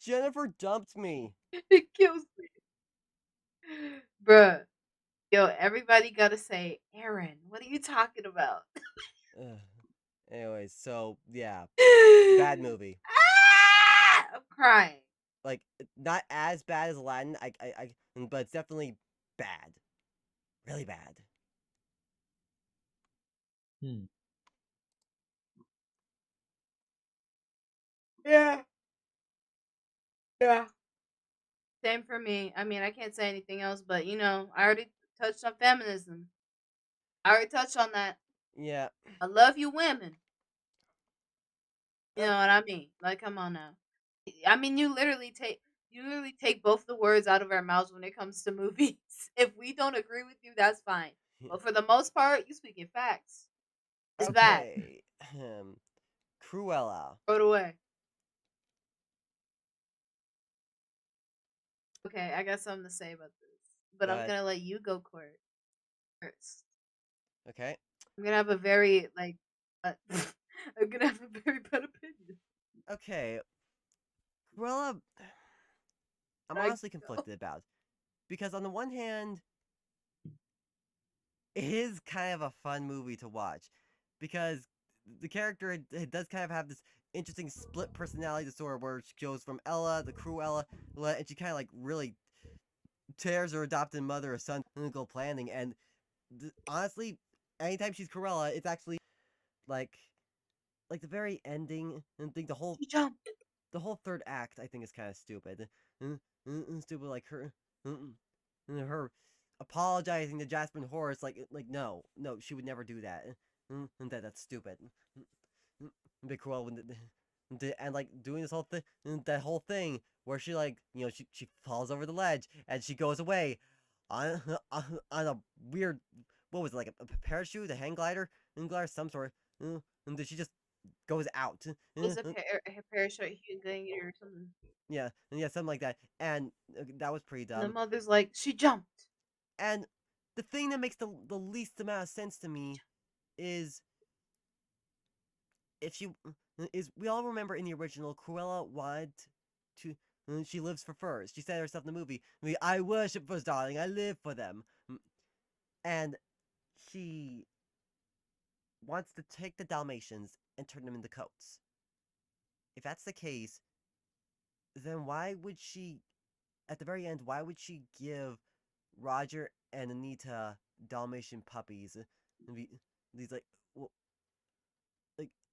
Speaker 3: Jennifer dumped me.
Speaker 2: It kills me. Bruh. Yo, everybody gotta say, Aaron, what are you talking about?
Speaker 3: Anyways, so yeah, bad movie.
Speaker 2: I'm crying.
Speaker 3: Like, not as bad as Aladdin, but it's definitely bad, really bad.
Speaker 1: Hmm.
Speaker 2: Yeah. Yeah. Same for me. I mean, I can't say anything else, but I already touched on feminism. I already touched on that.
Speaker 3: Yeah.
Speaker 2: I love you women. You
Speaker 3: Uh,
Speaker 2: know what I mean? Like, come on now. I mean, you literally take both the words out of our mouths when it comes to movies. If we don't agree with you, that's fine. But for the most part, you speaking facts. It's bad.
Speaker 3: okay. Cruella.
Speaker 2: Throw it away. Okay, I got something to say about this, but
Speaker 3: Go
Speaker 2: I'm
Speaker 3: ahead.
Speaker 2: gonna let you go court first.
Speaker 3: Okay.
Speaker 2: I'm gonna have a very I'm gonna have a very bad opinion.
Speaker 3: Okay. Cruella, I'm
Speaker 2: I
Speaker 3: honestly conflicted about, because on the one hand, it is kind of a fun movie to watch, because the character, it does kind of have this interesting split personality disorder where she goes from Ella, the Cruella, and she kind of like really tears her adopted mother or son clinical planning, and honestly, anytime she's Cruella, it's actually like the very ending and think
Speaker 2: She jumped.
Speaker 3: the whole third act I think is kind of stupid. Stupid, like her apologizing to Jasmine Horace, like no, she would never do that. That's stupid. Big Cruella wouldn't. And like doing this whole thing, that whole thing where she she falls over the ledge and she goes away on on a weird, what was it, like a parachute, a hang glider, some sort, and then she just goes out.
Speaker 2: It was a parachute thing or something.
Speaker 3: Yeah, and yeah, something like that, and that was pretty
Speaker 2: And the
Speaker 3: dumb.
Speaker 2: mother's like, she jumped.
Speaker 3: And the thing that makes the least amount of sense to me is if she is we all remember in the original Cruella wanted to she lives for furs. She said herself in the movie, I worship furs, darling, I live for them. And she wants to take the Dalmatians and turn them into coats. If that's the case, then why would she, at the very end, why would she give Roger and Anita Dalmatian puppies? These well,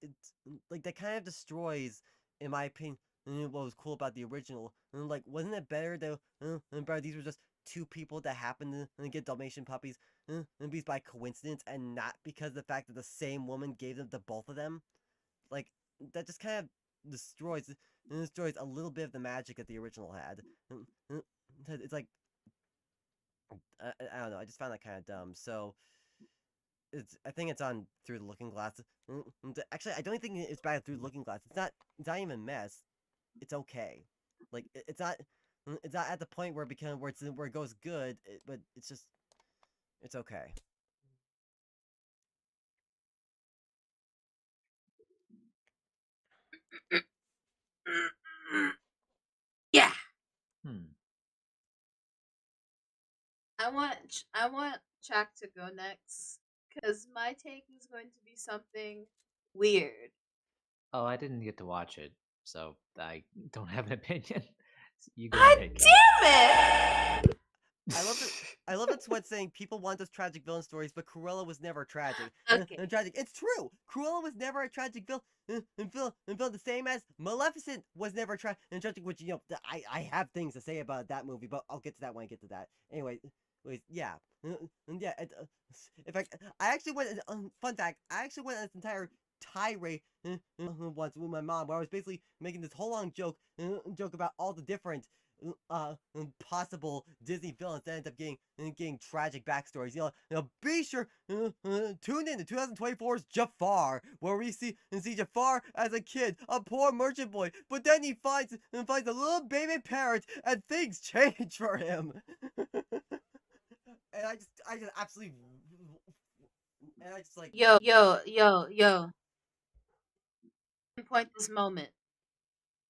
Speaker 3: it's like that kind of destroys, in my opinion, what was cool about the original. And like, wasn't it better though? Bro, these were just two people that happened to get Dalmatian puppies, and be by coincidence, and not because of the fact that the same woman gave them to both of them. Like, that just kind of destroys a little bit of the magic that the original had. It's like, I don't know. I just found that kind of dumb. So I think it's on Through the Looking Glass. Actually, I don't think it's bad Through the Looking Glass. It's not even a mess. It's okay. Like, it's not at the point where where it goes good, but it's okay.
Speaker 2: Yeah.
Speaker 1: Hmm.
Speaker 2: I want Chuck to go next because my take is going to be something weird.
Speaker 1: Oh, I didn't get to watch it, so I don't have an opinion. You go
Speaker 2: God
Speaker 1: ahead, Ken.
Speaker 2: damn it!
Speaker 3: I love that Sweat saying people want those tragic villain stories, but Cruella was never tragic.
Speaker 2: Okay.
Speaker 3: Tragic. It's true. Cruella was never a tragic villain. The same as Maleficent was never tragic. Which I have things to say about that movie, but I'll get to that when I get to that. Anyway, yeah, yeah. In fact, I actually went. Fun fact: I actually went on this entire tirade once with my mom, where I was basically making this whole long joke about all the different possible Disney villains that end up getting tragic backstories. Be sure tune in to 2024's Jafar, where we see Jafar as a kid, a poor merchant boy, but then he finds a little baby parrot, and things change for him. And I just absolutely, and I just like,
Speaker 2: Yo. Pinpoint this moment.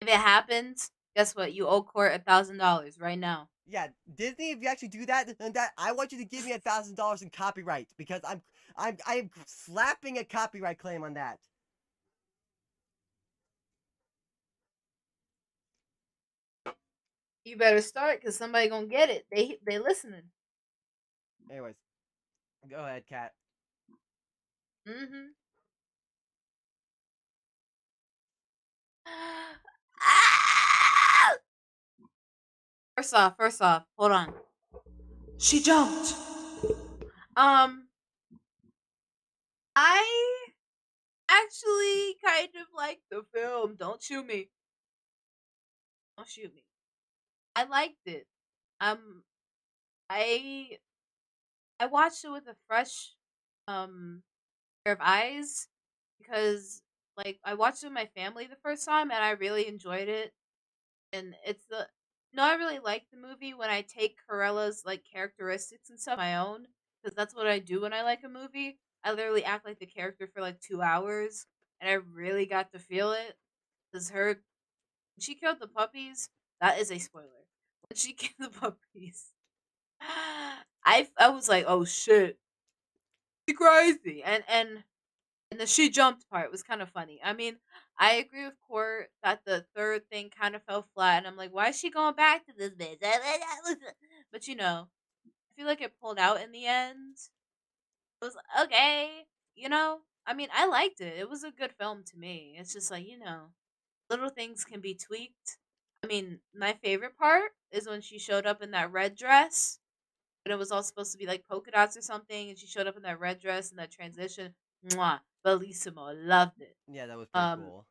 Speaker 2: If it happens, guess what? You owe court $1,000 right now.
Speaker 3: yeah, Disney, if you actually do that, then I want you to give me $1,000 in copyright, because I'm slapping a copyright claim on that.
Speaker 2: You better start, cause somebody gonna get it. They listening.
Speaker 3: Anyways, go ahead, Kat.
Speaker 2: Mm-hmm. First off, hold on. She jumped. I actually kind of like the film. Don't shoot me. Don't shoot me. I liked it. Um, I I watched it with a fresh pair of eyes because like I watched it with my family the first time and I really enjoyed it. And it's the no, I really like the movie when I take Corella's like characteristics and stuff my own because that's what I do when I like a movie. I literally act like the character for like 2 hours, and I really got to feel it. Cause her when she killed the puppies, that is a spoiler. When she killed the puppies, I was like, oh shit, she crazy, and the she jumped part was kind of funny. I mean, I agree with Court that the third thing kind of fell flat, and I'm like, why is she going back to this bitch? But I feel like it pulled out in the end. It was okay, I mean, I liked it. It was a good film to me. It's just like little things can be tweaked. I mean, my favorite part is when she showed up in that red dress and it was all supposed to be like polka dots or something, and she showed up in that red dress and that transition. Mwah, bellissimo, loved it.
Speaker 3: Yeah, that was pretty
Speaker 2: Um,
Speaker 3: cool.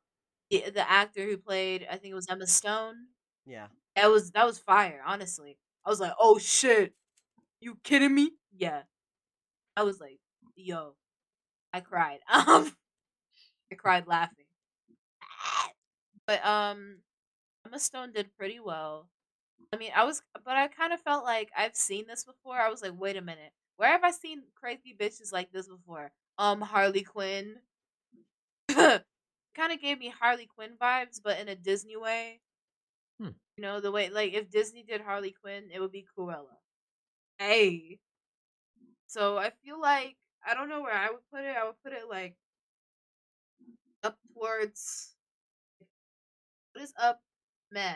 Speaker 2: the actor who played, I think it was Emma Stone.
Speaker 3: Yeah.
Speaker 2: That was fire. Honestly, I was like, oh shit, you kidding me? Yeah, I was like, yo, I cried. I cried laughing. But Emma Stone did pretty well. I mean, but I kind of felt like I've seen this before. I was like, wait a minute, where have I seen crazy bitches like this before? Harley Quinn. Kind of gave me Harley Quinn vibes, but in a Disney way. The way like if Disney did Harley Quinn, it would be Cruella. Hey, so I feel like I don't know where I would put it. I would put it like up towards what is up, meh,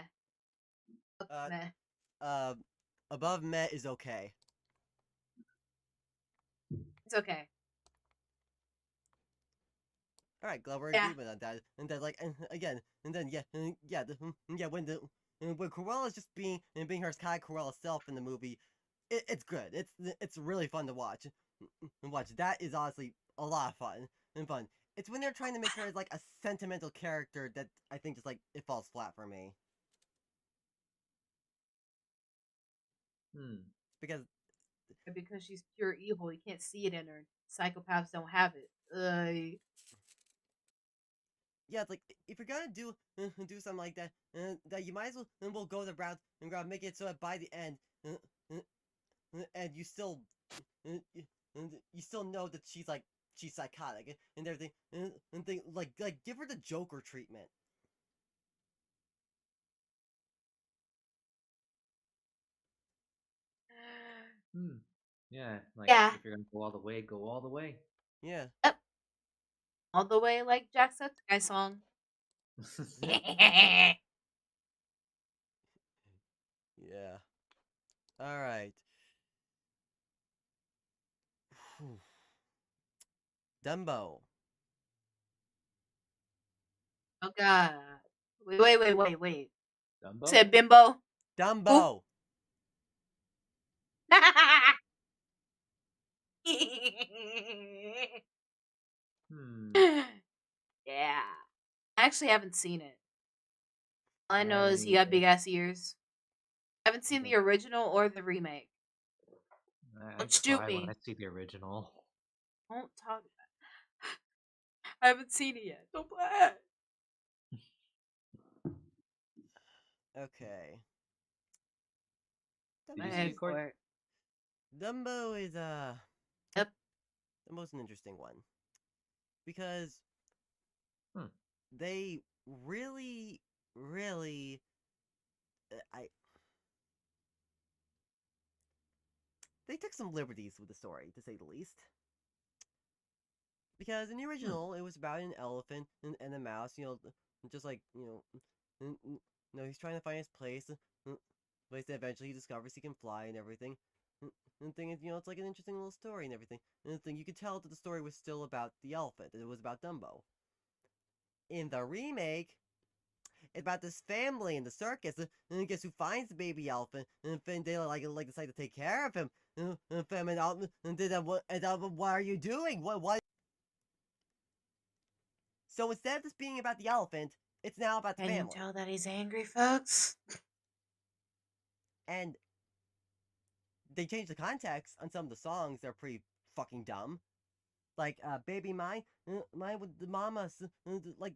Speaker 2: up
Speaker 3: Uh,
Speaker 2: meh.
Speaker 3: uh, above Met is okay.
Speaker 2: It's okay.
Speaker 3: All right, glad we're in
Speaker 2: Yeah.
Speaker 3: agreement on that. And then like, and again, and then yeah, when Cruella's just being her Sky Cruella self in the movie, it's good. It's really fun to watch. And watch that is honestly a lot of fun. It's when they're trying to make her like a sentimental character that I think just like it falls flat for me. Because
Speaker 2: Because she's pure evil, you can't see it in her. Psychopaths don't have it.
Speaker 3: yeah, it's like if you're gonna do something like that, that you might as well we'll go the route and make it so that by the end, and you still know that she's psychotic and everything, and thing like give her the Joker treatment.
Speaker 1: Yeah, like
Speaker 2: Yeah.
Speaker 1: if you're gonna go all the way, go all the way.
Speaker 3: Yeah.
Speaker 2: Yep. All the way like Jacksepticeye song.
Speaker 3: Yeah. All right. Dumbo.
Speaker 2: Oh god. Wait.
Speaker 1: Dumbo.
Speaker 2: Said bimbo.
Speaker 3: Dumbo.
Speaker 2: Yeah. I actually haven't seen it. All I know is he
Speaker 1: Me
Speaker 2: got
Speaker 1: either.
Speaker 2: big ass ears. haven't seen the original or the remake.
Speaker 1: I
Speaker 2: Don't shoot
Speaker 1: cry when I
Speaker 2: me.
Speaker 1: see the original.
Speaker 2: Don't talk about it. I haven't seen it yet. Don't play it.
Speaker 3: Okay.
Speaker 1: Did
Speaker 2: My
Speaker 1: you see
Speaker 2: head
Speaker 1: it, Cord?
Speaker 2: for it.
Speaker 3: Dumbo is
Speaker 2: Yep.
Speaker 3: the most interesting one because
Speaker 1: Hmm.
Speaker 3: they really, really, they took some liberties with the story, to say the least. Because in the original, it was about an elephant and a mouse, just like, he's trying to find his place that eventually he discovers he can fly and everything. And the thing is, it's like an interesting little story and everything. And the thing, you could tell that the story was still about the elephant, that it was about Dumbo. In the remake, it's about this family in the circus, and guess who finds the baby elephant, and then they decide to take care of him. What are you doing? What? So instead of this being about the elephant, it's now about the
Speaker 2: Can you
Speaker 3: family.
Speaker 2: tell that he's angry, folks?
Speaker 3: And they changed the context on some of the songs that are pretty fucking dumb. Like, Baby Mine with the mama, like,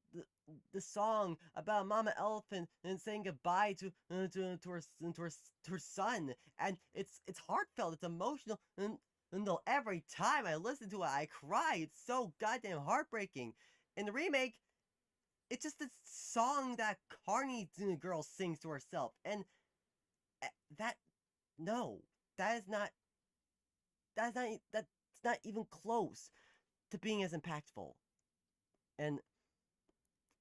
Speaker 3: the song about Mama Elephant and saying goodbye to her son. And it's heartfelt, it's emotional, and every time I listen to it, I cry. It's so goddamn heartbreaking. In the remake, it's just this song that Carney girl sings to herself, and that no, that is not that's not even close to being as impactful. And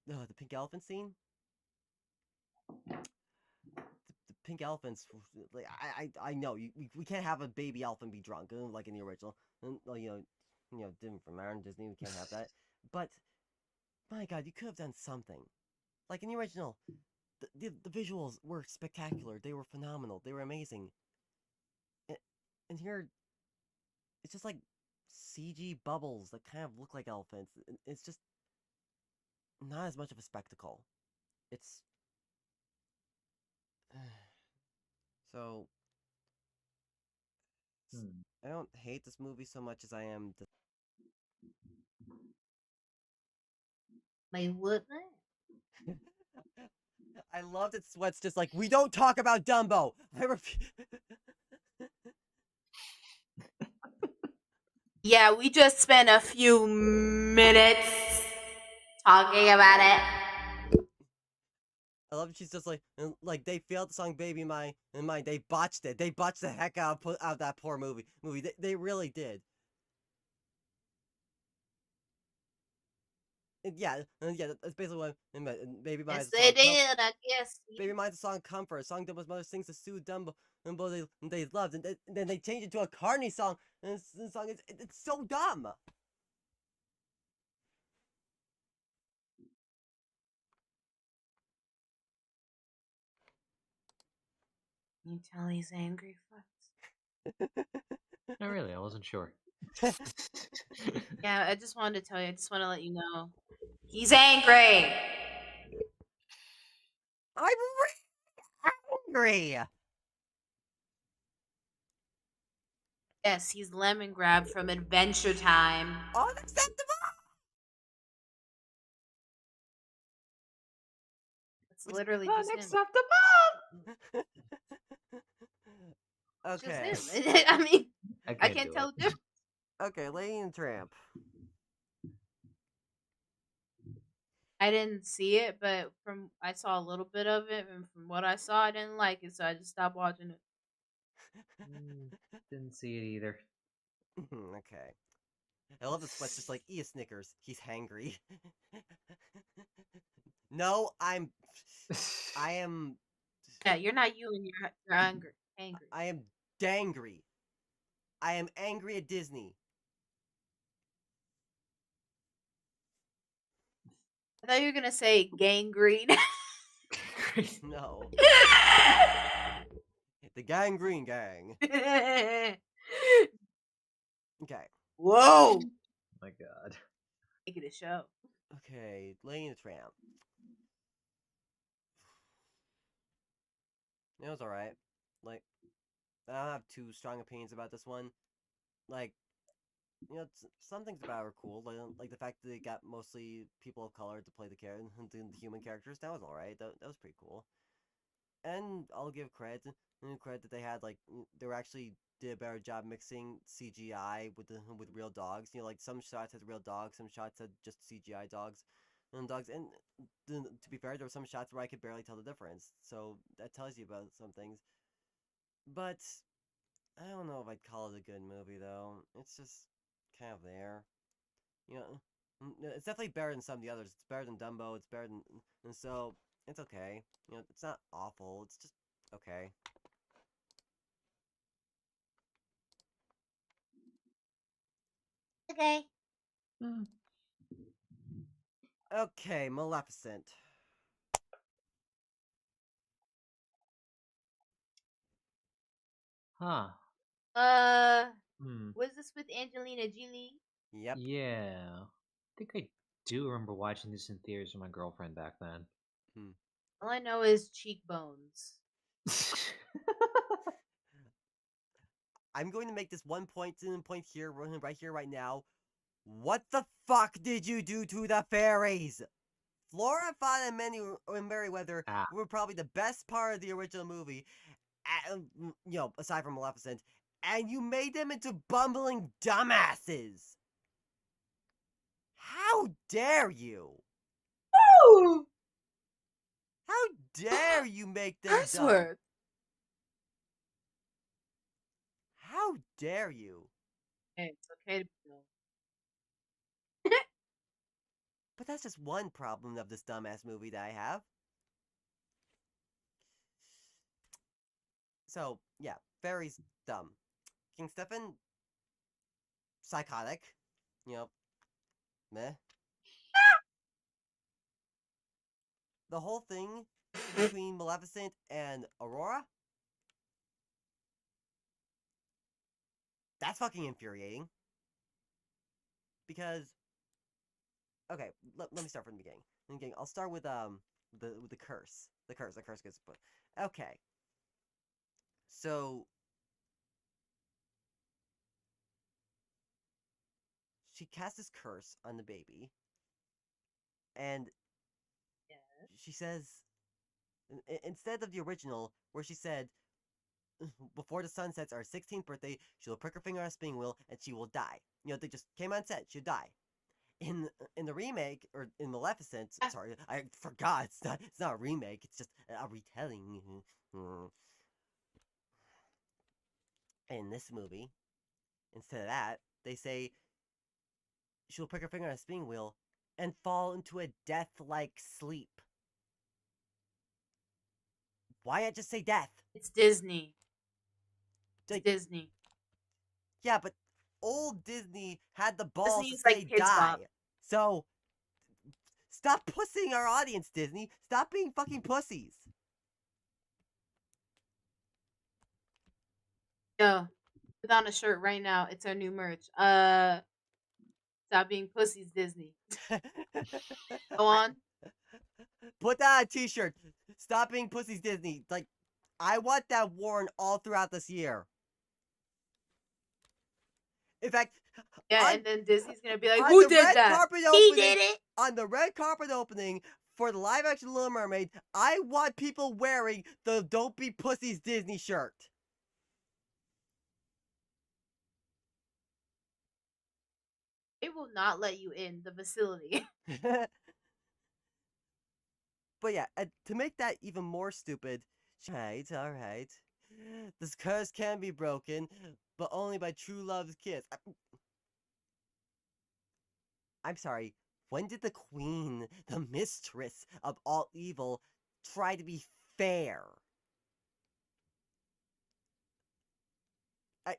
Speaker 3: the pink elephant scene, the pink elephants, like I know we can't have a baby elephant be drunk like in the original, and different from Aaron Disney, we can't have that. But my God, you could have done something. Like in the original, the visuals were spectacular. They were phenomenal. They were amazing. And here, it's just like CG bubbles that kind of look like elephants. It's just not as much of a spectacle. It's so I don't hate this movie so much as I am.
Speaker 2: My what?
Speaker 3: I love that Sweat's just like, we don't talk about Dumbo. I refuse.
Speaker 2: Yeah, we just spent a few minutes talking about it.
Speaker 3: I love that she's just like they failed the song "Baby Mine" and mine. They botched it. They botched the heck out of that poor movie. They really did. Yeah, that's basically what Baby Mine's
Speaker 2: Yes,
Speaker 3: a
Speaker 2: they
Speaker 3: song.
Speaker 2: did. I guess.
Speaker 3: Baby Mine's a song "Comfort," a song Dumbo's mother sings to soothe Dumbo, and both they loved, and then they changed it to a Carney song, and the song it's so dumb.
Speaker 2: Can you tell he's angry, folks?
Speaker 1: No, really, I wasn't sure.
Speaker 2: Yeah, I just wanted to tell you. I just want to let you know he's angry.
Speaker 3: I'm angry.
Speaker 2: Yes, he's Lemon Grab from Adventure Time.
Speaker 3: Unacceptable.
Speaker 2: It's literally just him.
Speaker 1: Unacceptable.
Speaker 3: Okay.
Speaker 2: Just him. I mean, I can't
Speaker 1: do
Speaker 2: tell
Speaker 1: it.
Speaker 2: the difference.
Speaker 3: Okay, Lady and the Tramp.
Speaker 2: I didn't see it, but from I saw a little bit of it, and from what I saw, I didn't like it, so I just stopped watching it.
Speaker 1: Didn't see it either.
Speaker 3: Okay. I love the Sweat's just like, eat a Snickers. He's hangry. No, I am.
Speaker 2: Yeah, you're not you, and you're angry. Angry.
Speaker 3: I am dangry. I am angry at Disney.
Speaker 2: I thought you were gonna say gangrene.
Speaker 3: No. The Gangrene Gang. Okay.
Speaker 2: Whoa!
Speaker 1: My God.
Speaker 2: Make it a show.
Speaker 3: Okay, Lady and the Tramp. It was alright. Like, I don't have too strong opinions about this one. Like, some things about it are cool. Like the fact that they got mostly people of color to play the human characters. That was alright. That was pretty cool. And I'll give credit that they had they were actually did a better job mixing CGI with real dogs. Like some shots had real dogs, some shots had just CGI dogs. And dogs, and to be fair, there were some shots where I could barely tell the difference. So that tells you about some things. But I don't know if I'd call it a good movie though. It's just kind of there. You know, it's definitely better than some of the others. It's better than Dumbo. It's better than, and so it's okay. It's not awful. It's just okay.
Speaker 6: Okay.
Speaker 3: Okay, Maleficent.
Speaker 1: Huh.
Speaker 2: Uh,
Speaker 1: Hmm.
Speaker 2: was this with Angelina Jolie?
Speaker 3: Yep.
Speaker 1: Yeah. I think I do remember watching this in theaters with my girlfriend back then.
Speaker 3: Hmm.
Speaker 2: All I know is cheekbones.
Speaker 3: I'm going to make this one point here, right here, right now. What the fuck did you do to the fairies? Flora, Fauna, and Merryweather
Speaker 1: Ah.
Speaker 3: were probably the best part of the original movie, aside from Maleficent, and you made them into bumbling dumbasses. How dare you?
Speaker 2: Ooh!
Speaker 3: How dare you make them
Speaker 2: Curse
Speaker 3: dumb?
Speaker 2: word.
Speaker 3: How dare you?
Speaker 2: Hey, it's okay to be dumb.
Speaker 3: But that's just one problem of this dumbass movie that I have. So, yeah, fairies dumb. King Stefan, psychotic. Meh. The whole thing between Maleficent and Aurora, that's fucking infuriating. Because, okay, let me start from the beginning. I'll start with the curse. The curse gets put. Okay. So she casts this curse on the baby, and she says, instead of the original, where she said, before the sun sets our 16th birthday, she will prick her finger on a spinning wheel and she will die. They just came on set, she'll die. In the remake, or in Maleficent, sorry, I forgot, it's not a remake, it's just a retelling. In this movie, instead of that, they say she'll prick her finger on a spinning wheel and fall into a death-like sleep. Why not just say death?
Speaker 2: It's Disney. It's
Speaker 3: Like,
Speaker 2: Disney.
Speaker 3: yeah, but old Disney had the balls to
Speaker 2: Disney's
Speaker 3: say
Speaker 2: like Kids
Speaker 3: die.
Speaker 2: Bop.
Speaker 3: So, stop pussying our audience, Disney. Stop being fucking pussies.
Speaker 2: Yo, put on a shirt right now. It's our new merch. Stop being pussies, Disney. Go on.
Speaker 3: Put that on a t-shirt. Stop being pussies, Disney. Like, I want that worn all throughout this year. In fact,
Speaker 2: Yeah, and then Disney's gonna be like,
Speaker 3: on
Speaker 2: "Who
Speaker 3: the
Speaker 2: did
Speaker 3: red
Speaker 2: that?
Speaker 3: carpet
Speaker 2: He
Speaker 3: opening,
Speaker 2: did it."
Speaker 3: on the red carpet opening for the live-action Little Mermaid, I want people wearing the "Don't Be Pussies" Disney shirt.
Speaker 2: They will not let you in the facility.
Speaker 3: But yeah, to make that even more stupid, all right. This curse can be broken, but only by true love's kiss. I'm sorry, when did the queen, the mistress of all evil, try to be fair? I,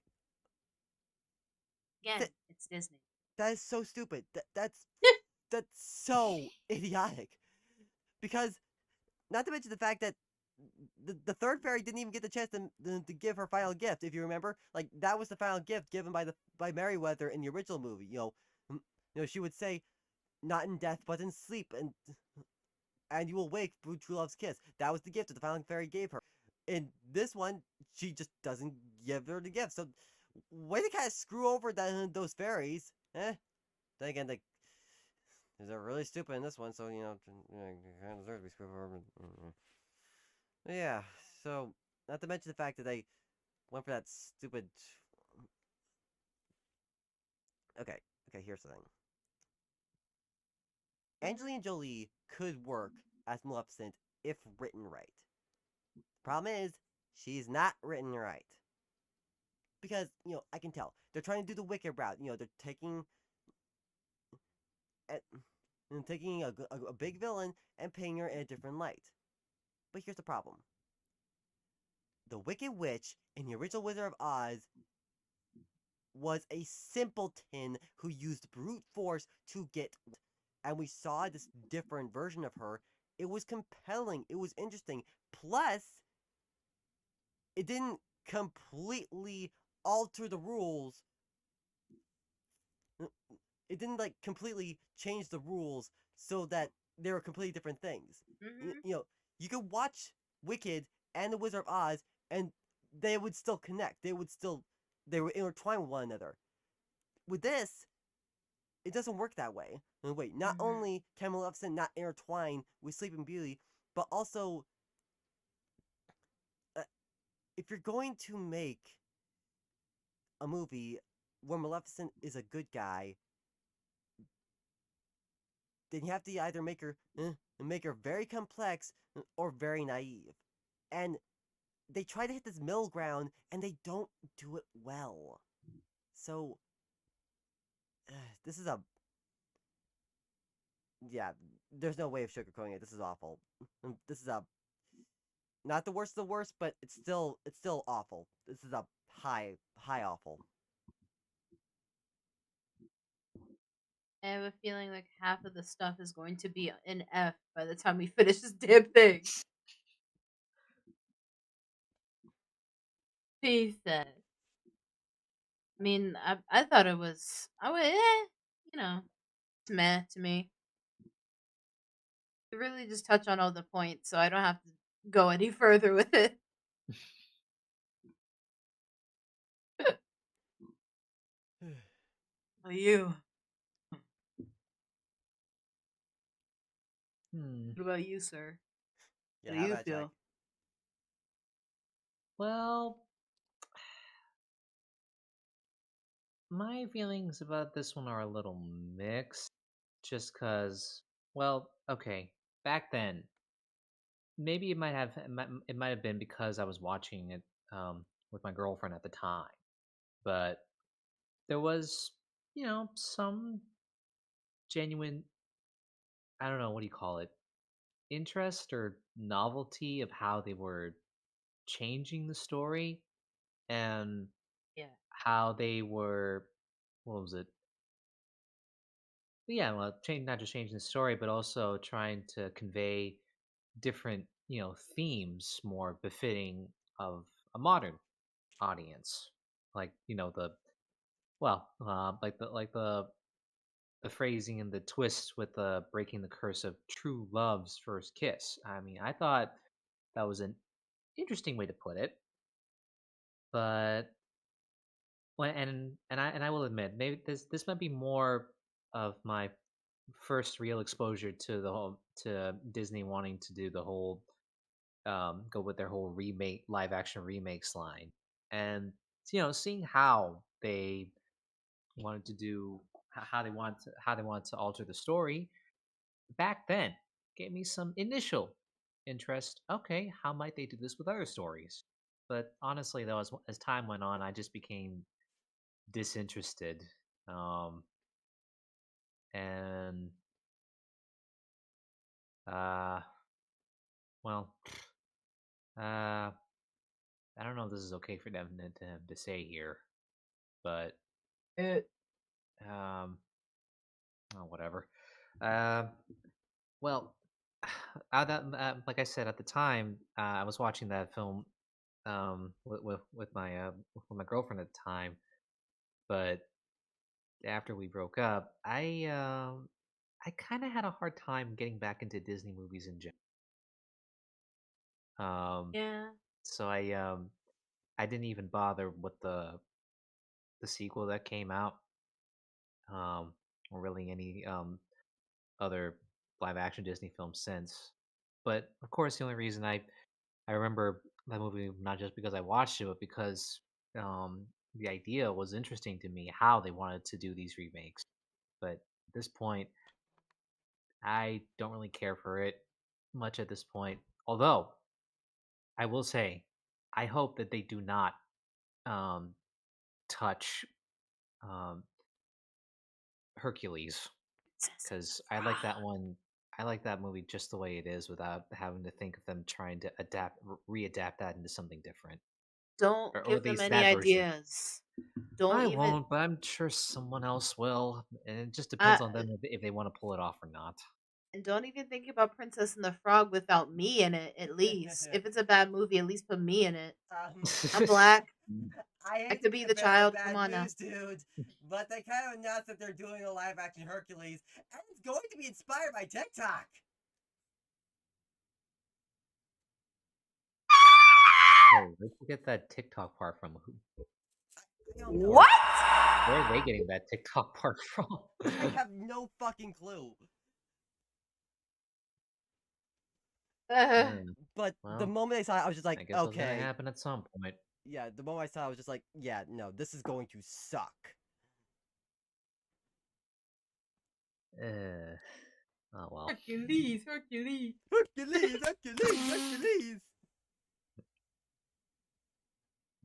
Speaker 2: Again,
Speaker 3: th-
Speaker 2: it's Disney.
Speaker 3: that is so stupid. That's so idiotic. Because, not to mention the fact that the third fairy didn't even get the chance to give her final gift. If you remember, like that was the final gift given by Merryweather in the original movie. She would say, "Not in death, but in sleep, and you will wake through true love's kiss." That was the gift that the final fairy gave her. in this one, she just doesn't give her the gift. So, way to kind of screw over those fairies. Eh? Then again, like, they're really stupid in this one, so, kind of deserve to be screwed over. Yeah, so, not to mention the fact that they went for that stupid. Okay, okay, here's the thing. Angelina Jolie could work as Maleficent if written right. Problem is, she's not written right. Because, I can tell. They're trying to do the Wicked route. They're taking a big villain and painting her in a different light. But here's the problem. The Wicked Witch in the original Wizard of Oz was a simpleton who used brute force to get. And we saw this different version of her. It was compelling. It was interesting. Plus, it didn't completely alter the rules. It didn't like completely change the rules so that they were completely different things. You could watch Wicked and The Wizard of Oz, and they would still connect. They would intertwine with one another. With this, it doesn't work that way. Wait, not only can Maleficent not intertwine with Sleeping Beauty, but also, if you're going to make a movie where Maleficent is a good guy, then you have to either make her very complex or very naive. And they try to hit this middle ground, and they don't do it well. So, this is a yeah. There's no way of sugarcoating it. This is awful. This is a not the worst of the worst, but it's still awful. This is a high awful.
Speaker 2: I have a feeling like half of the stuff is going to be an F by the time we finish this damn thing. Jesus. I mean, I thought it was it's meh to me. You really just touch on all the points, so I don't have to go any further with it. Oh, you.
Speaker 1: Hmm.
Speaker 2: What about you, sir?
Speaker 3: Yeah,
Speaker 2: How do
Speaker 3: how
Speaker 2: you
Speaker 3: about Jack?
Speaker 2: feel?
Speaker 1: Well, my feelings about this one are a little mixed. Just because, well, okay, back then, maybe it might have been because I was watching it with my girlfriend at the time, but there was some genuine, I don't know, what do you call it, interest or novelty of how they were changing the story and
Speaker 2: Yeah.
Speaker 1: how they were, what was it, yeah, well, not just changing the story but also trying to convey different themes more befitting of a modern audience, like the, well, the phrasing and the twist with the breaking the curse of true love's first kiss. I mean, I thought that was an interesting way to put it, but and I will admit, maybe this might be more of my first real exposure to the whole to Disney wanting to do the whole go with their whole remake live action remakes line, and seeing how they wanted to do how they want to alter the story back then gave me some initial interest. Okay, how might they do this with other stories? But honestly, though, as time went on, I just became disinterested. Um, and uh, well, uh, I don't know if this is okay for them to say here, but
Speaker 2: It.
Speaker 1: um, oh, whatever. Uh, well, like I said at the time, I was watching that film with my girlfriend at the time, but after we broke up, I kind of had a hard time getting back into Disney movies in general.
Speaker 2: Yeah.
Speaker 1: so I didn't even bother with the sequel that came out, or really any other live action Disney films since. But of course, the only reason I remember that movie not just because I watched it, but because the idea was interesting to me how they wanted to do these remakes. But at this point, I don't really care for it much at this point. Although I will say, I hope that they do not um, touch um, Hercules because I like that one. I like that movie just the way it is, without having to think of them trying to readapt that into something different,
Speaker 2: Don't
Speaker 1: or
Speaker 2: give
Speaker 1: at
Speaker 2: them
Speaker 1: least
Speaker 2: any
Speaker 1: that version.
Speaker 2: ideas. Don't
Speaker 1: I
Speaker 2: even.
Speaker 1: won't, but I'm sure someone else will, and it just
Speaker 2: Uh,
Speaker 1: depends on them if they want to pull it off or not.
Speaker 2: and don't even think about Princess and the Frog without me in it. At least, if it's a bad movie, at least put me in it. I'm black.
Speaker 3: I
Speaker 2: I
Speaker 3: hate to
Speaker 2: could
Speaker 3: be
Speaker 2: be
Speaker 3: a
Speaker 2: the
Speaker 3: bearer of
Speaker 2: child. Come
Speaker 3: bad
Speaker 2: on now.
Speaker 3: news, dude, but they kind of announced that they're doing a live action Hercules, and it's going to be inspired by TikTok.
Speaker 1: Whoa, where'd you get that TikTok part from?
Speaker 3: I don't know.
Speaker 2: What?
Speaker 1: Where are they getting that TikTok part from?
Speaker 3: I have no fucking clue.
Speaker 1: Hmm,
Speaker 3: But the
Speaker 1: well,
Speaker 3: moment I saw it, I was just
Speaker 1: I
Speaker 3: like,
Speaker 1: guess it was gonna
Speaker 3: okay.
Speaker 1: happen at some point.
Speaker 3: Yeah, the moment I saw it, I was just like, yeah, no, this is going to suck.
Speaker 1: Oh well.
Speaker 2: Hercules, Hercules.
Speaker 3: Hercules, Hercules, Hercules.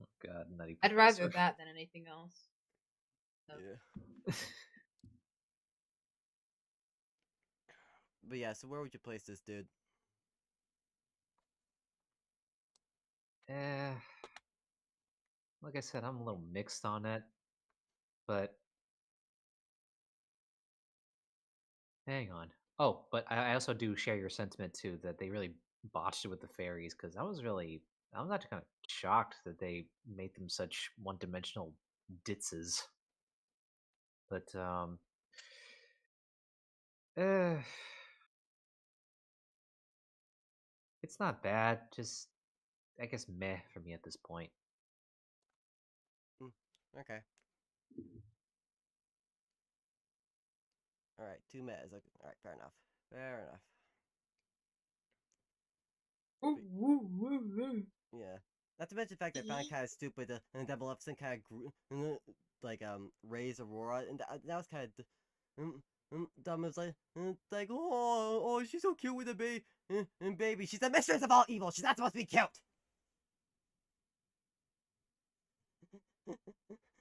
Speaker 1: Oh god, Nutty
Speaker 2: I'd rather
Speaker 1: Professor.
Speaker 2: that than anything else. So.
Speaker 3: Yeah. But yeah, so where would you place this, dude?
Speaker 1: Eh, like I said, I'm a little mixed on it, but hang on. Oh, but I also do share your sentiment too that they really botched it with the fairies, because I was actually kind of shocked that they made them such one-dimensional ditzes. But eh, it's not bad. Just I guess meh for me at this point.
Speaker 3: Okay. Alright, 2 metas. Okay. Alright, fair enough. Fair enough. Yeah. Not to mention the fact that I found it kind of stupid, and that Maleficent kind of grew, like, raised Aurora, and that was kind of dumb. It was like, oh, she's so cute with a baby. She's the mistress of all evil. She's not supposed to be cute.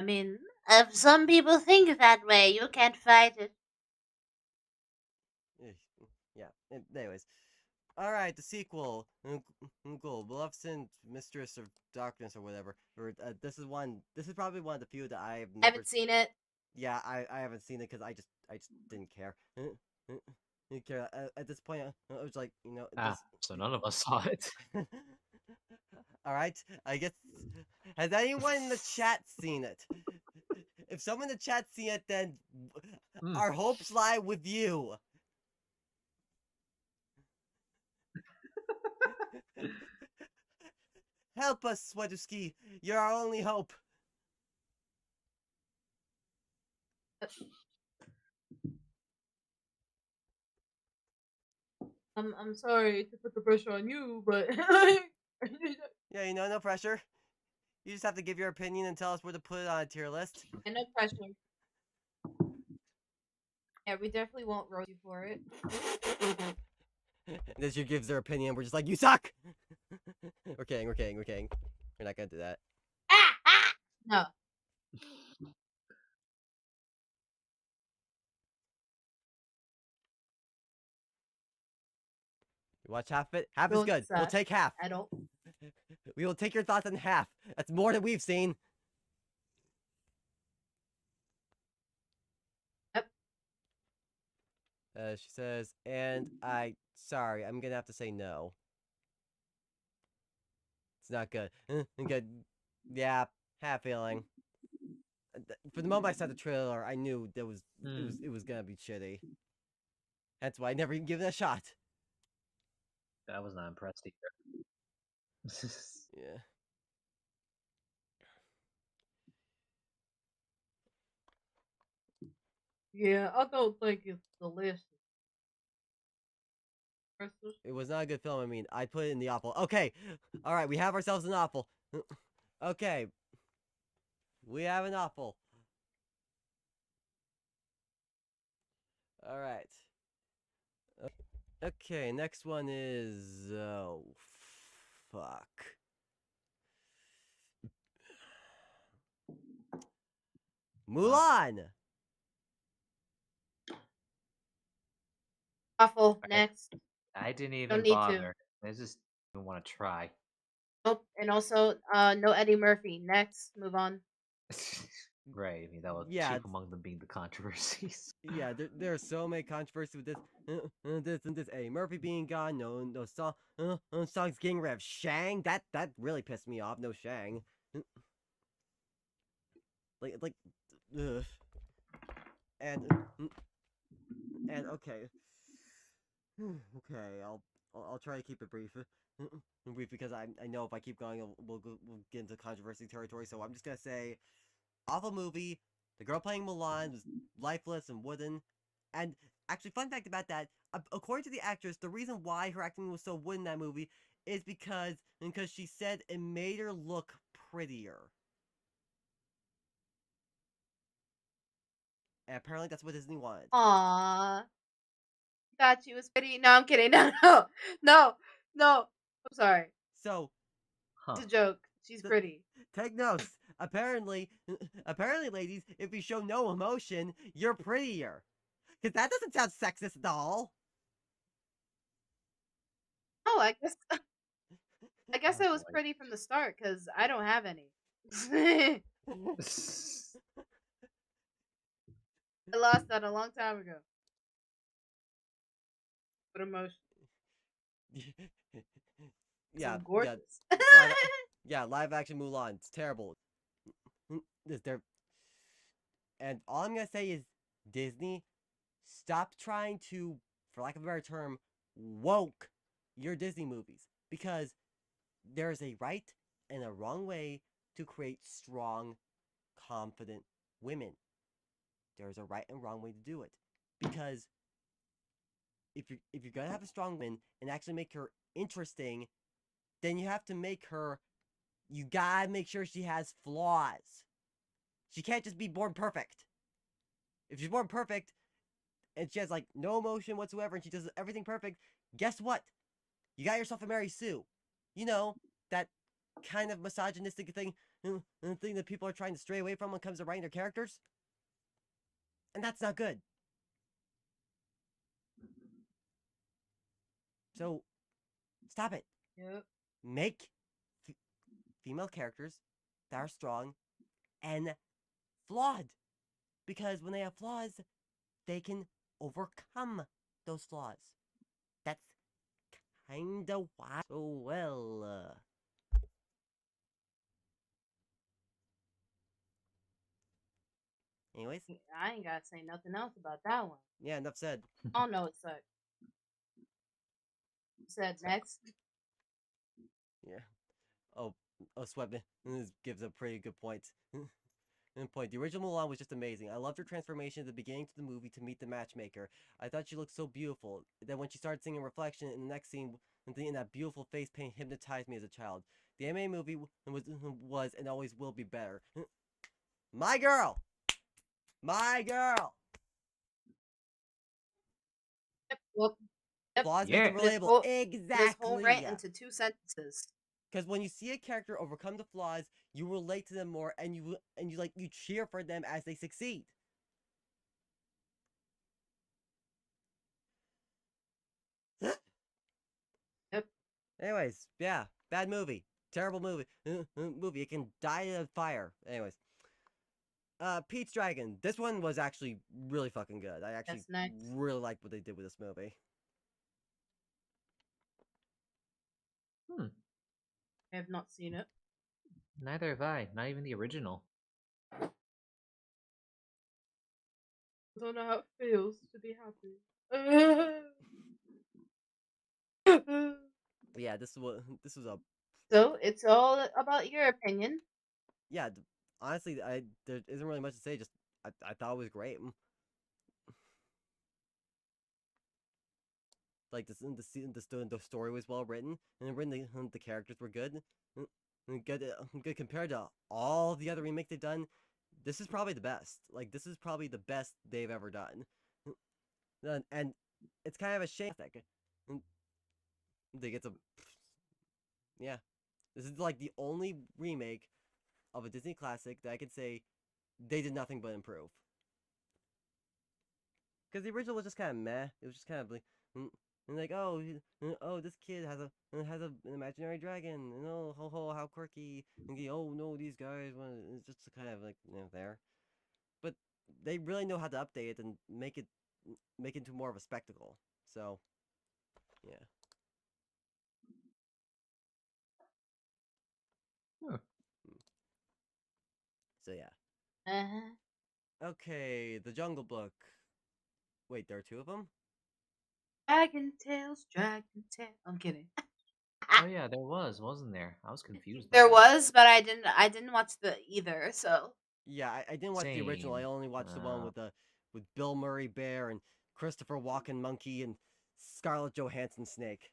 Speaker 6: I mean, if some people think that way, you can't fight it.
Speaker 3: Yeah. Anyways, all right, the sequel. Cool. Maleficent, Mistress of Darkness, or whatever. This is one. This is probably one of the few that I've
Speaker 2: I
Speaker 3: never.
Speaker 2: haven't seen it.
Speaker 3: Yeah, I haven't seen it because I just didn't care. Didn't care. At this point, I was like,
Speaker 1: Ah, so none of us saw it.
Speaker 3: All right, I guess. Has anyone in the chat seen it? If someone in the chat seen it, then
Speaker 1: Mm.
Speaker 3: our hopes lie with you. Help us, Swaduski. You're our only hope.
Speaker 2: I'm sorry to put the pressure on you, but
Speaker 3: Yeah, no pressure. You just have to give your opinion and tell us where to put it on a tier list.
Speaker 2: and no pressure. Yeah, we definitely won't roast you for it.
Speaker 3: And as you gives their opinion, we're just like, you suck! We're kidding. We're not gonna do that.
Speaker 2: No.
Speaker 3: You watch half of it? Half is
Speaker 2: Don't
Speaker 3: good. We'll
Speaker 2: suck.
Speaker 3: take half.
Speaker 2: I don't.
Speaker 3: We will take your thoughts on half. That's more than we've seen.
Speaker 2: Yep.
Speaker 3: She says, and sorry, I'm gonna have to say no. It's not good. Good. Yeah, half feeling. For the moment I saw the trailer, I knew it was gonna be shitty. That's why I never even give it a shot.
Speaker 1: I was not impressed either.
Speaker 3: Yeah.
Speaker 2: Yeah, I don't think it's delicious.
Speaker 3: It was not a good film. I mean, I put it in the awful. Okay. All right, we have ourselves an awful. Okay. We have an awful. All right. Okay, next one is oh fuck. Mulan.
Speaker 2: Awful. Next.
Speaker 1: I didn't
Speaker 2: Don't
Speaker 1: even
Speaker 2: need to.
Speaker 1: bother. I just didn't want to try.
Speaker 2: Nope. And also, no Eddie Murphy. Next. Move on.
Speaker 1: Right. I mean, that was
Speaker 3: Yeah,
Speaker 1: chief among them being the controversies.
Speaker 3: yeah. There are so many controversies with this. This Eddie Murphy being gone. No songs getting rid of Shang. That really pissed me off. No Shang. Like, ugh. And and okay. Okay, I'll try to keep it brief. Brief because I know if I keep going, we'll get into controversy territory. So I'm just gonna say, awful movie. The girl playing Mulan was lifeless and wooden. And actually, fun fact about that: according to the actress, the reason why her acting was so wooden in that movie is because she said it made her look prettier. And apparently, that's what Disney wanted.
Speaker 2: Aww. Thought she was pretty. No, I'm kidding. No. I'm sorry.
Speaker 3: So,
Speaker 1: Huh.
Speaker 2: It's a joke. She's
Speaker 3: The-
Speaker 2: pretty.
Speaker 3: take notes. Apparently, ladies, if you show no emotion, you're prettier. Cause that doesn't sound sexist at all.
Speaker 2: Oh, I guess
Speaker 1: Oh,
Speaker 2: it was
Speaker 1: boy.
Speaker 2: pretty from the start because I don't have any. I lost that a long time ago. But emotion.
Speaker 3: Yeah,
Speaker 2: I'm gorgeous.
Speaker 3: live action Mulan. It's terrible. They're and all I'm gonna say is Disney, stop trying to, for lack of a better term, woke your Disney movies because there is a right and a wrong way to create strong, confident women. There's a right and wrong way to do it because if you're gonna have a strong woman and actually make her interesting, then you have to make her. You gotta make sure she has flaws. She can't just be born perfect. If she's born perfect and she has like no emotion whatsoever and she does everything perfect, guess what? You got yourself a Mary Sue. You know, that kind of misogynistic thing that people are trying to stray away from when it comes to writing their characters. And that's not good. So, stop it.
Speaker 2: Yep.
Speaker 3: Make female characters that are strong and flawed. Because when they have flaws, they can overcome those flaws. That's kinda why. So, well, anyways,
Speaker 2: I ain't gotta say nothing else about that one.
Speaker 3: yeah, enough said.
Speaker 2: Oh no, it sucked. Said next.
Speaker 3: Yeah. Oh, Sweatman gives a pretty good point. Point. The original Mulan was just amazing. I loved her transformation at the beginning to the movie to meet the matchmaker. I thought she looked so beautiful. Then when she started singing Reflection in the next scene, in that beautiful face paint hypnotized me as a child. The anime movie was and always will be better. My girl! My girl!
Speaker 2: Yep. Well, yep.
Speaker 3: Flaws make
Speaker 1: Yeah.
Speaker 3: them relatable.
Speaker 2: This whole rant
Speaker 3: Exactly!
Speaker 2: into 2 sentences.
Speaker 3: Because when you see a character overcome the flaws, you relate to them more, and you cheer for them as they succeed.
Speaker 2: Yep.
Speaker 3: Anyways, yeah, bad movie, terrible movie. Movie, it can die in a fire. Anyways, Pete's Dragon. This one was actually really fucking good. I actually
Speaker 2: That's next.
Speaker 3: really liked what they did with this movie.
Speaker 2: I have not seen it.
Speaker 1: Neither have I. Not even the original.
Speaker 2: I don't know how it feels to be happy.
Speaker 3: Yeah, this was a
Speaker 2: So it's all about your opinion.
Speaker 3: Yeah, honestly, there isn't really much to say. Just I thought it was great. Like the story was well written, and the characters were good, and good compared to all the other remakes they've done. This is probably the best. Like this is probably the best they've ever done, and it's kind of a shame that they get to, yeah. This is like the only remake of a Disney classic that I could say they did nothing but improve. Because the original was just kind of meh. It was just kind of like, mm, and like, oh, this kid has an imaginary dragon, and oh, ho, how quirky. And oh no, these guys, it's just kind of like there. But they really know how to update it and make it into more of a spectacle. So, yeah.
Speaker 1: Huh.
Speaker 3: So yeah.
Speaker 2: Uh-huh.
Speaker 3: Okay, the Jungle Book. Wait, there are two of them.
Speaker 2: Dragon Tales, Dragon Tales. I'm kidding.
Speaker 1: Oh yeah, there was, wasn't there? I was confused by
Speaker 2: There
Speaker 1: that.
Speaker 2: was, but I didn't watch the either. So
Speaker 3: Yeah, I didn't watch the original. I
Speaker 1: Same.
Speaker 3: only watched the one with Bill Murray Bear and Christopher Walken Monkey and Scarlett Johansson Snake.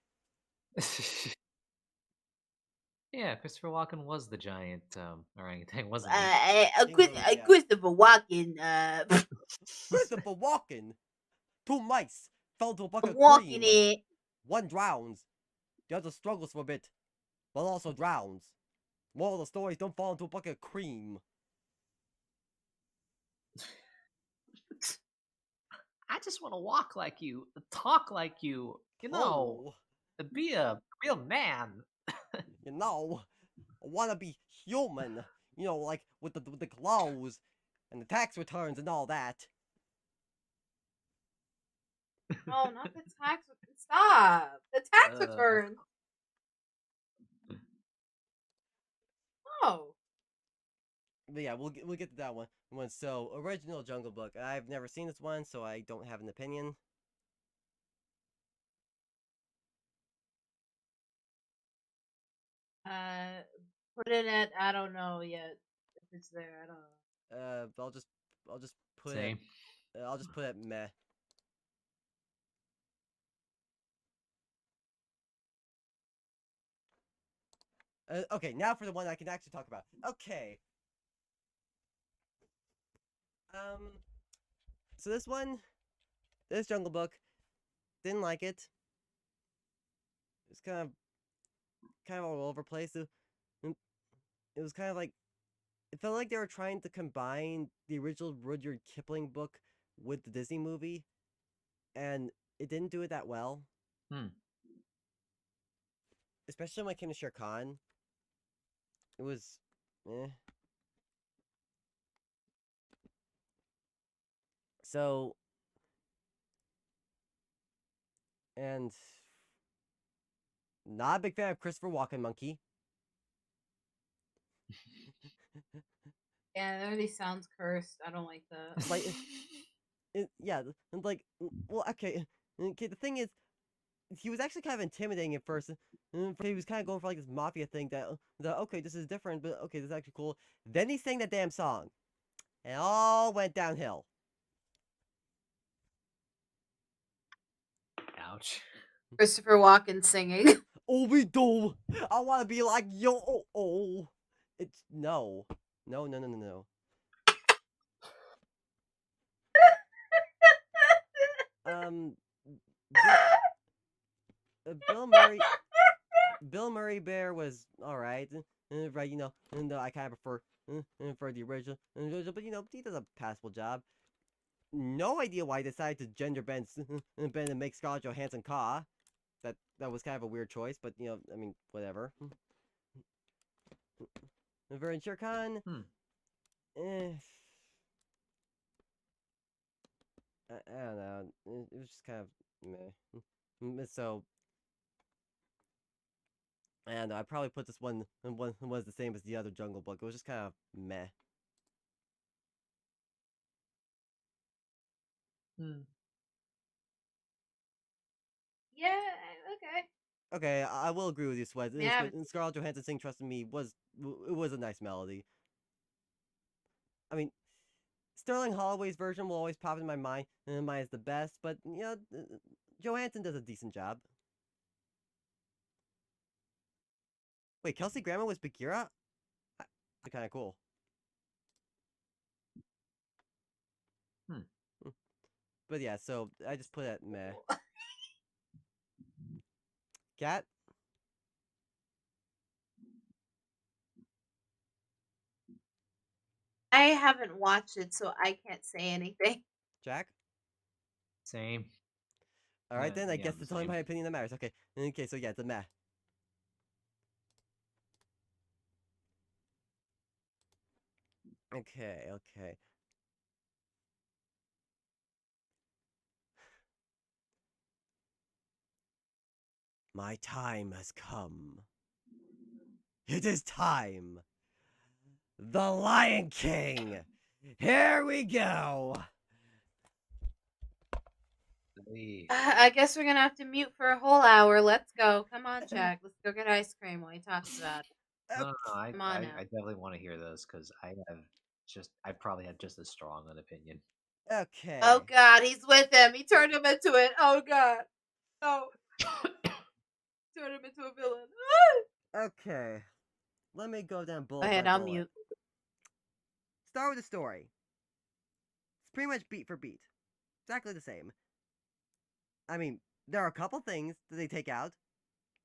Speaker 1: Yeah, Christopher Walken was the giant orangutan, wasn't he?
Speaker 3: Yeah.
Speaker 2: Christopher Walken,
Speaker 3: Christopher Walken! Two mice fell into a bucket of
Speaker 2: walking
Speaker 3: cream.
Speaker 2: it.
Speaker 3: One drowns. The other struggles for a bit, but also drowns. Moral of the story is don't fall into a bucket of cream.
Speaker 1: I just want to walk like you, talk like you,
Speaker 3: Oh,
Speaker 1: be a real man.
Speaker 3: you know, I want to be human. Like with the clothes and the tax returns and all that.
Speaker 2: Oh, not the tax. Stop the tax
Speaker 1: Uh,
Speaker 2: return. Oh,
Speaker 3: But yeah, we'll get to that one. So original Jungle Book. I've never seen this one, so I don't have an opinion.
Speaker 2: put it at I don't know yet if it's there. I don't know.
Speaker 3: But I'll just put it.
Speaker 1: Same.
Speaker 3: I'll just put it meh. Okay, now for the one I can actually talk about. Okay. So this Jungle Book, didn't like it. It's kind of all over the place. It was kind of like it felt like they were trying to combine the original Rudyard Kipling book with the Disney movie, and it didn't do it that well.
Speaker 1: Hmm.
Speaker 3: Especially when it came to Shere Khan. It was, eh. So, and not a big fan of Christopher Walken Monkey.
Speaker 2: Yeah, it already sounds cursed. I don't like that.
Speaker 3: Like, yeah, like, well, okay. The thing is, he was actually kind of intimidating at first. He was kind of going for like this mafia thing that okay, this is different, but okay, this is actually cool. Then he sang that damn song, and it all went downhill.
Speaker 1: Ouch.
Speaker 2: Christopher Walken singing.
Speaker 3: Oh, we do. I want to be like yo. Oh. It's no. Um, Bill Murray Bear was all right. Right, and I kind of prefer the original, but he does a passable job. No idea why he decided to gender bend and make Scarlett Johansson Ka. That was kind of a weird choice, but I mean, whatever. Vern Shere Khan,
Speaker 1: Hmm.
Speaker 3: eh, I don't know. It was just kind of meh. So I don't know. I probably put this one was the same as the other Jungle Book. It was just kind of meh.
Speaker 1: Hmm.
Speaker 2: Yeah. Okay.
Speaker 3: Okay, I will agree with you, Sweat.
Speaker 2: Yeah.
Speaker 3: Scarlett Johansson sing "Trust in Me" it was a nice melody. I mean, Sterling Holloway's version will always pop in my mind, and mine is the best. But Johansson does a decent job. Wait, Kelsey Grammer was Bagheera? Kind of cool.
Speaker 1: Hmm.
Speaker 3: But yeah, so I just put it at meh. Cat?
Speaker 2: I haven't watched it, so I can't say anything.
Speaker 3: Jack?
Speaker 1: Same.
Speaker 3: Alright then, I
Speaker 1: Yeah,
Speaker 3: guess
Speaker 1: the
Speaker 3: it's only
Speaker 1: same.
Speaker 3: my opinion that matters. Okay. Okay, so yeah, it's a meh. Okay. My time has come. It is time. The Lion King! Here we go!
Speaker 2: I guess we're gonna have to mute for a whole hour. Let's go. Come on, Jack. Let's go get ice cream while he talks about it.
Speaker 1: No, I,
Speaker 2: Come on
Speaker 1: I,
Speaker 2: now.
Speaker 1: I definitely want to hear this because I probably have just as strong an opinion.
Speaker 3: Okay.
Speaker 2: Oh God, he's with him. He turned him into it. Oh God. No. Turned him into a villain.
Speaker 3: Okay. Let me go down
Speaker 2: Go
Speaker 3: bullet
Speaker 2: ahead,
Speaker 3: by
Speaker 2: I'll
Speaker 3: bullet.
Speaker 2: mute.
Speaker 3: Start with the story. It's pretty much beat for beat. Exactly the same. I mean, there are a couple things that they take out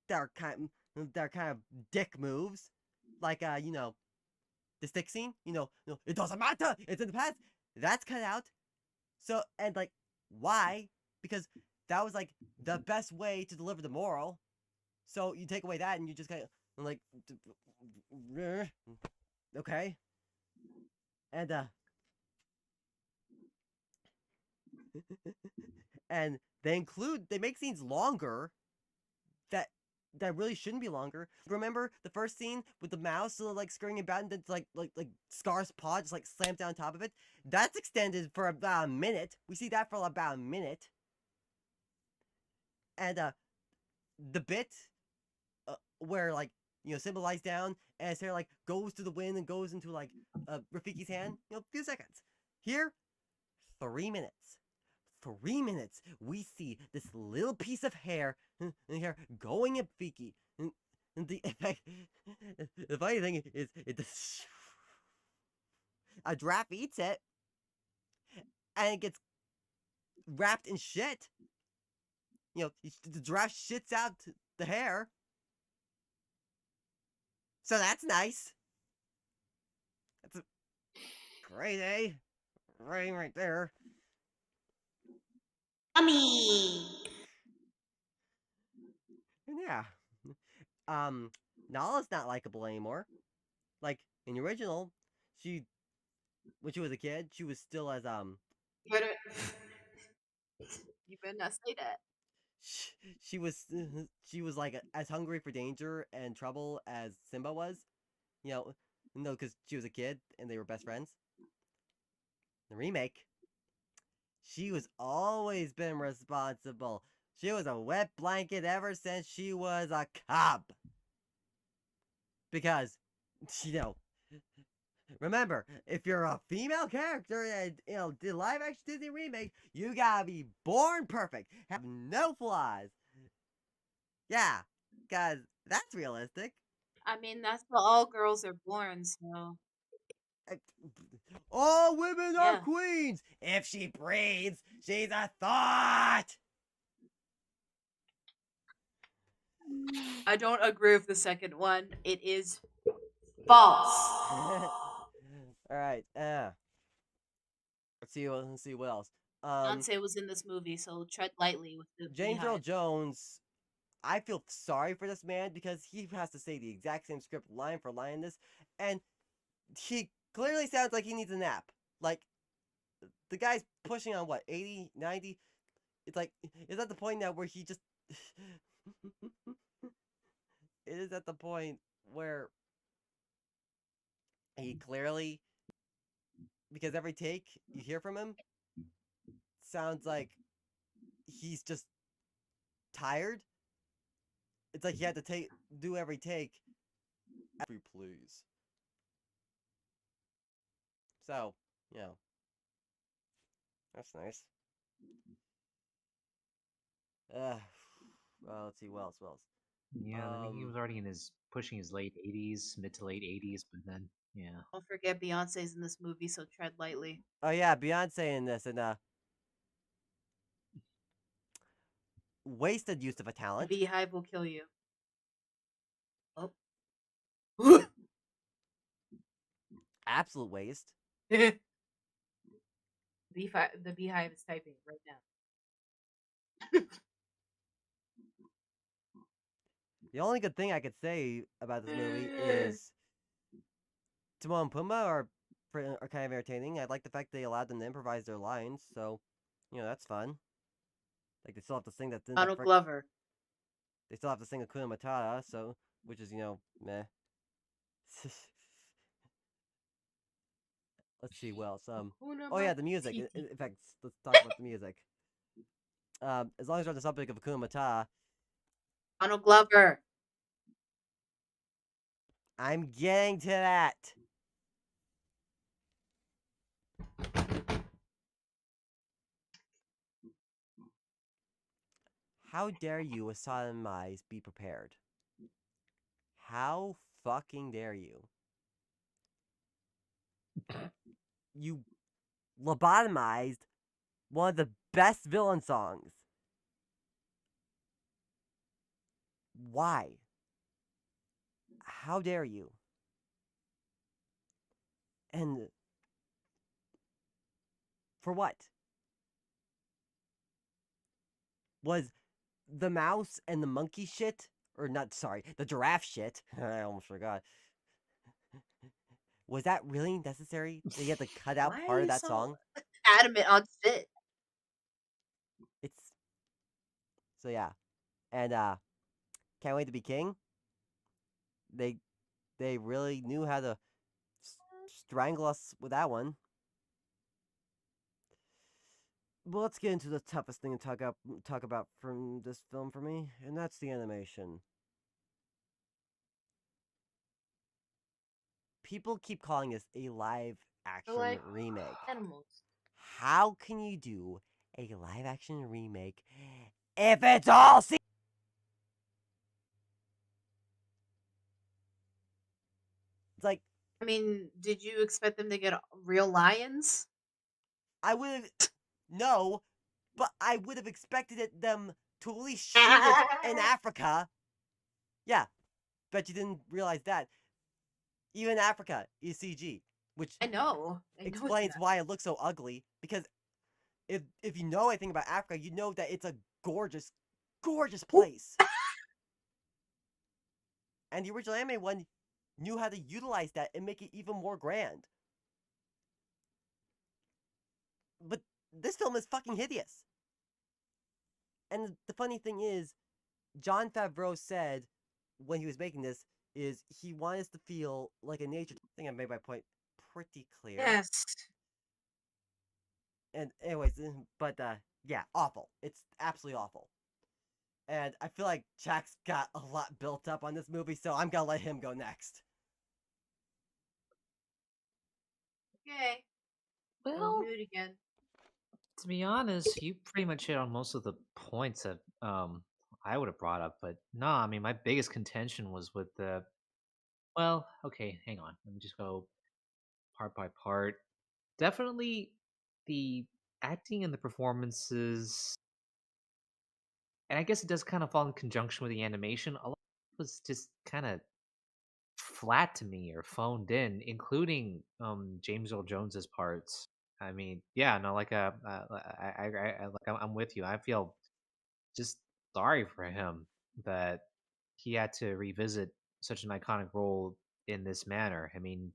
Speaker 3: that are kind of dick moves. Like the stick scene, it doesn't matter, it's in the past. That's cut out. So and like why? Because that was like the best way to deliver the moral. So you take away that and you just kind of like okay. And and they make scenes longer that really shouldn't be longer. Remember the first scene with the mouse like scurrying about and then like Scar's paw just like slammed down on top of it? That's extended for about a minute. We see that for about a minute. And the bit where like Simba lies down and his hair like goes to the wind and goes into like Rafiki's hand, a few seconds. Here, 3 minutes. 3 minutes, we see this little piece of hair going at Fiki. And the effect, the funny thing is, a giraffe eats it, and it gets wrapped in shit. The giraffe shits out the hair. So that's nice. That's a great, eh? Right there.
Speaker 6: Yummy.
Speaker 3: And yeah. Nala's not likable anymore. Like, in the original, when she was a kid, she was still as,
Speaker 2: You better, you better not say that.
Speaker 3: she was, she was like as hungry for danger and trouble as Simba was. No, because she was a kid and they were best friends. The remake, she was always been responsible. She was a wet blanket ever since she was a cub. Because, you know, remember, if you're a female character in the live action Disney remake, you gotta be born perfect, have no flaws. Yeah, because that's realistic.
Speaker 2: I mean, that's what all girls are born, so
Speaker 3: Uh, All women are
Speaker 2: yeah.
Speaker 3: queens. If she breathes, she's a thought.
Speaker 2: I don't agree with the second one. It is false.
Speaker 3: All right. Let's see what else.
Speaker 2: Beyonce was in this movie, so tread lightly with the
Speaker 3: James Earl
Speaker 2: beehive.
Speaker 3: Jones. I feel sorry for this man because he has to say the exact same script line for line in this, and he clearly sounds like he needs a nap. Like the guy's pushing on what 80, 90. It's like is at the point now where he just. It is at the point where he clearly, because every take you hear from him sounds like he's just tired. it's like he had to do every take. Please. So, you know, that's nice. Well, let's see, what else, what else?
Speaker 1: Yeah, I think he was already in his pushing his late 80s, mid to late 80s, but then yeah.
Speaker 2: Don't forget Beyonce's in this movie, so tread lightly.
Speaker 3: Oh yeah, Beyonce in this, and wasted use of a
Speaker 2: The
Speaker 3: talent.
Speaker 2: beehive will kill you. Oh.
Speaker 3: Absolute waste.
Speaker 2: The beehive is typing right now.
Speaker 3: The only good thing I could say about this movie is Timon and Pumbaa are kind of entertaining. I like the fact they allowed them to improvise their lines, so that's fun. Like they still have to sing that.
Speaker 2: Donald Glover.
Speaker 3: They still have to sing Hakuna Matata, so which is meh. Let's see what else. Oh yeah, the music. In fact, let's talk about the music. As long as we're on the subject of Hakuna Matata,
Speaker 2: Donald Glover.
Speaker 3: I'm getting to that. How dare you, Asada be prepared? How fucking dare you? You lobotomized one of the best villain songs. Why? How dare you? And for what? Was the mouse and the monkey shit, or not, sorry, the giraffe shit, I almost forgot. Was that really necessary? That you had to cut out part of that song?
Speaker 2: Adamant on shit.
Speaker 3: It's so yeah. And Can't Wait to Be King. They really knew how to strangle us with that one. But let's get into the toughest thing to talk about from this film for me, and that's the animation. People keep calling this a live action remake.
Speaker 2: Animals.
Speaker 3: How can you do a live action remake if it's all It's like,
Speaker 2: I mean, did you expect them to get real lions?
Speaker 3: I would have no, but I would have expected them to at least shoot it in Africa. Yeah, bet you didn't realize that. Even Africa is CG, which
Speaker 2: I know.
Speaker 3: explains why it looks so ugly. Because if you know anything about Africa, you know that it's a gorgeous, gorgeous place. And the original anime one knew how to utilize that and make it even more grand. But this film is fucking hideous. And the funny thing is, Jon Favreau said when he was making this is he wanted us to feel like a nature. I think I made my point pretty clear.
Speaker 2: Yes.
Speaker 3: And anyways, but yeah, awful. It's absolutely awful. And I feel like Jack's got a lot built up on this movie, so I'm gonna let him go next.
Speaker 2: Okay.
Speaker 1: Well,
Speaker 2: Mood again.
Speaker 1: to be honest, you pretty much hit on most of the points that I would have brought up, but no, I mean my biggest contention was with the well, okay, hang on. Let me just go part by part. Definitely the acting and the performances, and I guess it does kind of fall in conjunction with the animation. A lot was just kind of flat to me or phoned in, including James Earl Jones's parts. I mean, yeah, no, like I'm with you. I feel just sorry for him that he had to revisit such an iconic role in this manner. I mean,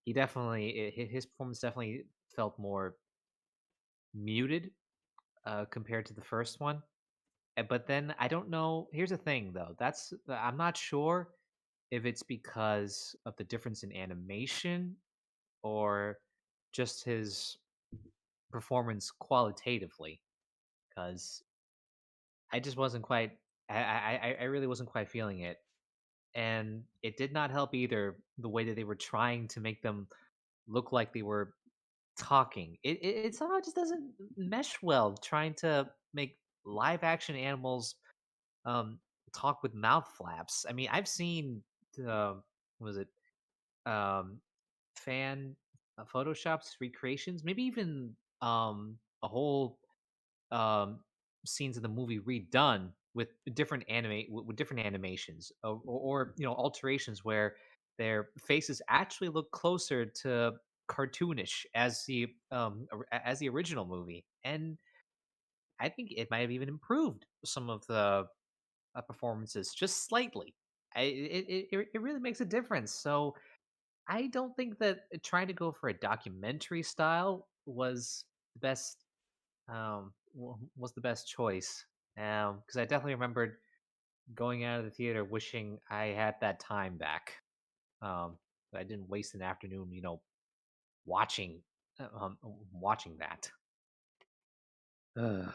Speaker 1: he definitely his performance definitely felt more muted compared to the first one. But then I don't know. Here's the thing, though. I'm not sure if it's because of the difference in animation or just his performance qualitatively. Because I just wasn't quite I really wasn't quite feeling it, and it did not help either the way that they were trying to make them look like they were talking. It somehow just doesn't mesh well. Trying to make live action animals um, talk with mouth flaps. I mean, I've seen what was it um, fan photoshops, recreations, maybe even a whole um, scenes of the movie redone with different with different animations, or alterations where their faces actually look closer to cartoonish as as the original movie, and I think it might have even improved some of the performances just slightly. It really makes a difference. So I don't think that trying to go for a documentary style was the best was the best choice. Because I definitely remembered going out of the theater wishing I had that time back. That I didn't waste an afternoon, watching, watching that. Ugh.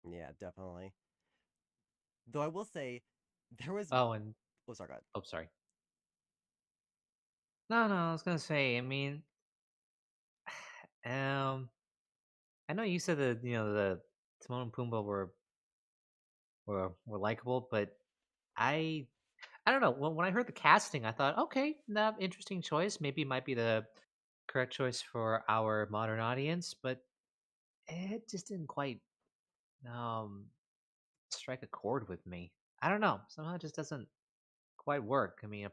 Speaker 3: Yeah, definitely. Though I will say, there was.
Speaker 1: Oh, and
Speaker 3: Oh, sorry, go ahead.
Speaker 1: oh, sorry. No, no, I was gonna say. I mean, um, I know you said that the Timon and Pumbaa were likable, but I I don't know. When I heard the casting, I thought, okay, that interesting choice. Maybe it might be the correct choice for our modern audience, but it just didn't quite um, strike a chord with me. I don't know. Somehow it just doesn't quite work. I mean,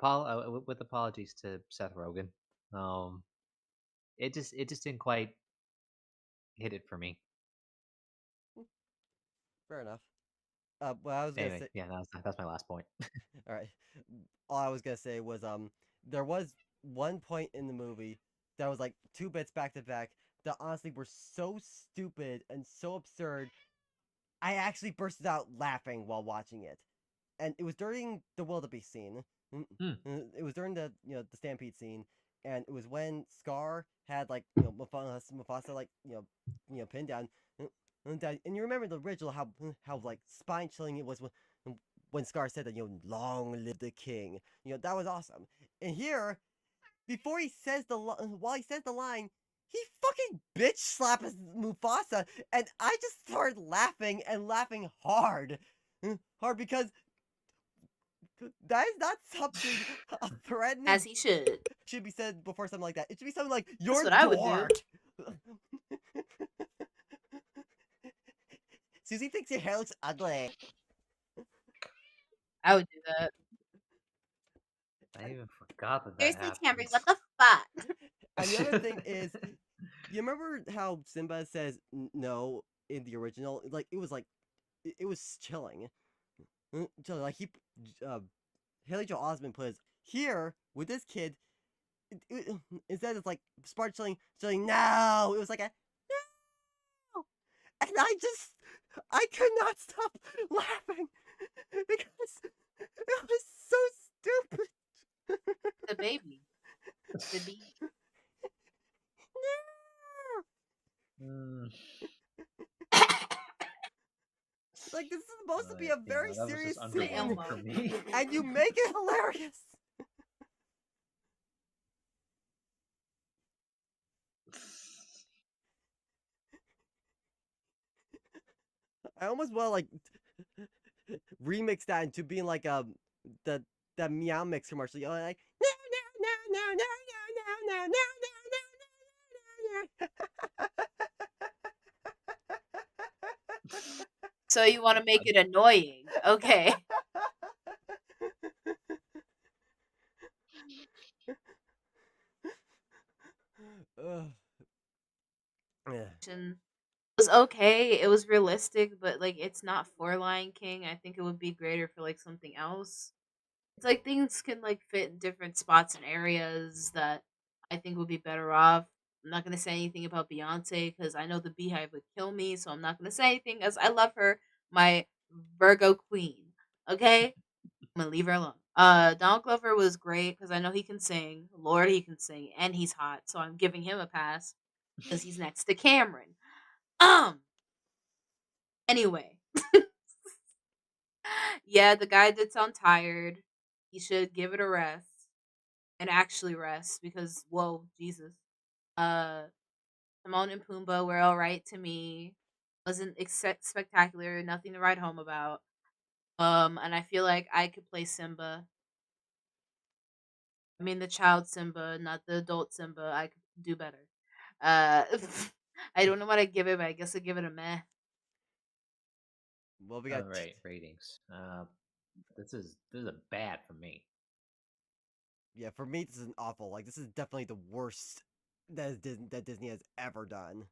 Speaker 1: with apologies to Seth Rogen, um, it just didn't quite hit it for me.
Speaker 3: Fair enough. What I was gonna
Speaker 1: Anyway,
Speaker 3: say.
Speaker 1: yeah, that's my last point.
Speaker 3: All right. All I was gonna say was there was one point in the movie that was like two bits back to back that honestly were so stupid and so absurd. I actually bursted out laughing while watching it, and it was during the wildebeest scene.
Speaker 1: Hmm.
Speaker 3: It was during the the stampede scene, and it was when Scar had like Mufasa like pinned down. And you remember the original how like spine chilling it was when Scar said that long live the king. That was awesome. And here, before he says while he says the line, he fucking bitch slaps Mufasa, and I just started laughing and laughing hard, hard because that is not something a
Speaker 2: As
Speaker 3: threatening
Speaker 2: he should.
Speaker 3: should be said before something like that. It should be something like
Speaker 2: That's
Speaker 3: "You're
Speaker 2: what I would do.
Speaker 3: dork." Susie thinks your hair looks ugly.
Speaker 2: I would do that.
Speaker 1: I even forgot that
Speaker 6: Seriously, Camry,
Speaker 1: happens.
Speaker 6: what the fuck?
Speaker 3: And the other thing is, you remember how Simba says no in the original? Like it was it was chilling. Chilling. Like uh, Haley Joel Osment plays here with this kid. Instead, it's like Spark chilling. No, it was like a no, and I could not stop laughing because it was so stupid.
Speaker 2: The baby. The bee.
Speaker 1: Mm,
Speaker 3: Like this is supposed to be a
Speaker 1: yeah,
Speaker 3: very
Speaker 1: that was
Speaker 3: serious
Speaker 1: just
Speaker 2: The
Speaker 3: scene,
Speaker 1: underwhelming for
Speaker 2: Elmo.
Speaker 1: me.
Speaker 3: and you make it hilarious. I almost want to like remix that into being like the Meow Mix commercial. Like no no no no no no no no no no no
Speaker 2: So you want to make it annoying. Okay.
Speaker 3: no. Yeah.
Speaker 2: It was okay. It was realistic, but like it's not for Lion King. I think it would be greater for like something else. It's like things can like fit in different spots and areas that I think would be better off. I'm not gonna say anything about Beyonce because I know the Beehive would kill me, so I'm not gonna say anything as I love her, my Virgo queen. Okay, I'm gonna leave her alone. Donald Glover was great because I know he can sing. Lord, he can sing, and he's hot, so I'm giving him a pass. because he's next to Cameron. Anyway, yeah, the guy did sound tired. He should give it a rest and actually rest because whoa, Jesus. Uh, Timon and Pumbaa were all right to me. Wasn't spectacular, nothing to write home about. And I feel like I could play Simba. I mean, the child Simba, not the adult Simba. I could do better. Uh, I don't know what I'd give it, but I guess I'd give it a meh.
Speaker 3: Well, we
Speaker 1: All
Speaker 3: got
Speaker 1: right, ratings. This is a bad for me.
Speaker 3: yeah. For me, this is an awful. Like this is definitely the worst that Disney has ever done.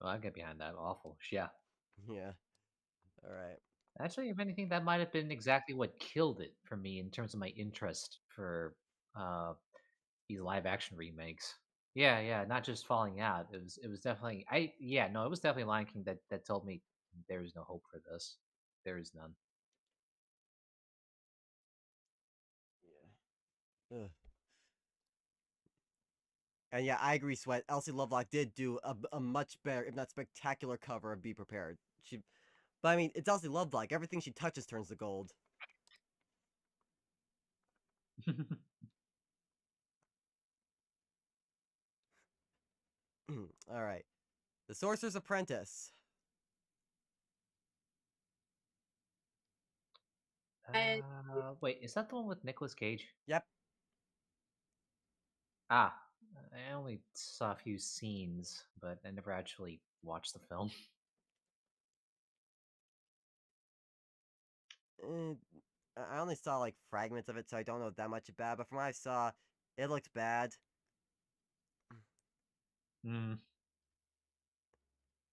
Speaker 1: Well, I get behind that. Awful. Yeah.
Speaker 3: Yeah. All right.
Speaker 1: Actually, if anything, that might have been exactly what killed it for me in terms of my interest for uh these live action remakes. Yeah, yeah, not just falling out. It was definitely it was definitely Lion King that told me there is no hope for this. There is none.
Speaker 3: Yeah. Ugh. And yeah, I agree, Sweat. Elsie Lovelock did do a much better, if not spectacular, cover of Be Prepared. But I mean, it's Elsie Lovelock. Everything she touches turns to gold. All right. The Sorcerer's Apprentice.
Speaker 2: And
Speaker 1: Wait, is that the one with Nicolas Cage?
Speaker 3: Yep.
Speaker 1: Ah, I only saw a few scenes, but I never actually watched the film.
Speaker 3: Uh, I only saw like fragments of it, so I don't know that much about. But from what I saw, it looked bad.
Speaker 1: Hmm.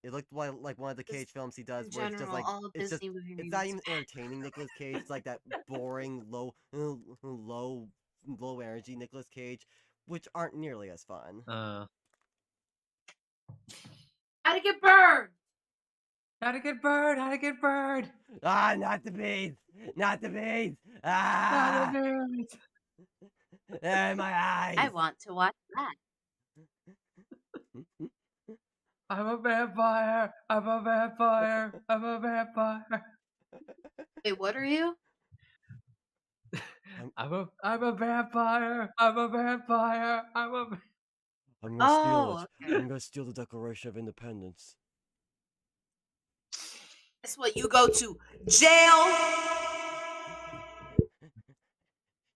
Speaker 3: It looked like one of the
Speaker 2: just
Speaker 3: Cage films he does,
Speaker 2: in
Speaker 3: where it's just
Speaker 2: general,
Speaker 3: like
Speaker 2: all of Disney movie
Speaker 3: it's not
Speaker 2: remakes
Speaker 3: even
Speaker 2: are bad.
Speaker 3: entertaining Nicolas Cage. It's like that boring, low energy Nicolas Cage, which aren't nearly as fun.
Speaker 2: How to get burned?
Speaker 1: How to get bird? How to get bird?
Speaker 3: Ah, not the bees! Not the bees! Ah, in my
Speaker 2: I
Speaker 3: eyes!
Speaker 2: want to watch that.
Speaker 1: I'm a vampire. I'm a vampire. I'm a vampire.
Speaker 2: Wait, what are you?
Speaker 1: I'm a vampire. I'm a vampire.
Speaker 3: I'm gonna steal
Speaker 2: Oh,
Speaker 3: it.
Speaker 2: okay.
Speaker 3: I'm gonna steal the Declaration of Independence.
Speaker 2: That's what you go to jail.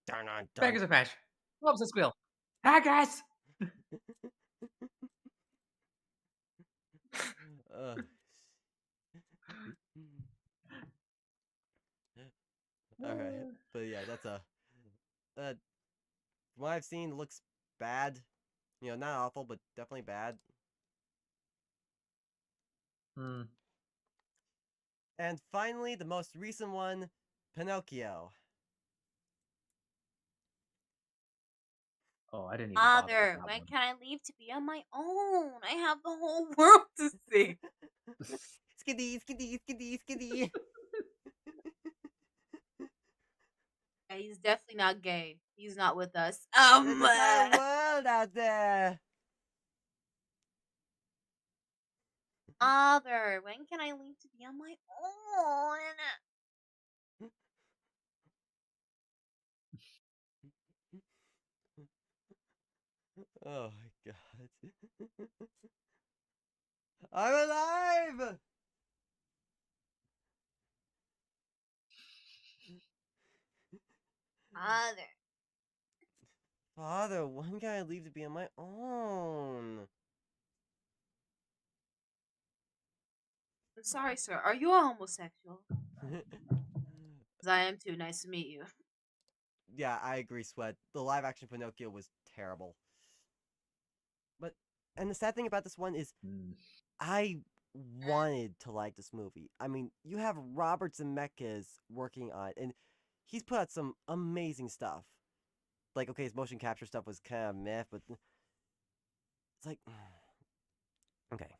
Speaker 3: Dun, dun, dun.
Speaker 1: Beggars a patch. Loves a squill. Haggis.
Speaker 3: Uh, all right, but yeah, that's from what I've seen, it looks bad. You know, not awful, but definitely bad.
Speaker 1: Hmm.
Speaker 3: And finally, the most recent one, Pinocchio.
Speaker 1: Oh, I didn't even bother with
Speaker 2: Father,
Speaker 1: that
Speaker 2: when
Speaker 1: one.
Speaker 2: can I leave to be on my own? I have the whole world to see.
Speaker 3: Skiddy, skiddy, skiddy, skiddy.
Speaker 2: Yeah, he's definitely not gay. He's not with us.
Speaker 3: There's a entire world out there.
Speaker 2: Father, when can I leave to be on my own?
Speaker 3: Oh my god. I'm alive!
Speaker 2: Father.
Speaker 3: Father, when can I leave to be on my own?
Speaker 2: I'm sorry, sir. Are you a homosexual? Because I am too. Nice to meet you.
Speaker 3: Yeah, I agree, Sweat. The live action Pinocchio was terrible. But, and the sad thing about this one is,
Speaker 1: Hmm.
Speaker 3: I wanted to like this movie. I mean, you have Robert Zemeckis working on it, and he's put out some amazing stuff. Like, okay, his motion capture stuff was kind of meh, but it's like, okay.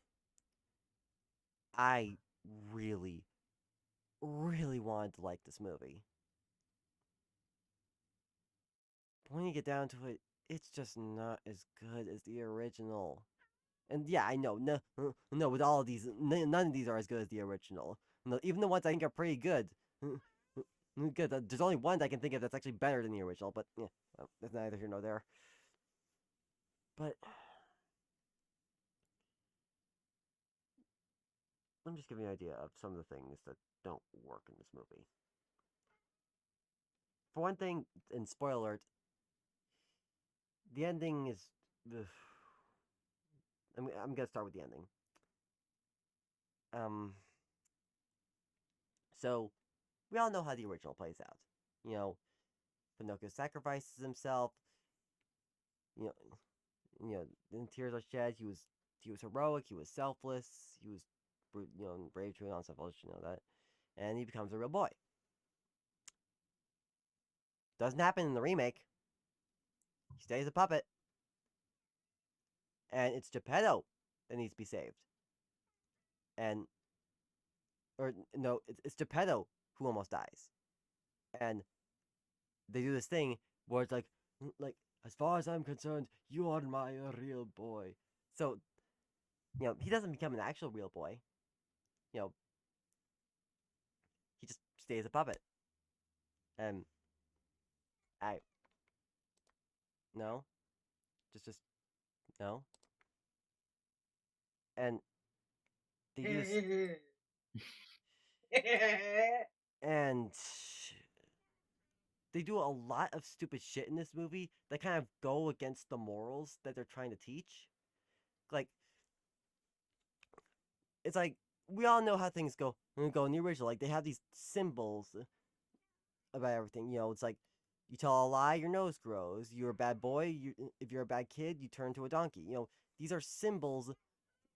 Speaker 3: I really, really wanted to like this movie. But when you get down to it, it's just not as good as the original. And yeah, I know, no, with all of these, none of these are as good as the original. No, even the ones I think are pretty good. Good. There's only one I can think of that's actually better than the original, but yeah, well, that's neither here nor there. But let me just give you an idea of some of the things that don't work in this movie. For one thing, and spoiler alert, the ending is. Ugh. I'm gonna start with the ending. Um. So, we all know how the original plays out. You know, Pinocchio sacrifices himself. You know, then tears are shed. He was heroic. He was selfless. He was, brave, true, and unselfish. You know that, and he becomes a real boy. Doesn't happen in the remake. He stays a puppet, and it's Geppetto that needs to be saved. And or no, it's Geppetto who almost dies, and they do this thing where it's like as far as I'm concerned, you are my real boy. So he doesn't become an actual real boy. You know, he just stays a puppet, and I no, just no, and they do this, and they do a lot of stupid shit in this movie that kind of go against the morals that they're trying to teach. Like, it's like we all know how things go in the original. Like they have these symbols about everything. It's like you tell a lie, your nose grows. You're a bad boy. If you're a bad kid, you turn to a donkey. These are symbols.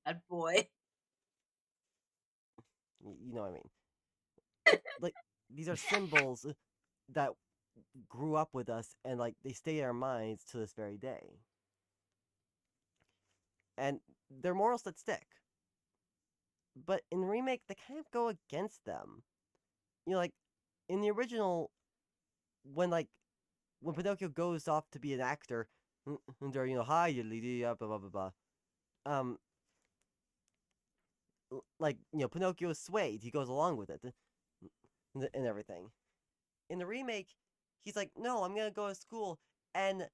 Speaker 2: Bad boy.
Speaker 3: You know what I mean? Like these are symbols that grew up with us and like they stay in our minds to this very day. And they're morals that stick. But in the remake, they kind of go against them. Like in the original, when when Pinocchio goes off to be an actor, and they're hi, blah blah blah blah. Um, Pinocchio is swayed. He goes along with it, and everything. In the remake, he's like, no, I'm gonna go to school, and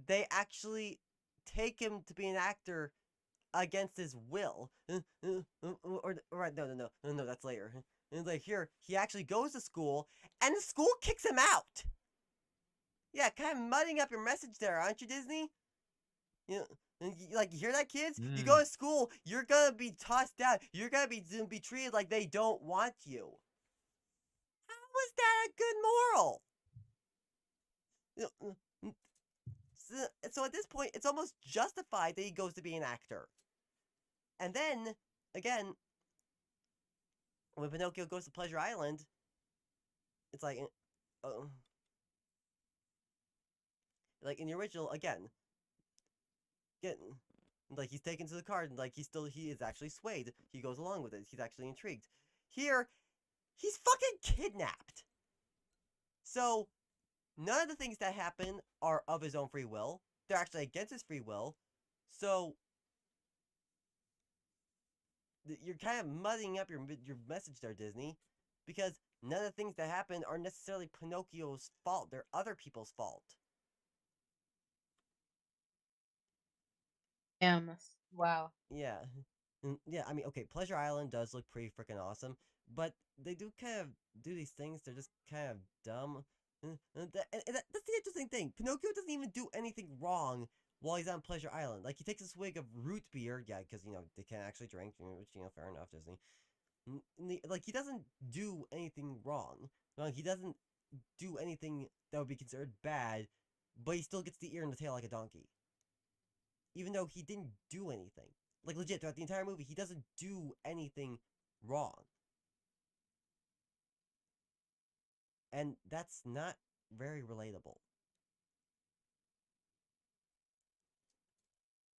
Speaker 3: they actually take him to be an actor against his will. Or right, no, that's later. And like here, he actually goes to school, and the school kicks him out. Yeah, kind of mudding up your message there, aren't you, Disney? You you hear that, kids? You go to school, you're gonna be tossed out. You're gonna be treated like they don't want you. How is that a good moral? So at this point, it's almost justified that he goes to be an actor. And then, again, when Pinocchio goes to Pleasure Island, it's like in the original, again, like he's taken to the card, and like he is actually swayed. He goes along with it. He's actually intrigued. Here, he's fucking kidnapped. So none of the things that happen are of his own free will. They're actually against his free will. So you're kind of muddying up your message there, Disney, because none of the things that happen are necessarily Pinocchio's fault. They're other people's fault.
Speaker 2: Wow.
Speaker 3: Yeah. Yeah, I mean, okay, Pleasure Island does look pretty freaking awesome, but they do kind of do these things. They're just kind of dumb. That's the interesting thing. Pinocchio doesn't even do anything wrong while he's on Pleasure Island. Like, he takes a swig of root beer. Yeah, because, they can't actually drink, which, fair enough, Disney. Like, he doesn't do anything wrong. Like, he doesn't do anything that would be considered bad, but he still gets the ear and the tail like a donkey. Even though he didn't do anything. Like, legit, throughout the entire movie, he doesn't do anything wrong. And that's not very relatable.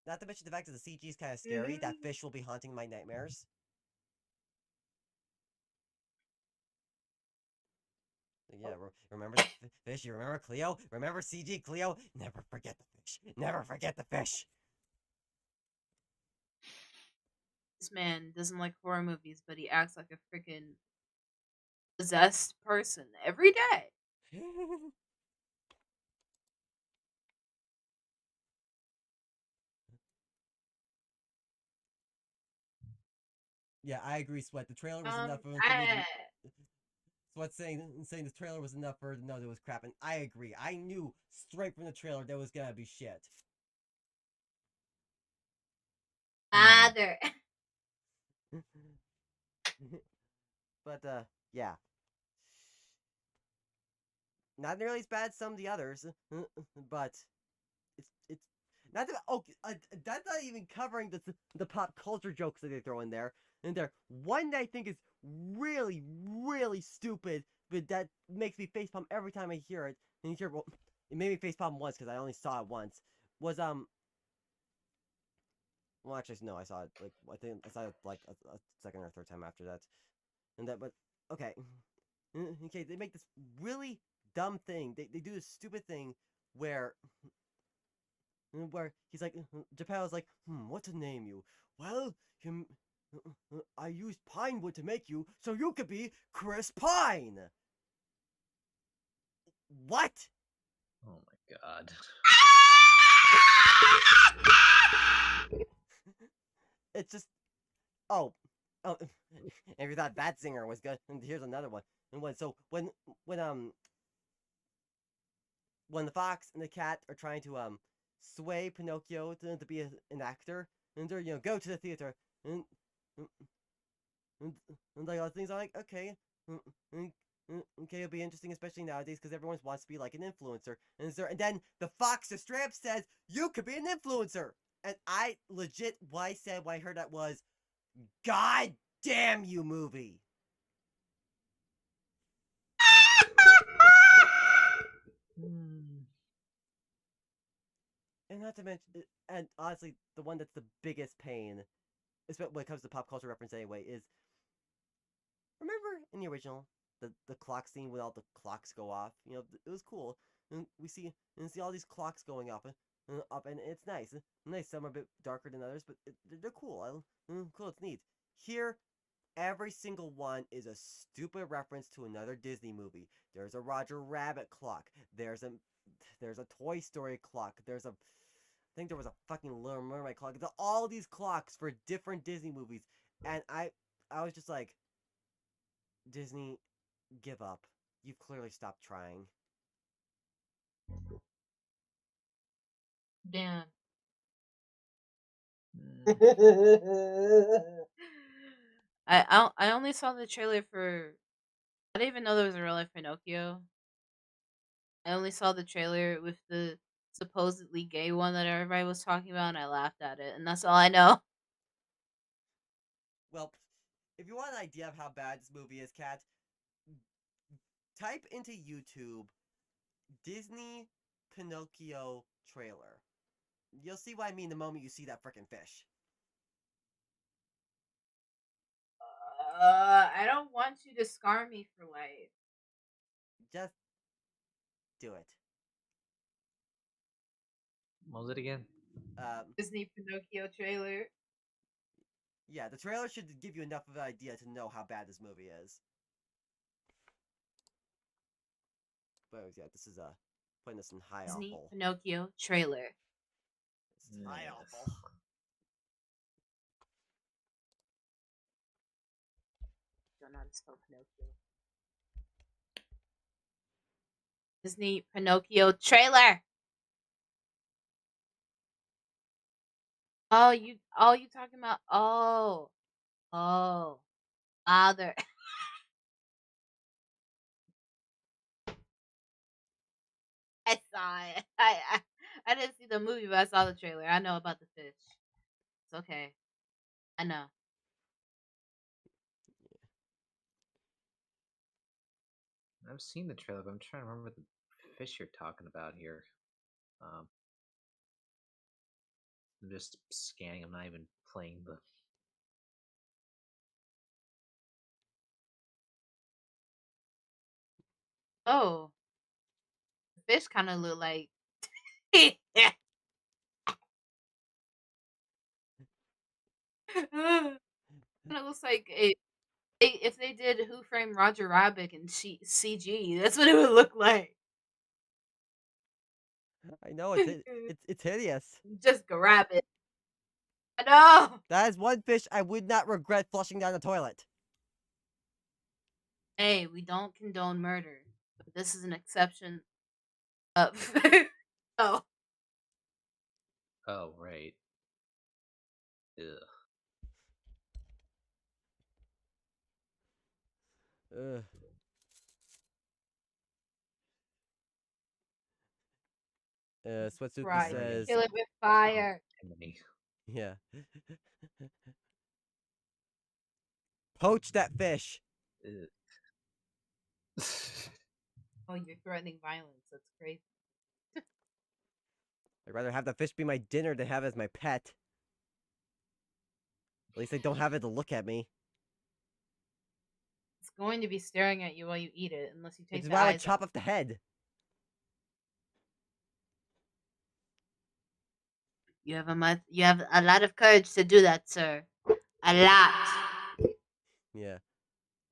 Speaker 3: Not to mention the fact that the CG is kind of scary. That fish will be haunting my nightmares. Yeah, remember the fish? You remember Cleo? Remember CG Cleo? Never forget the fish. Never forget the fish.
Speaker 2: This man doesn't like horror movies, but he acts like a freaking possessed person every day.
Speaker 3: Yeah, I agree, Sweat. The trailer was enough for me to. Sweat saying the trailer was enough for her to know that it was crap, and I agree. I knew straight from the trailer that it was gonna be shit.
Speaker 2: Father.
Speaker 3: But yeah, not nearly as bad as some of the others, but it's not that okay. That's not even covering the pop culture jokes that they throw in there. And there, one that I think is really really stupid, but that makes me facepalm every time I hear it. And you hear, well, it made me facepalm once because I only saw it once. Was well, actually no, I saw it like I think I saw it like a second or third time after that. And that, but okay, okay, they make this really dumb thing. They do this stupid thing where he's like, Geppetto's like, what to name you? Well, I used pine wood to make you, so you could be Chris Pine. What?
Speaker 1: Oh my god.
Speaker 3: It's just, oh, oh. If you thought that singer was good, here's another one. And when when the fox and the cat are trying to sway Pinocchio to be an actor, and they're go to the theater, and and, and like all things, I'm like, okay, okay, it'll be interesting, especially nowadays because everyone wants to be like an influencer, and then the fox just straight up says you could be an influencer, and I legit what I said when I heard that was, God damn you, movie. And not to mention, and honestly, the one that's the biggest pain, especially when it comes to pop culture reference anyway, is remember in the original the clock scene when all the clocks go off. It was cool, and we see all these clocks going up, and it's nice. Nice. Some are a bit darker than others, but they're cool. Cool. It's neat. Here, every single one is a stupid reference to another Disney movie. There's a Roger Rabbit clock. There's a Toy Story clock. I think there was a fucking Little Mermaid clock. All these clocks for different Disney movies, and I was just like, Disney, give up. You've clearly stopped trying.
Speaker 2: Damn. I only saw the trailer for. I didn't even know there was a real life Pinocchio. I only saw the trailer with the supposedly gay one that everybody was talking about, and I laughed at it, and that's all I know.
Speaker 3: Well, if you want an idea of how bad this movie is, Kat, type into YouTube Disney Pinocchio trailer. You'll see what I mean the moment you see that frickin' fish.
Speaker 2: I don't want you to scar me for life.
Speaker 3: Just do it.
Speaker 1: What was it again?
Speaker 2: Disney Pinocchio trailer.
Speaker 3: Yeah, the trailer should give you enough of an idea to know how bad this movie is. But yeah, this is putting this in high
Speaker 2: Disney
Speaker 3: awful.
Speaker 2: Pinocchio trailer.
Speaker 3: This is high
Speaker 1: Yes.
Speaker 3: awful.
Speaker 2: Don't know how to spell Pinocchio. Disney Pinocchio trailer. Oh, you talking about? Oh, other. I saw it. I didn't see the movie, but I saw the trailer. I know about the fish. It's okay. I know.
Speaker 1: I've seen the trailer, but I'm trying to remember the fish you're talking about here. Um, I'm just scanning. I'm not even playing the.
Speaker 2: Oh, the fish kind of look like. Kind of looks like if they did Who Framed Roger Rabbit in CG, that's what it would look like.
Speaker 3: I know it's hideous.
Speaker 2: Just grab it. I know.
Speaker 3: That is one fish I would not regret flushing down the toilet.
Speaker 2: Hey, we don't condone murder, but this is an exception. Of oh,
Speaker 1: Oh, right. Ugh.
Speaker 3: Ugh. Sweatsuki
Speaker 2: right.
Speaker 3: says,
Speaker 2: Kill it with fire.
Speaker 1: Too
Speaker 3: yeah. Poach that fish.
Speaker 1: many.
Speaker 2: Oh, you're threatening violence. That's crazy.
Speaker 3: I'd rather have the fish be my dinner than have it as my pet. At least I don't have it to look at me.
Speaker 2: It's going to be staring at you while you eat it, unless you
Speaker 3: Which
Speaker 2: take
Speaker 3: is
Speaker 2: the
Speaker 3: why I would
Speaker 2: eyes
Speaker 3: chop
Speaker 2: off.
Speaker 3: off the head.
Speaker 6: You have a lot of courage to do that, sir. A lot.
Speaker 3: Yeah.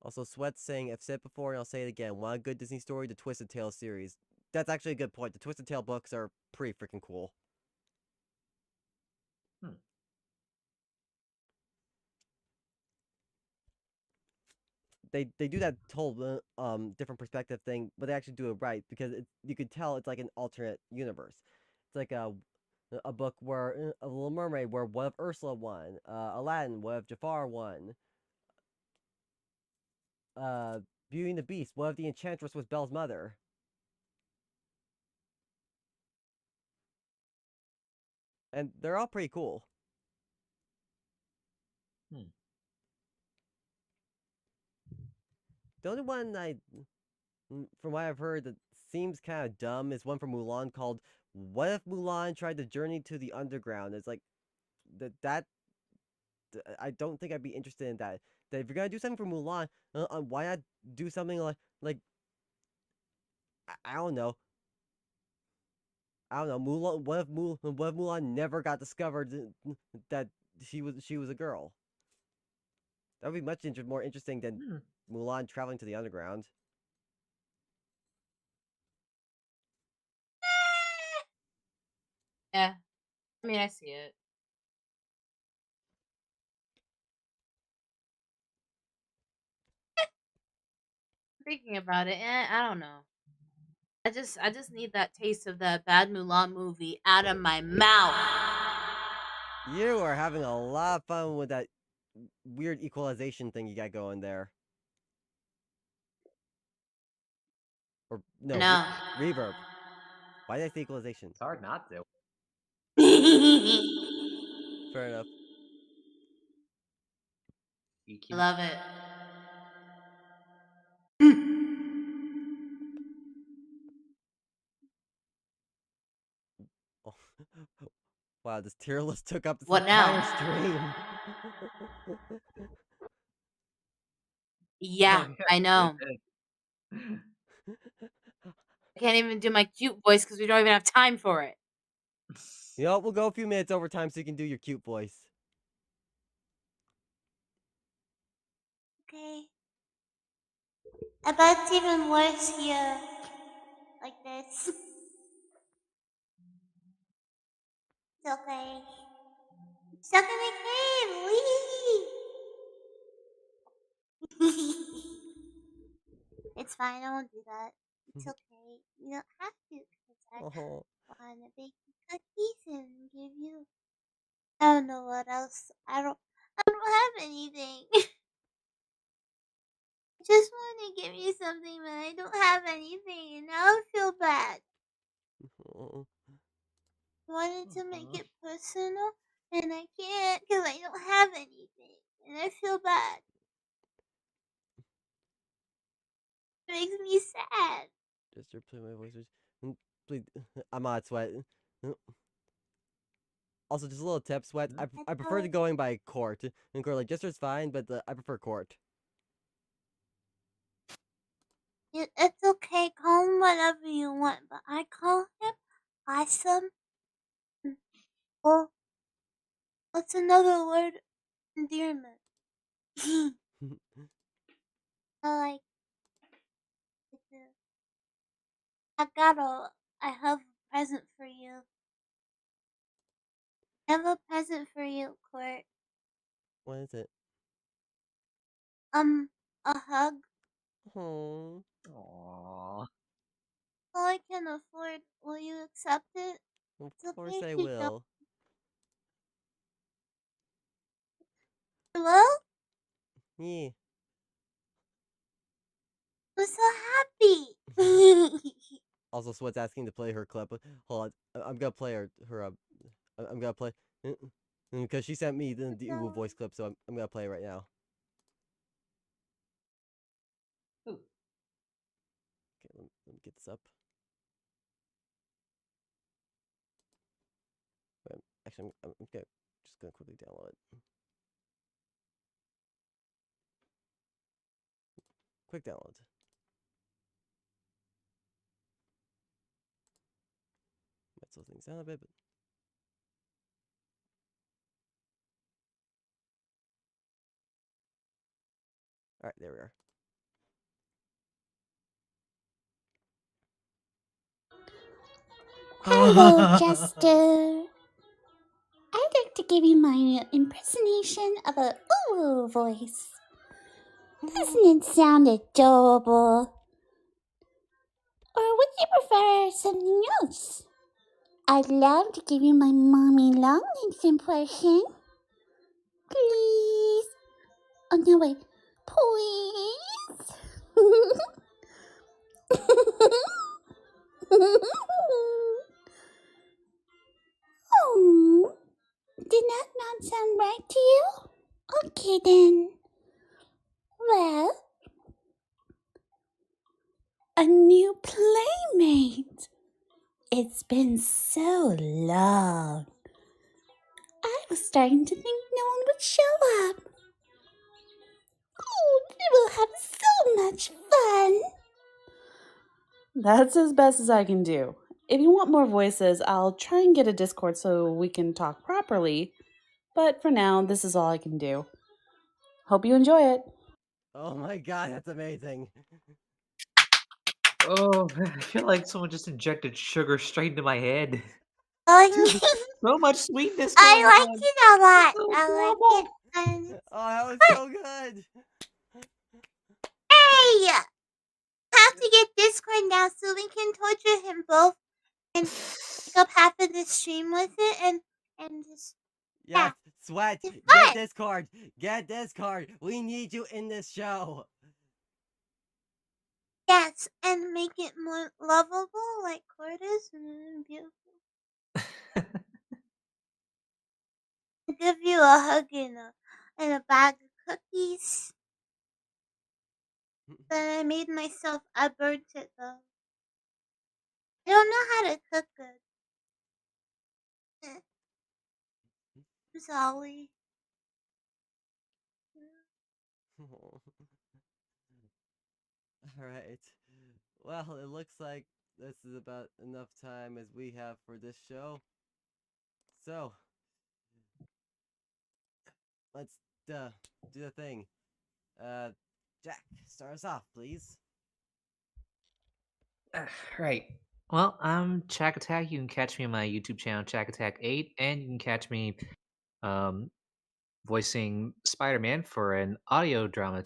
Speaker 3: Also, Sweat's saying, I've said it before and I'll say it again. Want a good Disney story? The Twisted Tale series. That's actually a good point. The Twisted Tale books are pretty freaking cool.
Speaker 1: Hmm.
Speaker 3: They do that whole different perspective thing, but they actually do it right because you could tell it's like an alternate universe. It's like a book where a Little Mermaid where one of Ursula won, Aladdin one of Jafar won, Beauty and the Beast one of the Enchantress was Belle's mother. And they're all pretty cool.
Speaker 1: Hmm.
Speaker 3: The only one from what I've heard, that seems kind of dumb is one from Mulan called "What If Mulan Tried to Journey to the Underground?" It's like that. I don't think I'd be interested in that. That if you're gonna do something for Mulan, why not do something like I don't know. I don't know. Mulan. What if Mulan never got discovered that she was a girl? That would be much more interesting than
Speaker 1: Hmm.
Speaker 3: Mulan traveling to the underground.
Speaker 2: Yeah, I mean, I see it. Thinking about it, I don't know. I just need that taste of that bad Mulan movie out of my mouth.
Speaker 3: You are having a lot of fun with that weird equalization thing you got going there. Or no,
Speaker 6: No.
Speaker 3: reverb. Why did I say equalization?
Speaker 1: It's hard not to.
Speaker 3: Fair enough.
Speaker 1: EQ.
Speaker 6: Love it.
Speaker 3: Oh. Wow, this tier list took up this
Speaker 6: What now?
Speaker 3: entire stream.
Speaker 6: Yeah,
Speaker 1: Oh, yeah,
Speaker 6: I
Speaker 1: it
Speaker 6: know.
Speaker 1: did.
Speaker 6: I can't even do my cute voice because we don't even have time for it.
Speaker 3: You know, we'll go a few minutes over time so you can do your cute voice.
Speaker 6: Okay. But it's even worse here. Like this. It's okay. Stuck in the cave. Wee. It's fine. I won't do that. It's okay. You don't have to because I
Speaker 3: Oh,
Speaker 6: want to bake you cookies and give you. I don't know what else. I don't have anything. I just want to give you something, but I don't have anything, and now I feel bad.
Speaker 3: oh.
Speaker 6: I wanted to make it personal, and I can't because I don't have anything, and I feel bad. It makes me sad.
Speaker 3: Jester, play my voice. Please, I'm on Sweat. Also, just a little tip, Sweat. I prefer to going by court. And court, like, Jester's fine, but I prefer court.
Speaker 6: It's okay. Call awesome. Well, what's another word? Endearment. I like it too. I have a present for you. I have a present for you, Court.
Speaker 3: What is it?
Speaker 6: A hug.
Speaker 3: Oh.
Speaker 1: Aww.
Speaker 6: All I can afford. Will you accept it?
Speaker 3: Of
Speaker 6: It's
Speaker 3: course
Speaker 6: okay
Speaker 3: I
Speaker 6: if you don't.
Speaker 3: will.
Speaker 6: Hello?
Speaker 3: Yeah.
Speaker 6: I'm so happy.
Speaker 3: Also, Sweat's asking to play her clip. Hold on. I'm gonna play her I'm gonna play because she sent me the Uwu voice clip, so I'm gonna play it right now.
Speaker 1: Ooh.
Speaker 3: Okay, let me get this up. Wait, actually, I'm gonna just gonna quickly download it. Quick download. Might slow things down a bit, but all right, there we are.
Speaker 6: Hello, Jester. I'd like to give you my impersonation of a ooh voice. Doesn't it sound adorable? Or would you prefer something else? I'd love to give you my mommy longlegs impression. Please. Oh, no, wait. Please. Oh, did that not sound right to you? Okay, then. Well, a new playmate. It's been so long. I was starting to think no one would show up. Oh, we will have so much fun.
Speaker 7: That's as best as I can do. If you want more voices, I'll try and get a Discord so we can talk properly. But for now, this is all I can do. Hope you enjoy it.
Speaker 3: Oh my god, that's amazing.
Speaker 1: Oh, I feel like someone just injected sugar straight into my head.
Speaker 6: Oh,
Speaker 1: So much sweetness
Speaker 6: I
Speaker 1: going
Speaker 6: like
Speaker 1: on.
Speaker 6: it a lot.
Speaker 1: So
Speaker 6: I like it.
Speaker 1: adorable.
Speaker 6: And
Speaker 3: Oh, that was so good.
Speaker 6: hey, have to get Discord now so we can torture him both and take up half of the stream with it and just
Speaker 3: Yes, Sweat,
Speaker 6: it's
Speaker 3: get
Speaker 6: fun.
Speaker 3: Discord. Get Discord. We need you in this show.
Speaker 6: Yes, and make it more lovable like Court is and beautiful. I'll give you a hug and a bag of cookies. That I made myself. I burnt it though. I don't know how to cook good. I'm sorry.
Speaker 3: Alright. Well, it looks like this is about enough time as we have for this show. So, let's do the thing. Jack, start us off, please.
Speaker 1: Right. Well, I'm Chack Attack. You can catch me on my YouTube channel, Chack Attack 8, and you can catch me um, voicing Spider-Man for an audio drama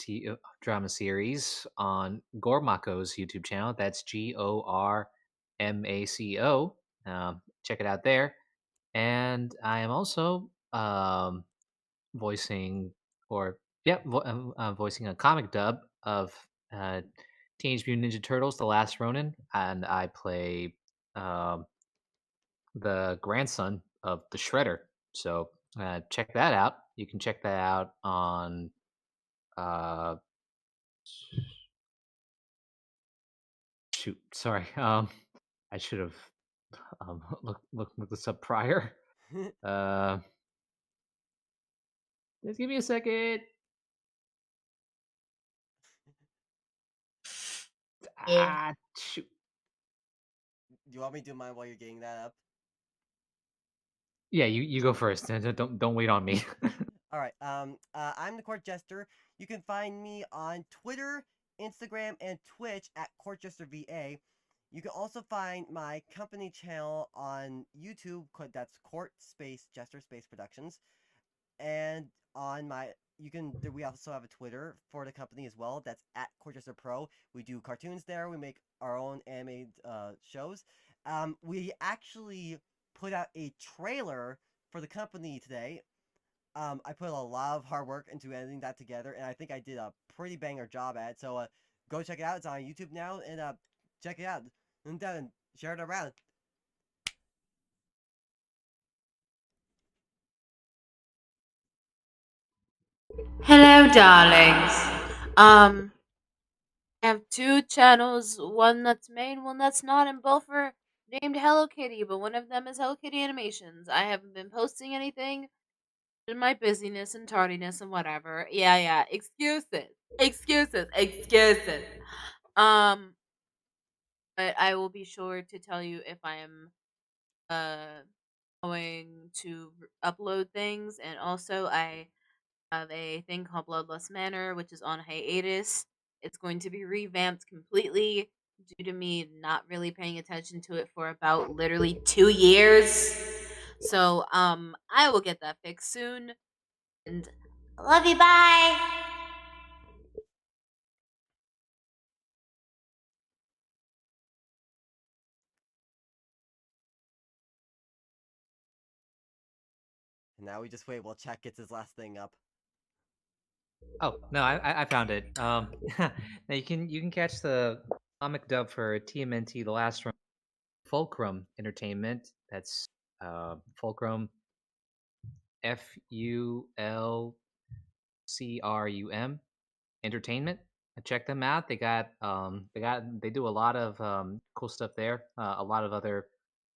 Speaker 1: series on Gormaco's YouTube channel. That's Gormaco. Check it out there. And I am also voicing, voicing a comic dub of uh, Teenage Mutant Ninja Turtles: The Last Ronin, and I play um, the grandson of the Shredder. So check that out. You can check that out on. Uh, Shoot, sorry. I should have looked this up prior. Uh, just give me a second.
Speaker 4: Yeah.
Speaker 1: Shoot.
Speaker 3: Do you want me to do mine while you're getting that up?
Speaker 1: Yeah, you go first. Don't wait on me.
Speaker 3: All right. I'm the Court Jester. You can find me on Twitter, Instagram, and Twitch at Court Jester VA. You can also find my company channel on YouTube. That's Court Space Jester Space Productions, and on my we also have a Twitter for the company as well. That's at Court Jester Pro. We do cartoons there. We make our own animated shows. We actually put out a trailer for the company today. I put a lot of hard work into editing that together, and I think I did a pretty banger job at it. So go check it out. It's on YouTube now, and check it out. And then share it around.
Speaker 2: Hello, darlings. I have two channels, one that's main, one that's not, and both are named Hello Kitty, but one of them is Hello Kitty Animations. I haven't been posting anything in my busyness and tardiness and whatever. Yeah. Excuses. Um, but I will be sure to tell you if I am uh going to upload things, and also I have a thing called Bloodlust Manor, which is on hiatus. It's going to be revamped completely due to me not really paying attention to it for about literally 2 years. So, I will get that fixed soon. And love you, bye!
Speaker 3: And now we just wait while Chat gets his last thing up.
Speaker 1: Oh no, I found it. Now you can catch the comic dub for TMNT The Last Run, Fulcrum Entertainment. That's Fulcrum, FULCRUM Entertainment. Check them out. They do a lot of cool stuff there. A lot of other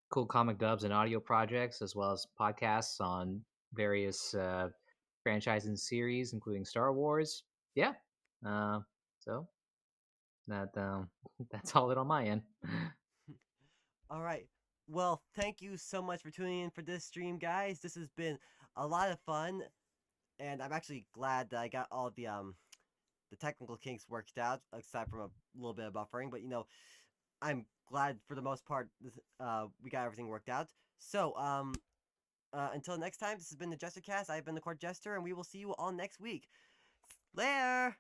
Speaker 1: cool comic dubs and audio projects, as well as podcasts on various franchises and series, including Star Wars. Yeah. Uh, so that that's all it on my end.
Speaker 3: All right. Well, thank you so much for tuning in for this stream, guys. This has been a lot of fun, and I'm actually glad that I got all the technical kinks worked out, aside from a little bit of buffering. But I'm glad for the most part we got everything worked out. So until next time, this has been the JesterCast. I've been the Court Jester, and we will see you all next week. Later.